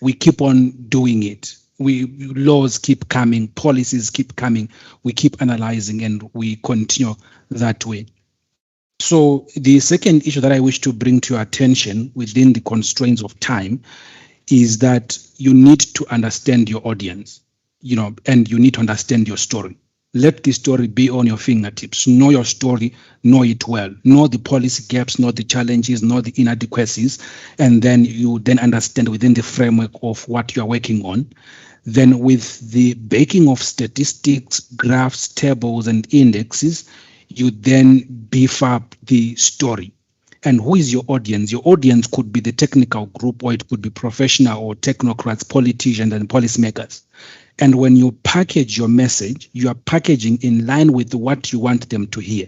K: We keep on doing it. Laws keep coming, policies keep coming, we keep analyzing, and we continue that way. So the second issue that I wish to bring to your attention within the constraints of time is that you need to understand your audience, and you need to understand your story. Let the story be on your fingertips. Know your story, know it well. Know the policy gaps, know the challenges, know the inadequacies, and then you understand within the framework of what you are working on. Then with the backing of statistics, graphs, tables, and indexes, you then beef up the story. And who is your audience? Your audience could be the technical group, or it could be professional or technocrats, politicians, and policymakers. And when you package your message, you are packaging in line with what you want them to hear.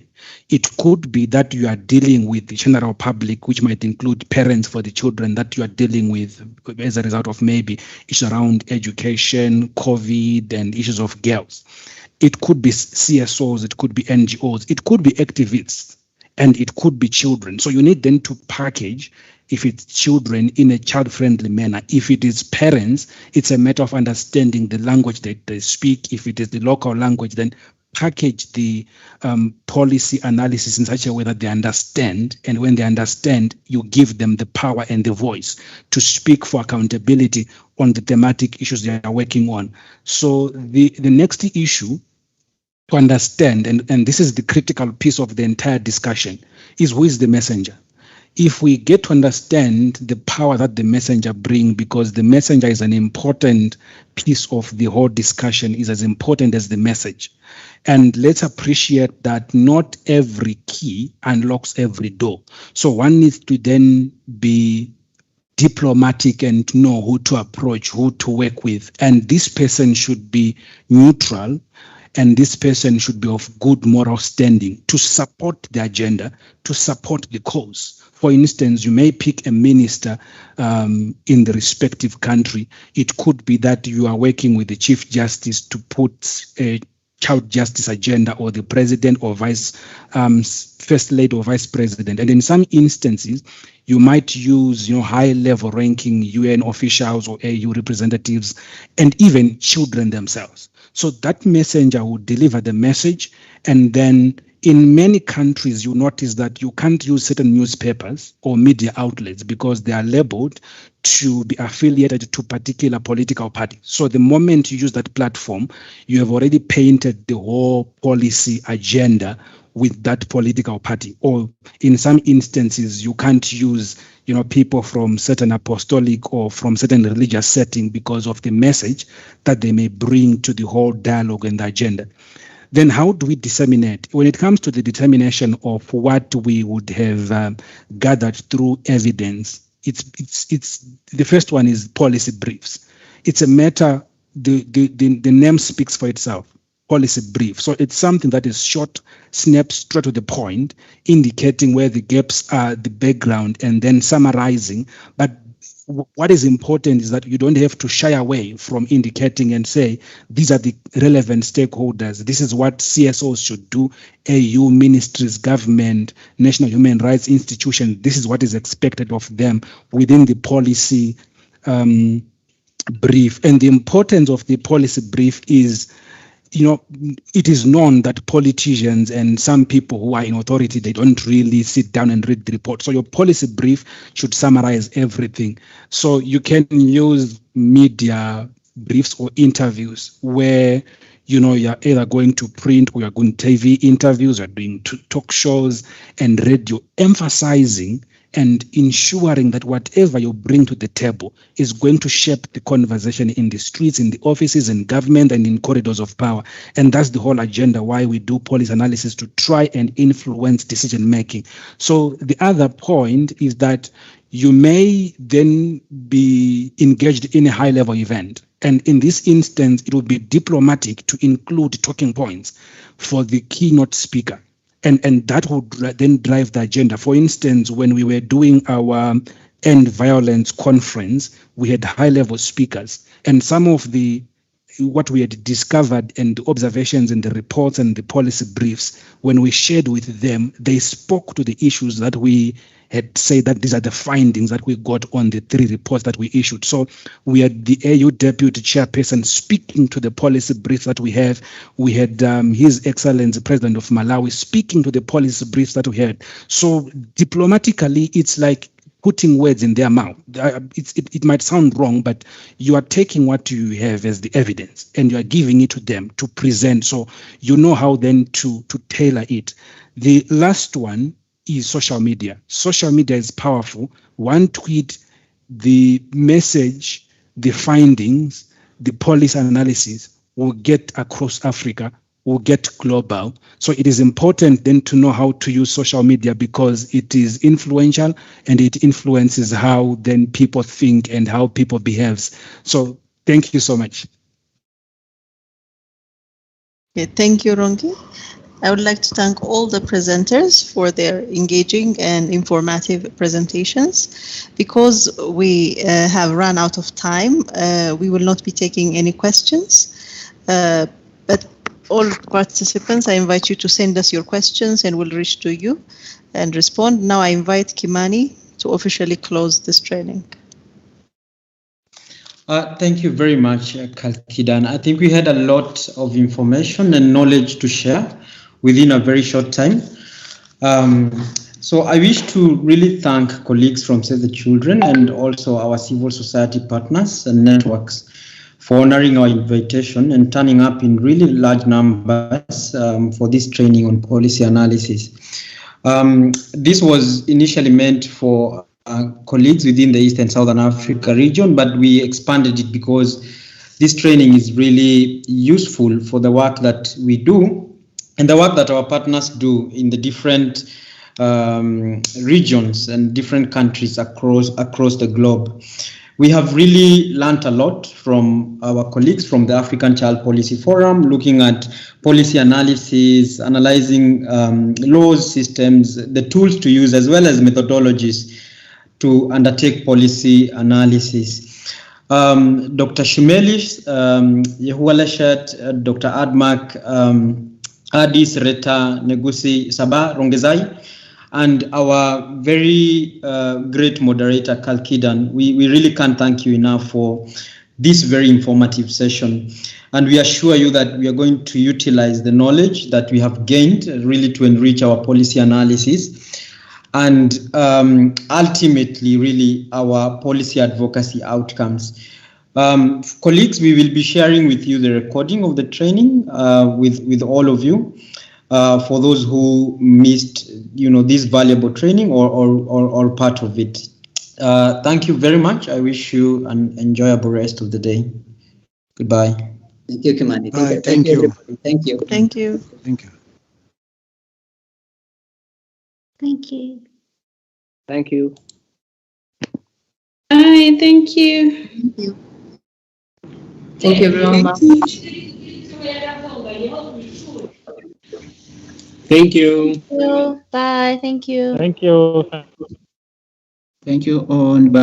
K: It could be that you are dealing with the general public, which might include parents for the children that you are dealing with as a result of maybe issues around education, COVID, and issues of girls. It could be CSOs, it could be NGOs, it could be activists, and it could be children. So you need then to package, if it's children, in a child-friendly manner. If it is parents, it's a matter of understanding the language that they speak. If it is the local language, then package the policy analysis in such a way that they understand. And when they understand, you give them the power and the voice to speak for accountability on the thematic issues they are working on. So the next issue to understand, and this is the critical piece of the entire discussion, is who is the messenger. if we get to understand the power that the messenger brings, because the messenger is an important piece of the whole discussion, is as important as the message. And let's appreciate that not every key unlocks every door. So one needs to then be diplomatic and know who to approach, who to work with. And this person should be neutral, and this person should be of good moral standing to support the agenda, to support the cause. For instance, you may pick a minister in the respective country. It could be that you are working with the Chief Justice to put a child justice agenda, or the president or first lady or vice president. And in some instances, you might use high-level ranking UN officials or AU representatives, and even children themselves. So that messenger will deliver the message, and then in many countries, you notice that you can't use certain newspapers or media outlets because they are labeled to be affiliated to particular political parties. So the moment you use that platform, you have already painted the whole policy agenda with that political party. Or in some instances, you can't use people from certain apostolic or from certain religious setting because of the message that they may bring to the whole dialogue and the agenda. Then how do we disseminate? When it comes to the determination of what we would have gathered through evidence, it's the first one is policy briefs. It's a matter, the name speaks for itself, policy brief. So it's something that is short, snapped straight to the point, indicating where the gaps are, the background, and then summarizing. But what is important is that you don't have to shy away from indicating and say, these are the relevant stakeholders. This is what CSOs should do, AU, ministries, government, national human rights institutions. This is what is expected of them within the policy brief. And the importance of the policy brief is, it is known that politicians and some people who are in authority, they don't really sit down and read the report. So your policy brief should summarize everything. So you can use media briefs or interviews where, you're either going to print or you're going to TV interviews, or doing talk shows and radio, emphasizing and ensuring that whatever you bring to the table is going to shape the conversation in the streets, in the offices, in government, and in corridors of power. And that's the whole agenda why we do policy analysis, to try and influence decision making. So the other point is that you may then be engaged in a high-level event. And in this instance, it would be diplomatic to include talking points for the keynote speaker. And that would then drive the agenda. For instance, when we were doing our End Violence conference, we had high-level speakers. And some of what we had discovered and the observations in the reports and the policy briefs, when we shared with them, they spoke to the issues that we had said that these are the findings that we got on the 3 reports that we issued. So we had the AU Deputy Chairperson speaking to the policy briefs that we have. We had His Excellency President of Malawi speaking to the policy briefs that we had. So diplomatically, it's like putting words in their mouth. It might sound wrong, but you are taking what you have as the evidence and you are giving it to them to present. So you know how then to tailor it. The last one is social media. Social media is powerful. One tweet, the message, the findings, the policy analysis will get across Africa, will get global. So it is important then to know how to use social media because it is influential and it influences how then people think and how people behave. So thank you so much.
A: Okay, thank you, Rongi. I would like to thank all the presenters for their engaging and informative presentations. Because we have run out of time, we will not be taking any questions. But all participants, I invite you to send us your questions and we'll reach to you and respond. Now I invite Kimani to officially close this training.
G: Thank you very much, Kalkidan. I think we had a lot of information and knowledge to share within a very short time. So I wish to really thank colleagues from Save the Children and also our civil society partners and networks for honoring our invitation and turning up in really large numbers for this training on policy analysis. This was initially meant for colleagues within the East and Southern Africa region, but we expanded it because this training is really useful for the work that we do and the work that our partners do in the different regions and different countries across the globe. We have really learned a lot from our colleagues from the African Child Policy Forum, looking at policy analysis, analyzing laws, systems, the tools to use, as well as methodologies to undertake policy analysis. Dr. Shumelis, Yehualeshet, Dr. Admak, Adis, Reta, Negusi, Sabah, Rongezai, and our very great moderator, Kalkidan. We really can't thank you enough for this very informative session. And we assure you that we are going to utilize the knowledge that we have gained really to enrich our policy analysis and ultimately really our policy advocacy outcomes. Colleagues, we will be sharing with you the recording of the training with all of you. For those who missed, this valuable training or part of it. Thank you very much. I wish you an enjoyable rest of the day. Goodbye.
C: Thank you, Kimani.
H: Thank you.
C: Thank you.
A: Thank you.
H: Thank you.
L: Thank you.
M: Thank you.
N: Bye. Thank you.
O: Thank you, everyone.
M: Thank you.
L: Bye. Thank you.
M: Thank you.
D: Thank you all. Bye.